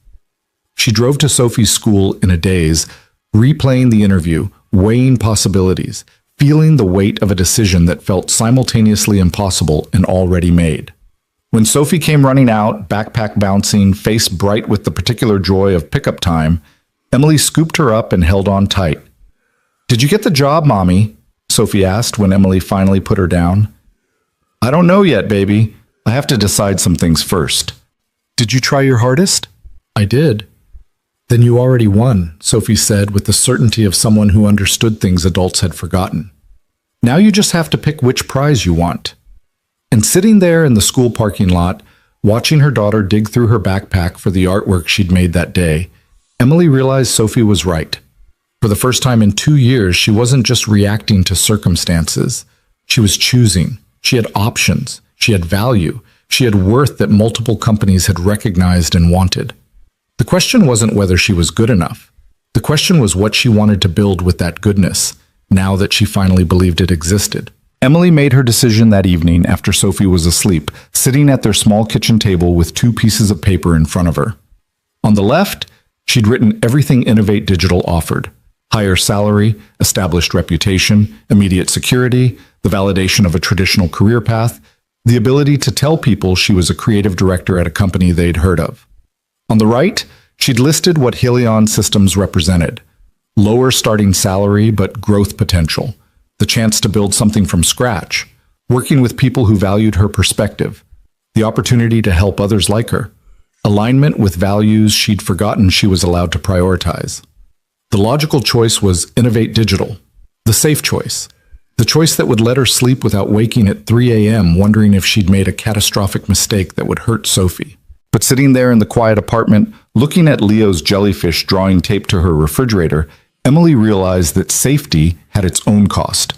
She drove to Sophie's school in a daze, replaying the interview, weighing possibilities, feeling the weight of a decision that felt simultaneously impossible and already made. When Sophie came running out, backpack bouncing, face bright with the particular joy of pickup time, Emily scooped her up and held on tight. Did you get the job, Mommy? Sophie asked when Emily finally put her down. I don't know yet, baby. I have to decide some things first. Did you try your hardest? I did. Then you already won, Sophie said with the certainty of someone who understood things adults had forgotten. Now you just have to pick which prize you want. And sitting there in the school parking lot, watching her daughter dig through her backpack for the artwork she'd made that day, Emily realized Sophie was right. For the first time in 2 years, she wasn't just reacting to circumstances. She was choosing. She had options. She had value. She had worth that multiple companies had recognized and wanted. The question wasn't whether she was good enough. The question was what she wanted to build with that goodness, now that she finally believed it existed. Emily made her decision that evening after Sophie was asleep, sitting at their small kitchen table with 2 pieces of paper in front of her. On the left, she'd written everything Innovate Digital offered: higher salary, established reputation, immediate security, the validation of a traditional career path, the ability to tell people she was a creative director at a company they'd heard of. On the right, she'd listed what Helion Systems represented: lower starting salary but growth potential, the chance to build something from scratch, working with people who valued her perspective, the opportunity to help others like her, alignment with values she'd forgotten she was allowed to prioritize. The logical choice was Innovate Digital, the safe choice, the choice that would let her sleep without waking at 3 a.m. wondering if she'd made a catastrophic mistake that would hurt Sophie. But sitting there in the quiet apartment, looking at Leo's jellyfish drawing tape to her refrigerator, Emily realized that safety had its own cost.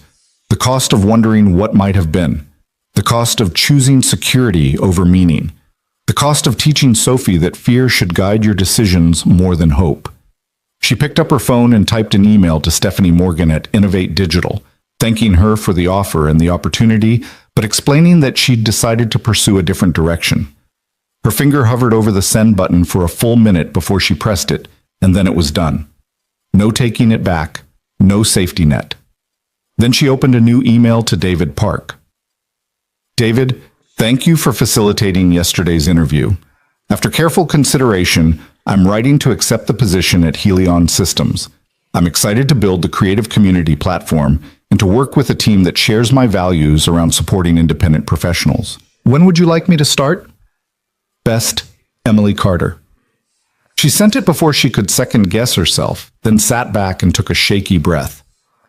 The cost of wondering what might have been. The cost of choosing security over meaning. The cost of teaching Sophie that fear should guide your decisions more than hope. She picked up her phone and typed an email to Stephanie Morgan at Innovate Digital, thanking her for the offer and the opportunity, but explaining that she'd decided to pursue a different direction. Her finger hovered over the send button for a full minute before she pressed it, and then it was done. No taking it back, no safety net. Then she opened a new email to David Park. David, thank you for facilitating yesterday's interview. After careful consideration, I'm writing to accept the position at Helion Systems. I'm excited to build the creative community platform and to work with a team that shares my values around supporting independent professionals. When would you like me to start? Best, Emily Carter. She sent it before she could second-guess herself, then sat back and took a shaky breath.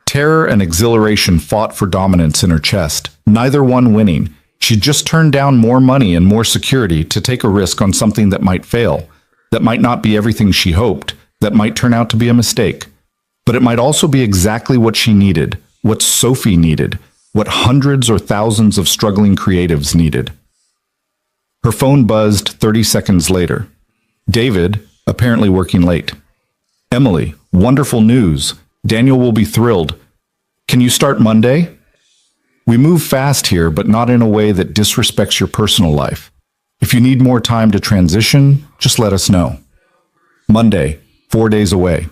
Terror and exhilaration fought for dominance in her chest, neither one winning. She'd just turned down more money and more security to take a risk on something that might fail, that might not be everything she hoped, that might turn out to be a mistake. But it might also be exactly what she needed, what Sophie needed, what hundreds or thousands of struggling creatives needed. Her phone buzzed 30 seconds later. David, apparently working late. Emily, wonderful news. Daniel will be thrilled. Can you start Monday? We move fast here, but not in a way that disrespects your personal life. If you need more time to transition, just let us know. Monday, 4 days away.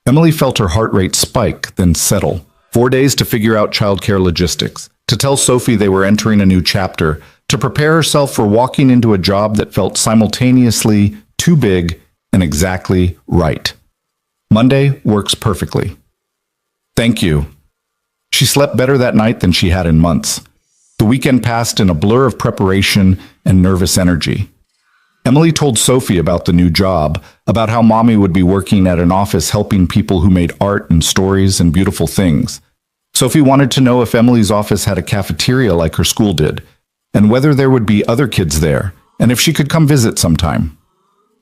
Emily felt her heart rate spike, then settle. 4 days to figure out childcare logistics, to tell Sophie they were entering a new chapter, to prepare herself for walking into a job that felt simultaneously too big and exactly right. Monday works perfectly. Thank you. She slept better that night than she had in months. The weekend passed in a blur of preparation and nervous energy. Emily told Sophie about the new job, about how Mommy would be working at an office helping people who made art and stories and beautiful things. Sophie wanted to know if Emily's office had a cafeteria like her school did, and whether there would be other kids there, and if she could come visit sometime.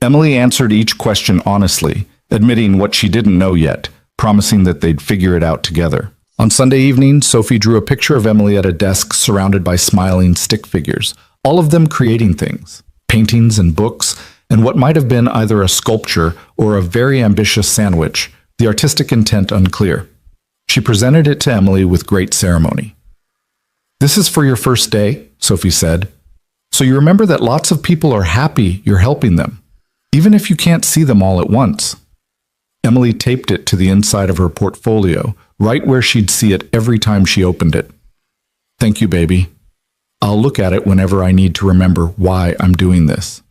Emily answered each question honestly, admitting what she didn't know yet, promising that they'd figure it out together. On Sunday evening, Sophie drew a picture of Emily at a desk surrounded by smiling stick figures, all of them creating things, paintings and books, and what might have been either a sculpture or a very ambitious sandwich, the artistic intent unclear. She presented it to Emily with great ceremony. "This is for your first day," Sophie said. "So you remember that lots of people are happy you're helping them, even if you can't see them all at once." Emily taped it to the inside of her portfolio, right where she'd see it every time she opened it. "Thank you, baby. I'll look at it whenever I need to remember why I'm doing this."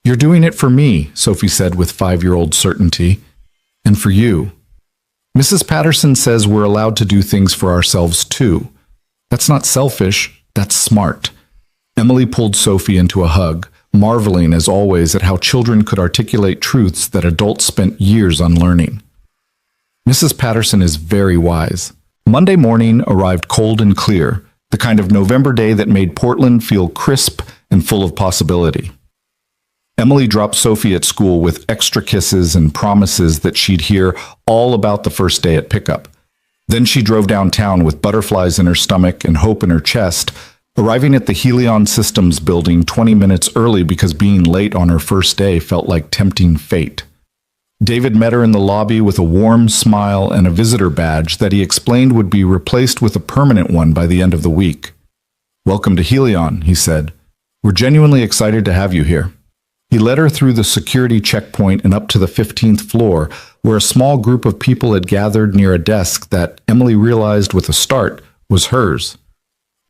"You're doing it for me," Sophie said with 5-year-old certainty. "And for you. Mrs. Patterson says we're allowed to do things for ourselves too. That's not selfish, that's smart." Emily pulled Sophie into a hug, marveling as always at how children could articulate truths that adults spent years unlearning. Mrs. Patterson is very wise. Monday morning arrived cold and clear, the kind of November day that made Portland feel crisp and full of possibility. Emily dropped Sophie at school with extra kisses and promises that she'd hear all about the first day at pickup. Then she drove downtown with butterflies in her stomach and hope in her chest, arriving at the Helion Systems building 20 minutes early because being late on her first day felt like tempting fate. David met her in the lobby with a warm smile and a visitor badge that he explained would be replaced with a permanent one by the end of the week. "Welcome to Helion," he said. "We're genuinely excited to have you here." He led her through the security checkpoint and up to the 15th floor, where a small group of people had gathered near a desk that Emily realized with a start was hers.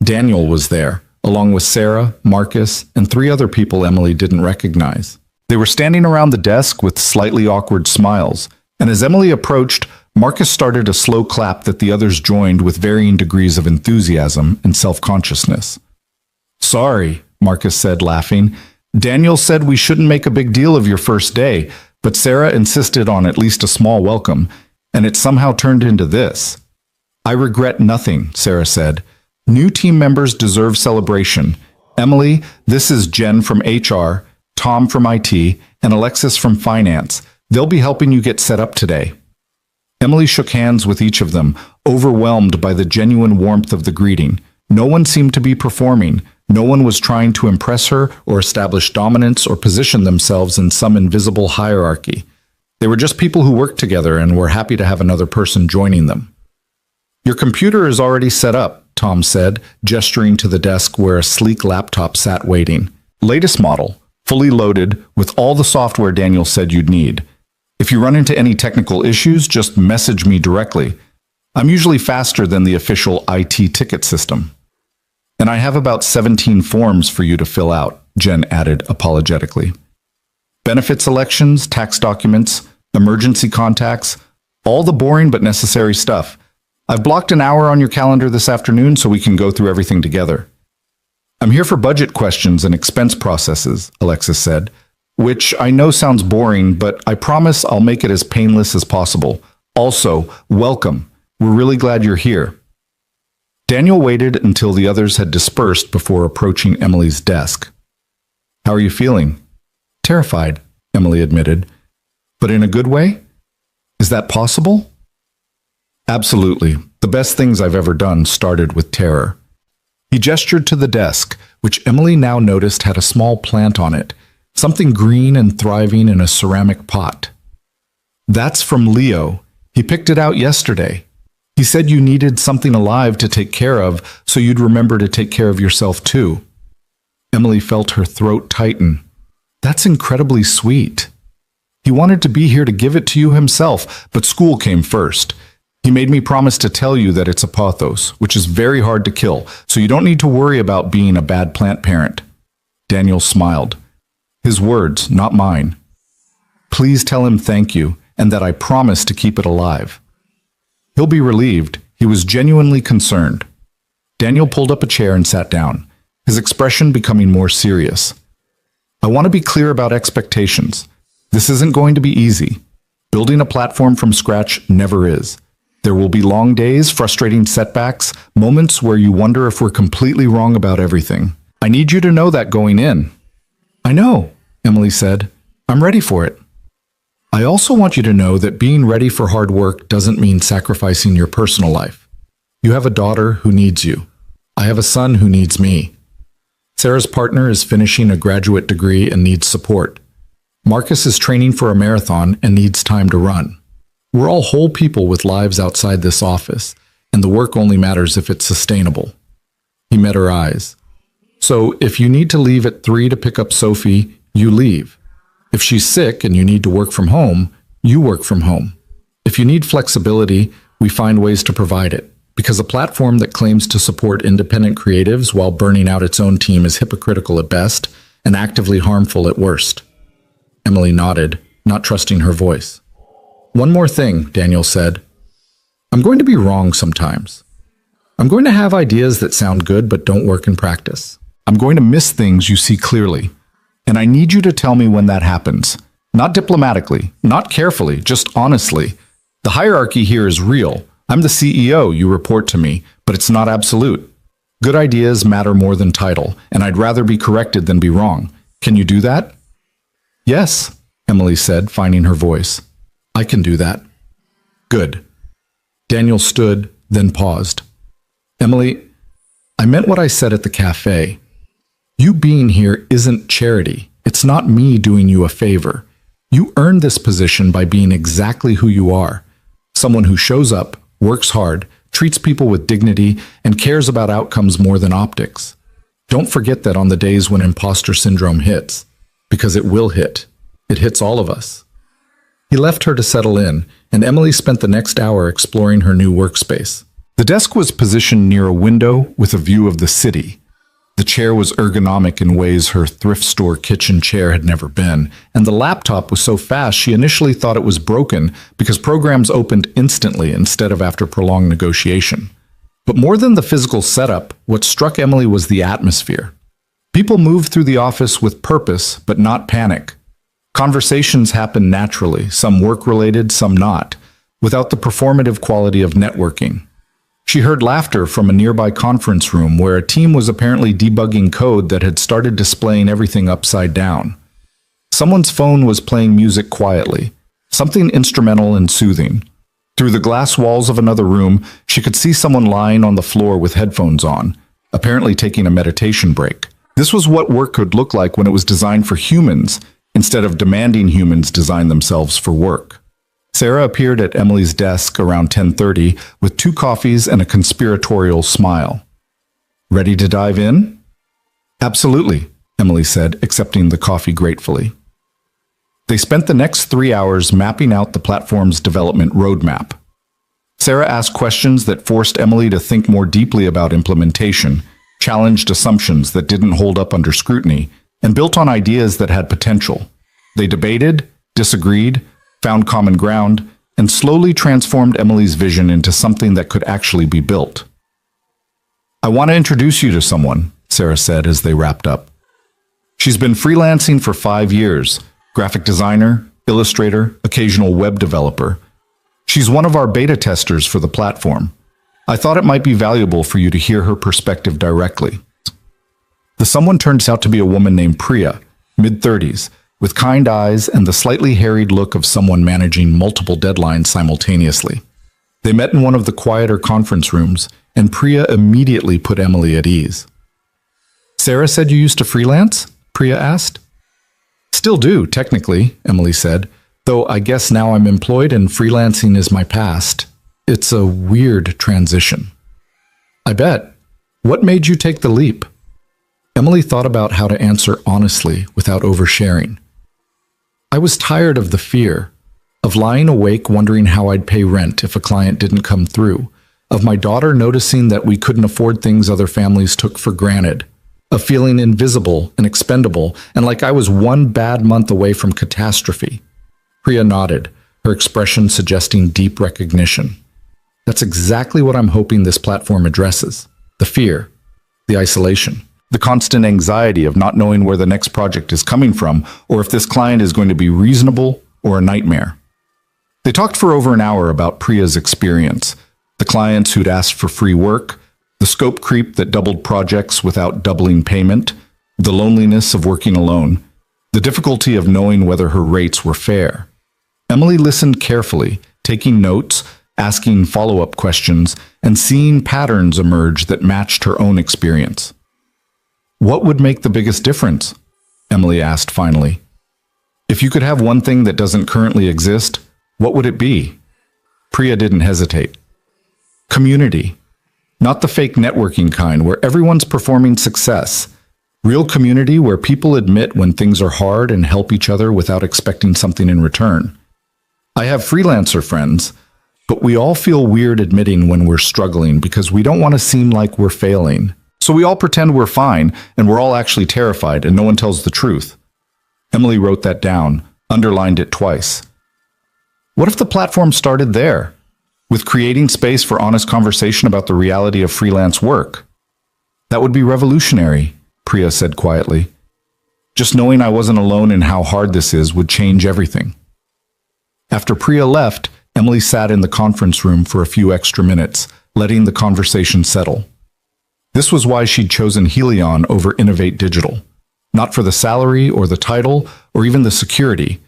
Daniel was there, along with Sarah, Marcus, and 3 other people Emily didn't recognize. They were standing around the desk with slightly awkward smiles, and as Emily approached, Marcus started a slow clap that the others joined with varying degrees of enthusiasm and self-consciousness. "Sorry," Marcus said, laughing. "Daniel said we shouldn't make a big deal of your first day, but Sarah insisted on at least a small welcome, and it somehow turned into this." "I regret nothing," Sarah said. "New team members deserve celebration. Emily, this is Jen from HR, Tom from IT, and Alexis from Finance. They'll be helping you get set up today." Emily shook hands with each of them, overwhelmed by the genuine warmth of the greeting. No one seemed to be performing. No one was trying to impress her or establish dominance or position themselves in some invisible hierarchy. They were just people who worked together and were happy to have another person joining them. "Your computer is already set up," Tom said, gesturing to the desk where a sleek laptop sat waiting. "Latest model, fully loaded, with all the software Daniel said you'd need. If you run into any technical issues, just message me directly. I'm usually faster than the official IT ticket system." "And I have about 17 forms for you to fill out," Jen added apologetically. "Benefits elections, tax documents, emergency contacts, all the boring but necessary stuff. I've blocked an hour on your calendar this afternoon so we can go through everything together." "I'm here for budget questions and expense processes," Alexis said, "which I know sounds boring, but I promise I'll make it as painless as possible. Also, welcome. We're really glad you're here." Daniel waited until the others had dispersed before approaching Emily's desk. "How are you feeling?" "Terrified," Emily admitted. "But in a good way? Is that possible?" "Absolutely. The best things I've ever done started with terror." He gestured to the desk, which Emily now noticed had a small plant on it, something green and thriving in a ceramic pot. "That's from Leo. He picked it out yesterday. He said you needed something alive to take care of, so you'd remember to take care of yourself too." Emily felt her throat tighten. "That's incredibly sweet. He wanted to be here to give it to you himself, but school came first. He made me promise to tell you that it's a pothos, which is very hard to kill, so you don't need to worry about being a bad plant parent." Daniel smiled. His words, not mine. "Please tell him thank you, and that I promise to keep it alive." "He'll be relieved." He was genuinely concerned. Daniel pulled up a chair and sat down, his expression becoming more serious. "I want to be clear about expectations. This isn't going to be easy. Building a platform from scratch never is. There will be long days, frustrating setbacks, moments where you wonder if we're completely wrong about everything. I need you to know that going in." "I know," Emily said. "I'm ready for it." "I also want you to know that being ready for hard work doesn't mean sacrificing your personal life. You have a daughter who needs you. I have a son who needs me. Sarah's partner is finishing a graduate degree and needs support. Marcus is training for a marathon and needs time to run. We're all whole people with lives outside this office, and the work only matters if it's sustainable." He met her eyes. "So if you need to leave at 3 to pick up Sophie, you leave. If she's sick and you need to work from home, you work from home. If you need flexibility, we find ways to provide it, because a platform that claims to support independent creatives while burning out its own team is hypocritical at best and actively harmful at worst." Emily nodded, not trusting her voice. "One more thing," Daniel said. "I'm going to be wrong sometimes. I'm going to have ideas that sound good but don't work in practice. I'm going to miss things you see clearly. And I need you to tell me when that happens. Not diplomatically, not carefully, just honestly. The hierarchy here is real. I'm the CEO, you report to me, but it's not absolute. Good ideas matter more than title, and I'd rather be corrected than be wrong. Can you do that?" "Yes," Emily said, finding her voice. "I can do that." "Good." Daniel stood, then paused. "Emily, I meant what I said at the cafe. You being here isn't charity. It's not me doing you a favor. You earned this position by being exactly who you are. Someone who shows up, works hard, treats people with dignity, and cares about outcomes more than optics. Don't forget that on the days when imposter syndrome hits, because it will hit. It hits all of us." He left her to settle in, and Emily spent the next hour exploring her new workspace. The desk was positioned near a window with a view of the city. The chair was ergonomic in ways her thrift store kitchen chair had never been, and the laptop was so fast she initially thought it was broken because programs opened instantly instead of after prolonged negotiation. But more than the physical setup, what struck Emily was the atmosphere. People moved through the office with purpose, but not panic. Conversations happened naturally, some work-related, some not, without the performative quality of networking. She heard laughter from a nearby conference room where a team was apparently debugging code that had started displaying everything upside down. Someone's phone was playing music quietly, something instrumental and soothing. Through the glass walls of another room, she could see someone lying on the floor with headphones on, apparently taking a meditation break. This was what work could look like when it was designed for humans, instead of demanding humans design themselves for work. Sarah appeared at Emily's desk around 10:30 with 2 coffees and a conspiratorial smile. "Ready to dive in?" "Absolutely," Emily said, accepting the coffee gratefully. They spent the next 3 hours mapping out the platform's development roadmap. Sarah asked questions that forced Emily to think more deeply about implementation, challenged assumptions that didn't hold up under scrutiny, and built on ideas that had potential. They debated, disagreed, found common ground, and slowly transformed Emily's vision into something that could actually be built. "I want to introduce you to someone," Sarah said as they wrapped up. "She's been freelancing for 5 years, graphic designer, illustrator, occasional web developer. She's one of our beta testers for the platform. I thought it might be valuable for you to hear her perspective directly." The someone turns out to be a woman named Priya, mid-30s, with kind eyes and the slightly harried look of someone managing multiple deadlines simultaneously. They met in one of the quieter conference rooms, and Priya immediately put Emily at ease. Sarah said you used to freelance? Priya asked. Still do, technically, Emily said, though I guess now I'm employed and freelancing is my past. It's a weird transition. I bet. What made you take the leap? Emily thought about how to answer honestly without oversharing. I was tired of the fear, of lying awake wondering how I'd pay rent if a client didn't come through, of my daughter noticing that we couldn't afford things other families took for granted, of feeling invisible and expendable and like I was one bad month away from catastrophe. Priya nodded, her expression suggesting deep recognition. That's exactly what I'm hoping this platform addresses. The fear, the isolation, the constant anxiety of not knowing where the next project is coming from or if this client is going to be reasonable or a nightmare. They talked for over an hour about Priya's experience, the clients who'd asked for free work, the scope creep that doubled projects without doubling payment, the loneliness of working alone, the difficulty of knowing whether her rates were fair. Emily listened carefully, taking notes, asking follow-up questions, and seeing patterns emerge that matched her own experience. What would make the biggest difference? Emily asked finally. If you could have one thing that doesn't currently exist, what would it be? Priya didn't hesitate. Community. Not the fake networking kind where everyone's performing success. Real community where people admit when things are hard and help each other without expecting something in return. I have freelancer friends, but we all feel weird admitting when we're struggling because we don't want to seem like we're failing. So we all pretend we're fine and we're all actually terrified and no one tells the truth. Emily wrote that down, underlined it twice. What if the platform started there, with creating space for honest conversation about the reality of freelance work? That would be revolutionary, Priya said quietly. Just knowing I wasn't alone in how hard this is would change everything. After Priya left, Emily sat in the conference room for a few extra minutes, letting the conversation settle. This was why she'd chosen Helion over Innovate Digital. Not for the salary or the title or even the security,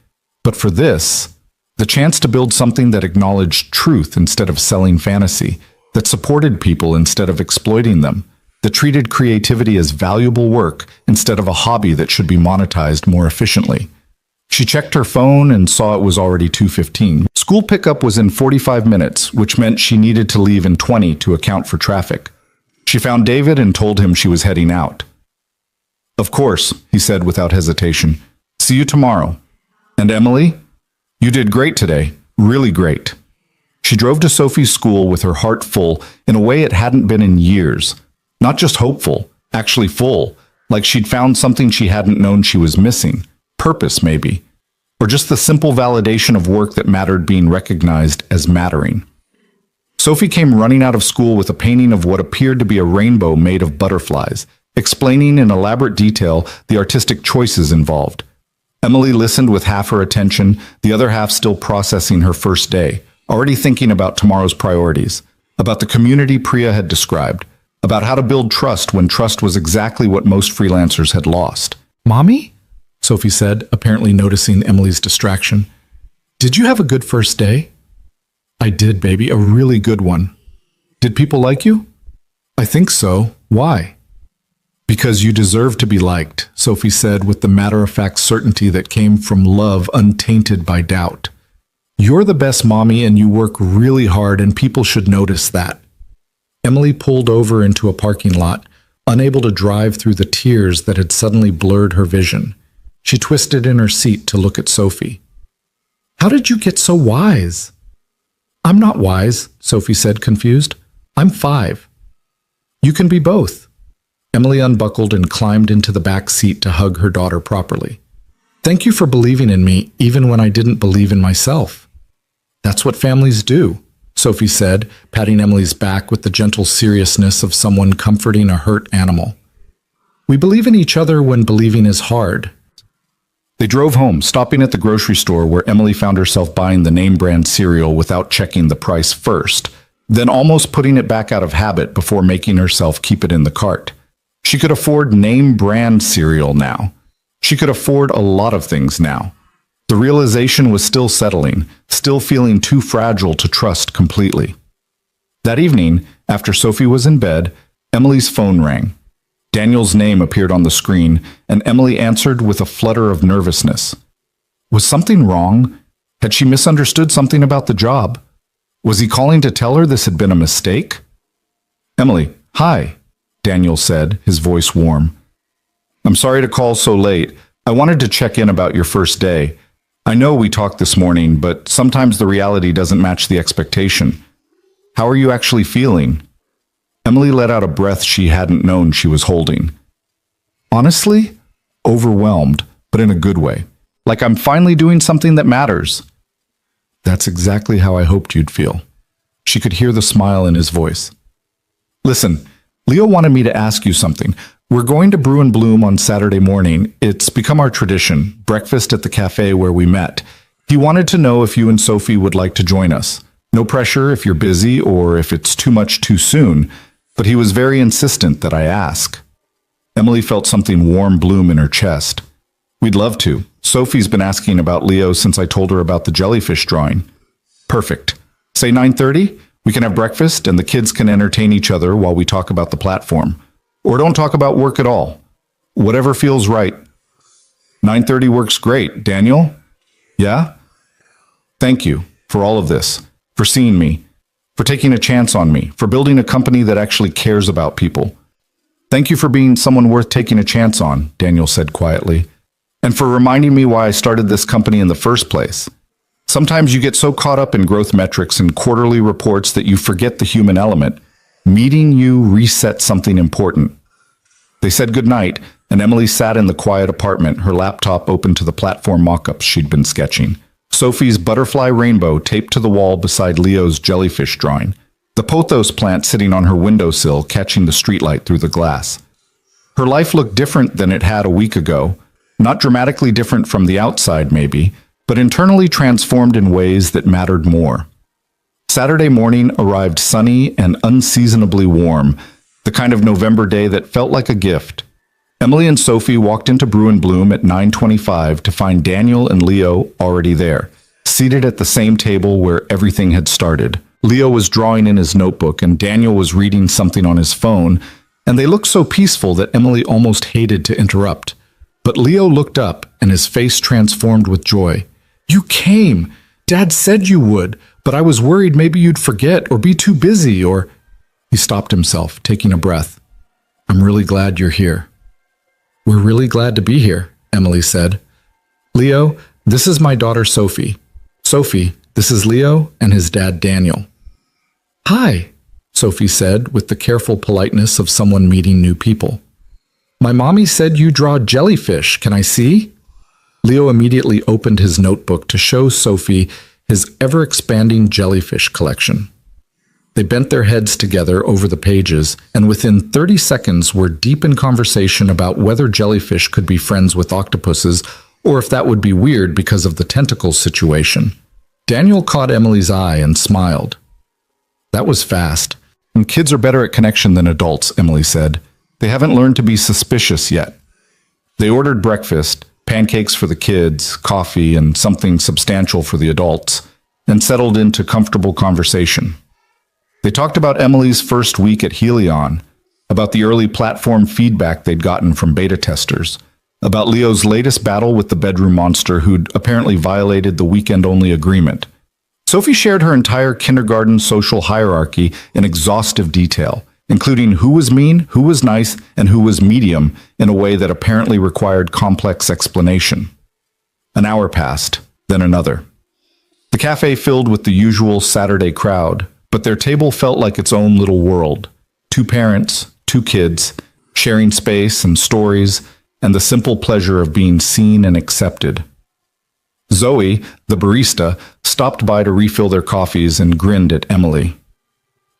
but for this, the chance to build something that acknowledged truth instead of selling fantasy, that supported people instead of exploiting them, that treated creativity as valuable work instead of a hobby that should be monetized more efficiently. She checked her phone and saw it was already 2:15. School pickup was in 45 minutes, which meant she needed to leave in 20 to account for traffic. She found David and told him she was heading out. Of course, he said without hesitation. See you tomorrow. And Emily? You did great today. Really great. She drove to Sophie's school with her heart full in a way it hadn't been in years. Not just hopeful, actually full, like she'd found something she hadn't known she was missing. Purpose, maybe. Or just the simple validation of work that mattered being recognized as mattering. Sophie came running out of school with a painting of what appeared to be a rainbow made of butterflies, explaining in elaborate detail the artistic choices involved. Emily listened with half her attention, the other half still processing her first day, already thinking about tomorrow's priorities, about the community Priya had described, about how to build trust when trust was exactly what most freelancers had lost. Mommy? Sophie said, apparently noticing Emily's distraction. Did you have a good first day? I did, baby, a really good one. Did people like you? I think so. Why? Because you deserve to be liked, Sophie said with the matter-of-fact certainty that came from love untainted by doubt. You're the best mommy and you work really hard and people should notice that. Emily pulled over into a parking lot, unable to drive through the tears that had suddenly blurred her vision. She twisted in her seat to look at Sophie. How did you get so wise? I'm not wise, Sophie said, confused. I'm 5. You can be both. Emily unbuckled and climbed into the back seat to hug her daughter properly. Thank you for believing in me, even when I didn't believe in myself. That's what families do, Sophie said, patting Emily's back with the gentle seriousness of someone comforting a hurt animal. We believe in each other when believing is hard. They drove home, stopping at the grocery store where Emily found herself buying the name brand cereal without checking the price first, then almost putting it back out of habit before making herself keep it in the cart. She could afford name brand cereal now. She could afford a lot of things now. The realization was still settling, still feeling too fragile to trust completely. That evening, after Sophie was in bed, Emily's phone rang. Daniel's name appeared on the screen, and Emily answered with a flutter of nervousness. Was something wrong? Had she misunderstood something about the job? Was he calling to tell her this had been a mistake? Emily, hi, Daniel said, his voice warm. I'm sorry to call so late. I wanted to check in about your first day. I know we talked this morning, but sometimes the reality doesn't match the expectation. How are you actually feeling? Emily let out a breath she hadn't known she was holding. Honestly, overwhelmed, but in a good way. Like I'm finally doing something that matters. That's exactly how I hoped you'd feel. She could hear the smile in his voice. Listen, Leo wanted me to ask you something. We're going to Brew and Bloom on Saturday morning. It's become our tradition, breakfast at the cafe where we met. He wanted to know if you and Sophie would like to join us. No pressure if you're busy or if it's too much too soon, but he was very insistent that I ask. Emily felt something warm bloom in her chest. We'd love to. Sophie's been asking about Leo since I told her about the jellyfish drawing. Perfect. Say 9:30? We can have breakfast and the kids can entertain each other while we talk about the platform. Or don't talk about work at all. Whatever feels right. 9:30 works great. Daniel? Yeah? Thank you for all of this, for seeing me, for taking a chance on me, for building a company that actually cares about people. Thank you for being someone worth taking a chance on, Daniel said quietly, and for reminding me why I started this company in the first place. Sometimes you get so caught up in growth metrics and quarterly reports that you forget the human element. Meeting you reset something important. They said goodnight, and Emily sat in the quiet apartment, her laptop open to the platform mock-ups she'd been sketching. Sophie's butterfly rainbow taped to the wall beside Leo's jellyfish drawing. The pothos plant sitting on her windowsill catching the streetlight through the glass. Her life looked different than it had a week ago. Not dramatically different from the outside, maybe, but internally transformed in ways that mattered more. Saturday morning arrived sunny and unseasonably warm, the kind of November day that felt like a gift. Emily and Sophie walked into Brew and Bloom at 9:25 to find Daniel and Leo already there, seated at the same table where everything had started. Leo was drawing in his notebook and Daniel was reading something on his phone, and they looked so peaceful that Emily almost hated to interrupt. But Leo looked up and his face transformed with joy. You came! Dad said you would, but I was worried maybe you'd forget or be too busy or... He stopped himself, taking a breath. I'm really glad you're here. We're really glad to be here, Emily said. Leo, this is my daughter Sophie. Sophie, this is Leo and his dad Daniel. Hi, Sophie said with the careful politeness of someone meeting new people. My mommy said you draw jellyfish. Can I see? Leo immediately opened his notebook to show Sophie his ever-expanding jellyfish collection. They bent their heads together over the pages, and within 30 seconds were deep in conversation about whether jellyfish could be friends with octopuses, or if that would be weird because of the tentacles situation. Daniel caught Emily's eye and smiled. That was fast. And kids are better at connection than adults, Emily said. They haven't learned to be suspicious yet. They ordered breakfast, pancakes for the kids, coffee, and something substantial for the adults, and settled into comfortable conversation. They talked about Emily's first week at Helion, about the early platform feedback they'd gotten from beta testers, about Leo's latest battle with the bedroom monster who'd apparently violated the weekend-only agreement. Sophie shared her entire kindergarten social hierarchy in exhaustive detail, including who was mean, who was nice, and who was medium in a way that apparently required complex explanation. An hour passed, then another. The cafe filled with the usual Saturday crowd, but their table felt like its own little world. 2 parents, 2 kids, sharing space and stories, and the simple pleasure of being seen and accepted. Zoe, the barista, stopped by to refill their coffees and grinned at Emily.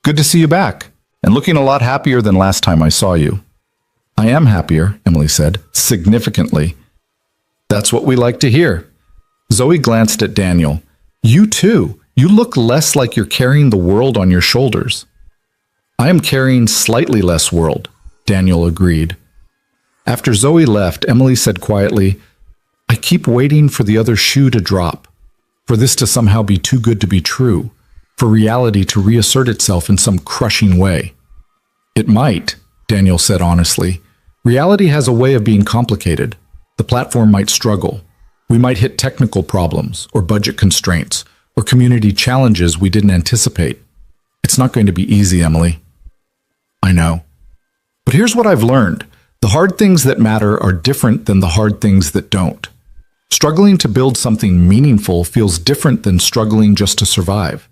Good to see you back, and looking a lot happier than last time I saw you. I am happier, Emily said, significantly. That's what we like to hear. Zoe glanced at Daniel. You too. You look less like you're carrying the world on your shoulders. I am carrying slightly less world, Daniel agreed. After Zoe left, Emily said quietly, I keep waiting for the other shoe to drop, for this to somehow be too good to be true, for reality to reassert itself in some crushing way. It might, Daniel said honestly, Reality has a way of being complicated. The platform might struggle. We might hit technical problems, or budget constraints, or community challenges we didn't anticipate. It's not going to be easy, Emily. I know. But here's what I've learned. The hard things that matter are different than the hard things that don't. Struggling to build something meaningful feels different than struggling just to survive.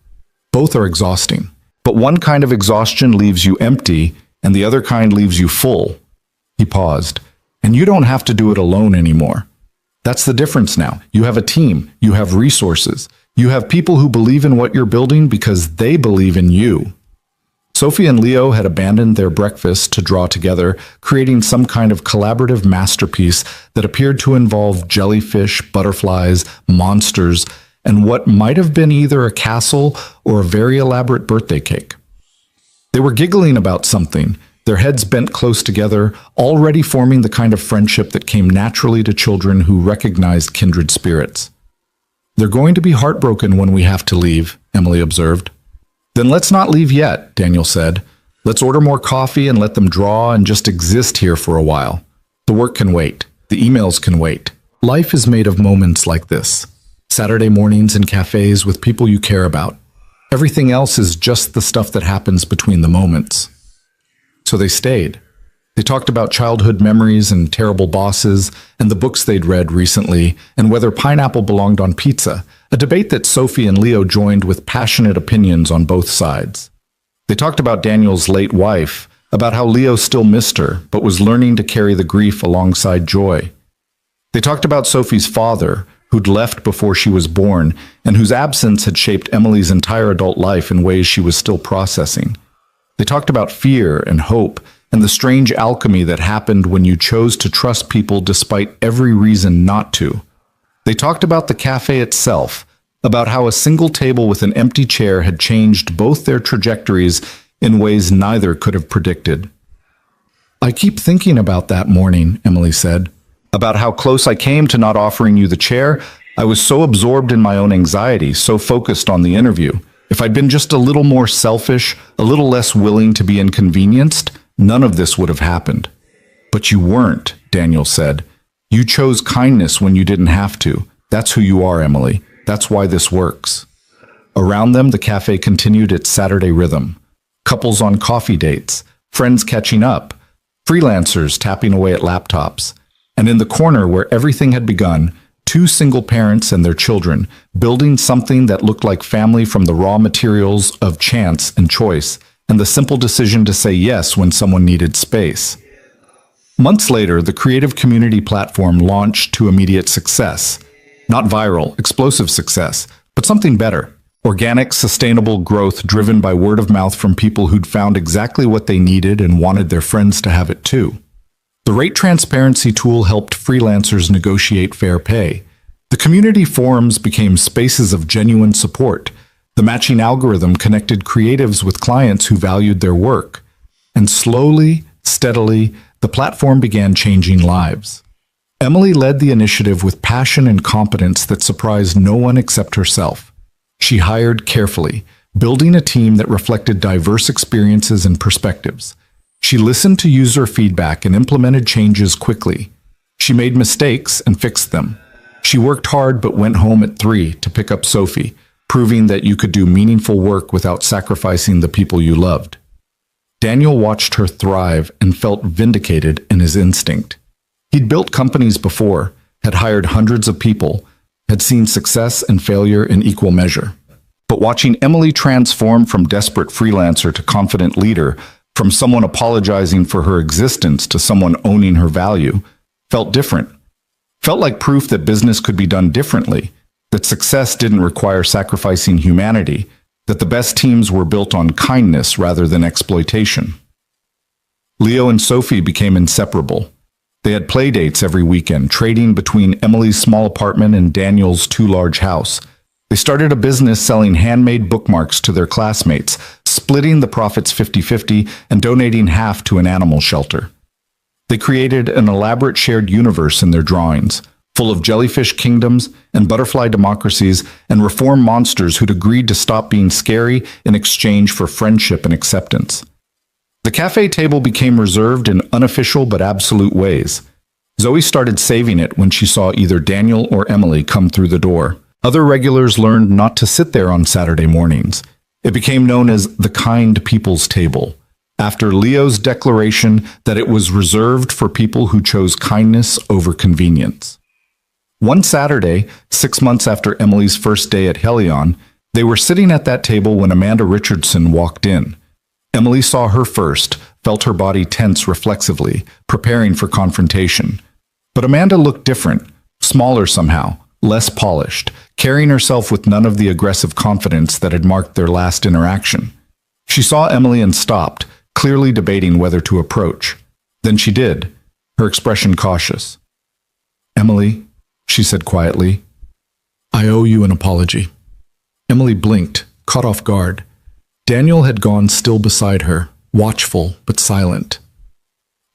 Both are exhausting. But one kind of exhaustion leaves you empty, and the other kind leaves you full. He paused. And you don't have to do it alone anymore. That's the difference now. You have a team. You have resources. You have people who believe in what you're building because they believe in you. Sophie and Leo had abandoned their breakfast to draw together, creating some kind of collaborative masterpiece that appeared to involve jellyfish, butterflies, monsters, and what might have been either a castle or a very elaborate birthday cake. They were giggling about something, their heads bent close together, already forming the kind of friendship that came naturally to children who recognized kindred spirits. "They're going to be heartbroken when we have to leave," Emily observed. "Then let's not leave yet," Daniel said. "Let's order more coffee and let them draw and just exist here for a while. The work can wait. The emails can wait. Life is made of moments like this. Saturday mornings in cafes with people you care about. Everything else is just the stuff that happens between the moments." So they stayed. They talked about childhood memories and terrible bosses and the books they'd read recently and whether pineapple belonged on pizza, a debate that Sophie and Leo joined with passionate opinions on both sides. They talked about Daniel's late wife, about how Leo still missed her but was learning to carry the grief alongside joy. They talked about Sophie's father, who'd left before she was born and whose absence had shaped Emily's entire adult life in ways she was still processing. They talked about fear and hope and the strange alchemy that happened when you chose to trust people despite every reason not to. They talked about the cafe itself, about how a single table with an empty chair had changed both their trajectories in ways neither could have predicted. "I keep thinking about that morning," Emily said, "about how close I came to not offering you the chair. I was so absorbed in my own anxiety, so focused on the interview. If I'd been just a little more selfish, a little less willing to be inconvenienced, none of this would have happened." "But you weren't," Daniel said. "You chose kindness when you didn't have to. That's who you are, Emily. That's why this works." Around them, the cafe continued its Saturday rhythm. Couples on coffee dates, friends catching up, freelancers tapping away at laptops. And in the corner where everything had begun, two single parents and their children, building something that looked like family from the raw materials of chance and choice, and the simple decision to say yes when someone needed space. Months later, the creative community platform launched to immediate success. Not viral, explosive success, but something better. Organic, sustainable growth driven by word of mouth from people who'd found exactly what they needed and wanted their friends to have it too. The rate transparency tool helped freelancers negotiate fair pay. The community forums became spaces of genuine support. The matching algorithm connected creatives with clients who valued their work. And slowly, steadily, the platform began changing lives. Emily led the initiative with passion and competence that surprised no one except herself. She hired carefully, building a team that reflected diverse experiences and perspectives. She listened to user feedback and implemented changes quickly. She made mistakes and fixed them. She worked hard but went home at 3 to pick up Sophie, proving that you could do meaningful work without sacrificing the people you loved. Daniel watched her thrive and felt vindicated in his instinct. He'd built companies before, had hired hundreds of people, had seen success and failure in equal measure. But watching Emily transform from desperate freelancer to confident leader, from someone apologizing for her existence to someone owning her value, felt different. Felt like proof that business could be done differently, that success didn't require sacrificing humanity, that the best teams were built on kindness rather than exploitation. Leo and Sophie became inseparable. They had play dates every weekend, trading between Emily's small apartment and Daniel's too-large house. They started a business selling handmade bookmarks to their classmates, splitting the profits 50-50 and donating half to an animal shelter. They created an elaborate shared universe in their drawings, full of jellyfish kingdoms and butterfly democracies and reform monsters who'd agreed to stop being scary in exchange for friendship and acceptance. The cafe table became reserved in unofficial but absolute ways. Zoe started saving it when she saw either Daniel or Emily come through the door. Other regulars learned not to sit there on Saturday mornings. It became known as the kind people's table, after Leo's declaration that it was reserved for people who chose kindness over convenience. One Saturday, 6 months after Emily's first day at Helion, they were sitting at that table when Amanda Richardson walked in. Emily saw her first, felt her body tense reflexively, preparing for confrontation. But Amanda looked different, smaller somehow, less polished, carrying herself with none of the aggressive confidence that had marked their last interaction. She saw Emily and stopped, clearly debating whether to approach. Then she did, her expression cautious. "Emily," she said quietly, "I owe you an apology." Emily blinked, caught off guard. Daniel had gone still beside her, watchful but silent.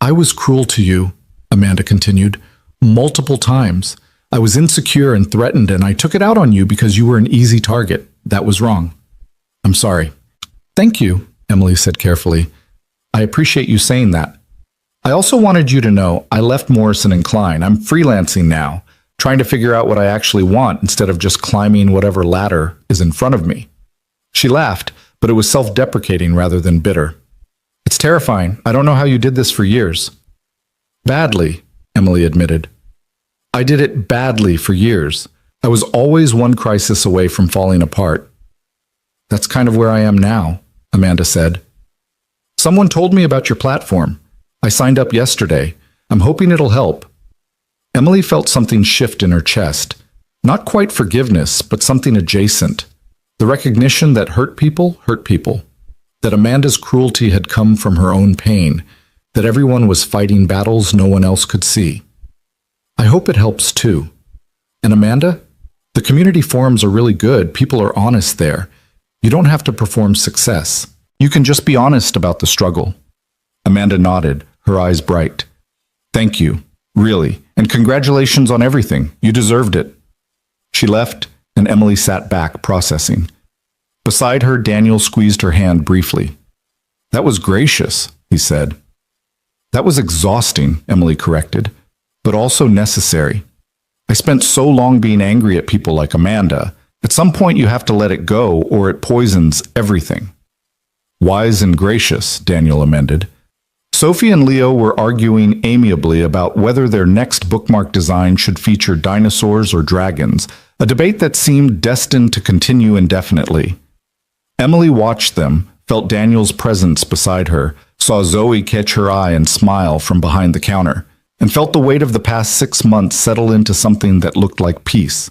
"I was cruel to you," Amanda continued, "multiple times. I was insecure and threatened, and I took it out on you because you were an easy target. That was wrong. I'm sorry." "Thank you," Emily said carefully. "I appreciate you saying that. I also wanted you to know I left Morrison and Klein. I'm freelancing now, trying to figure out what I actually want instead of just climbing whatever ladder is in front of me." She laughed, but it was self-deprecating rather than bitter. "It's terrifying. I don't know how you did this for years." "Badly," Emily admitted. "I did it badly for years. I was always one crisis away from falling apart." "That's kind of where I am now," Amanda said. "Someone told me about your platform. I signed up yesterday. I'm hoping it'll help." Emily felt something shift in her chest. Not quite forgiveness, but something adjacent. The recognition that hurt people, that Amanda's cruelty had come from her own pain, that everyone was fighting battles no one else could see. "I hope it helps too. And Amanda, the community forums are really good. People are honest there. You don't have to perform success. You can just be honest about the struggle." Amanda nodded, her eyes bright. "Thank you, really, and congratulations on everything. You deserved it." She left, and Emily sat back, processing. Beside her, Daniel squeezed her hand briefly. "That was gracious," he said. "That was exhausting," Emily corrected, "but also necessary. I spent so long being angry at people like Amanda. At some point you have to let it go, or it poisons everything." "Wise and gracious," Daniel amended. Sophie and Leo were arguing amiably about whether their next bookmark design should feature dinosaurs or dragons, a debate that seemed destined to continue indefinitely. Emily watched them, felt Daniel's presence beside her, saw Zoe catch her eye and smile from behind the counter, and felt the weight of the past 6 months settle into something that looked like peace.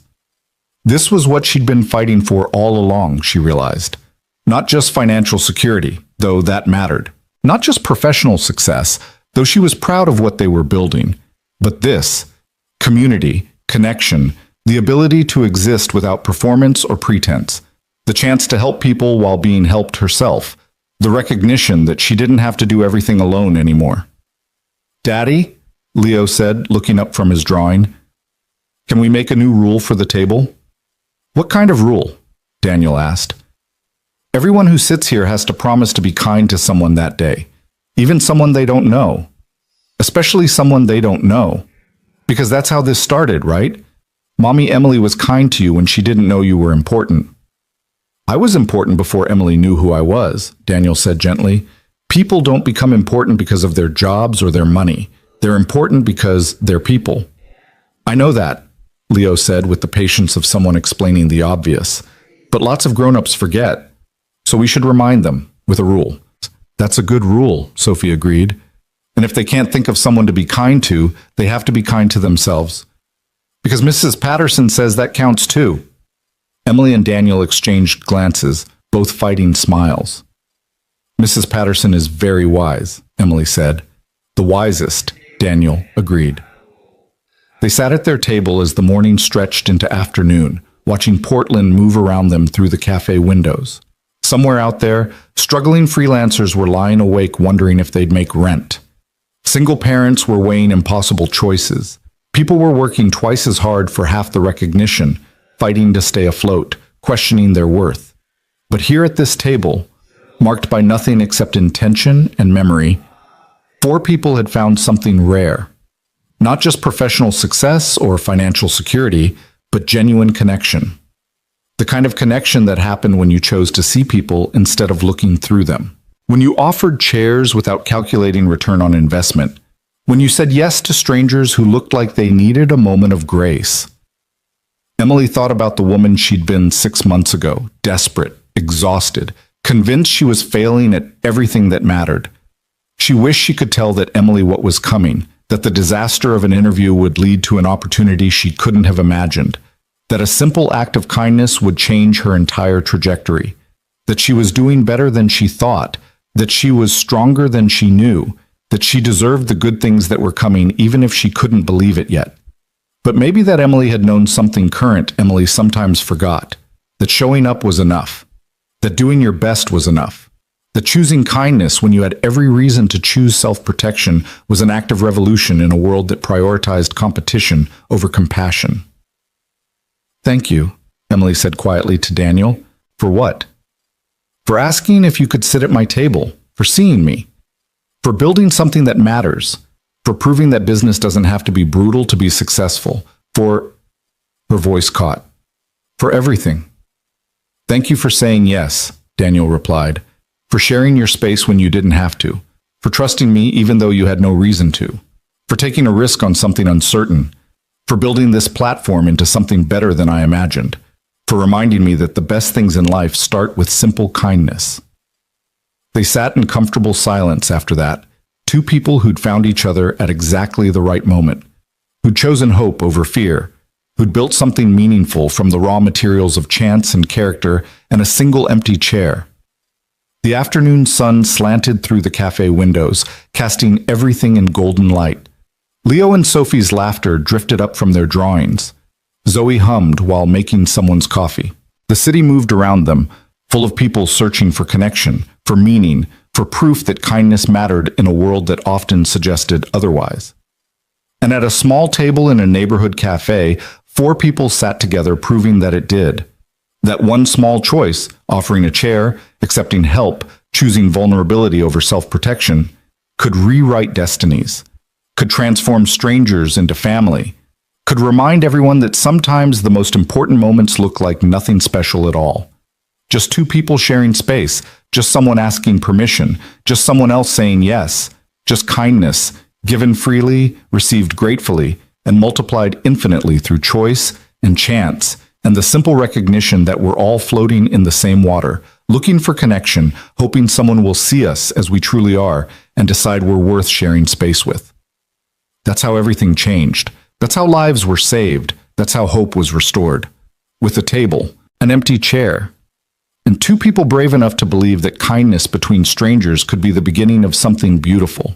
This was what she'd been fighting for all along, she realized. Not just financial security, though that mattered. Not just professional success, though she was proud of what they were building. But this, community, connection, the ability to exist without performance or pretense, the chance to help people while being helped herself, the recognition that she didn't have to do everything alone anymore. "Daddy," Leo said, looking up from his drawing, "can we make a new rule for the table?" "What kind of rule?" Daniel asked. "Everyone who sits here has to promise to be kind to someone that day, even someone they don't know. Especially someone they don't know. Because that's how this started, right? Mommy Emily was kind to you when she didn't know you were important." "I was important before Emily knew who I was," Daniel said gently. "People don't become important because of their jobs or their money. They're important because they're people." "I know that," Leo said with the patience of someone explaining the obvious. "But lots of grown-ups forget. So we should remind them with a rule." "That's a good rule," Sophie agreed. "And if they can't think of someone to be kind to, they have to be kind to themselves. Because Mrs. Patterson says that counts too." Emily and Daniel exchanged glances, both fighting smiles. "Mrs. Patterson is very wise," Emily said. "The wisest," Daniel agreed. They sat at their table as the morning stretched into afternoon, watching Portland move around them through the cafe windows. Somewhere out there, struggling freelancers were lying awake wondering if they'd make rent. Single parents were weighing impossible choices. People were working twice as hard for half the recognition, fighting to stay afloat, questioning their worth. But here at this table, marked by nothing except intention and memory, 4 people had found something rare. Not just professional success or financial security, but genuine connection. The kind of connection that happened when you chose to see people instead of looking through them. When you offered chairs without calculating return on investment. When you said yes to strangers who looked like they needed a moment of grace. Emily thought about the woman she'd been 6 months ago, desperate, exhausted, convinced she was failing at everything that mattered. She wished she could tell that Emily what was coming, that the disaster of an interview would lead to an opportunity she couldn't have imagined, that a simple act of kindness would change her entire trajectory, that she was doing better than she thought, that she was stronger than she knew, that she deserved the good things that were coming even if she couldn't believe it yet. But maybe that Emily had known something current Emily sometimes forgot, that showing up was enough, that doing your best was enough, that choosing kindness when you had every reason to choose self-protection was an act of revolution in a world that prioritized competition over compassion. "Thank you," Emily said quietly to Daniel. "For what?" "For asking if you could sit at my table, for seeing me, for building something that matters, for proving that business doesn't have to be brutal to be successful, for—" Her voice caught. "For everything." "Thank you for saying yes," Daniel replied. "For sharing your space when you didn't have to, for trusting me even though you had no reason to, for taking a risk on something uncertain, for building this platform into something better than I imagined, for reminding me that the best things in life start with simple kindness." They sat in comfortable silence after that, 2 people who'd found each other at exactly the right moment, who'd chosen hope over fear, who'd built something meaningful from the raw materials of chance and character and a single empty chair. The afternoon sun slanted through the cafe windows, casting everything in golden light. Leo and Sophie's laughter drifted up from their drawings. Zoe hummed while making someone's coffee. The city moved around them, full of people searching for connection, for meaning, for proof that kindness mattered in a world that often suggested otherwise. And at a small table in a neighborhood cafe, 4 people sat together proving that it did. That one small choice, offering a chair, accepting help, choosing vulnerability over self-protection, could rewrite destinies, could transform strangers into family, could remind everyone that sometimes the most important moments look like nothing special at all. Just 2 people sharing space, just someone asking permission, just someone else saying yes, just kindness, given freely, received gratefully, and multiplied infinitely through choice and chance, and the simple recognition that we're all floating in the same water, looking for connection, hoping someone will see us as we truly are and decide we're worth sharing space with. That's how everything changed. That's how lives were saved. That's how hope was restored. With a table, an empty chair, and 2 people brave enough to believe that kindness between strangers could be the beginning of something beautiful.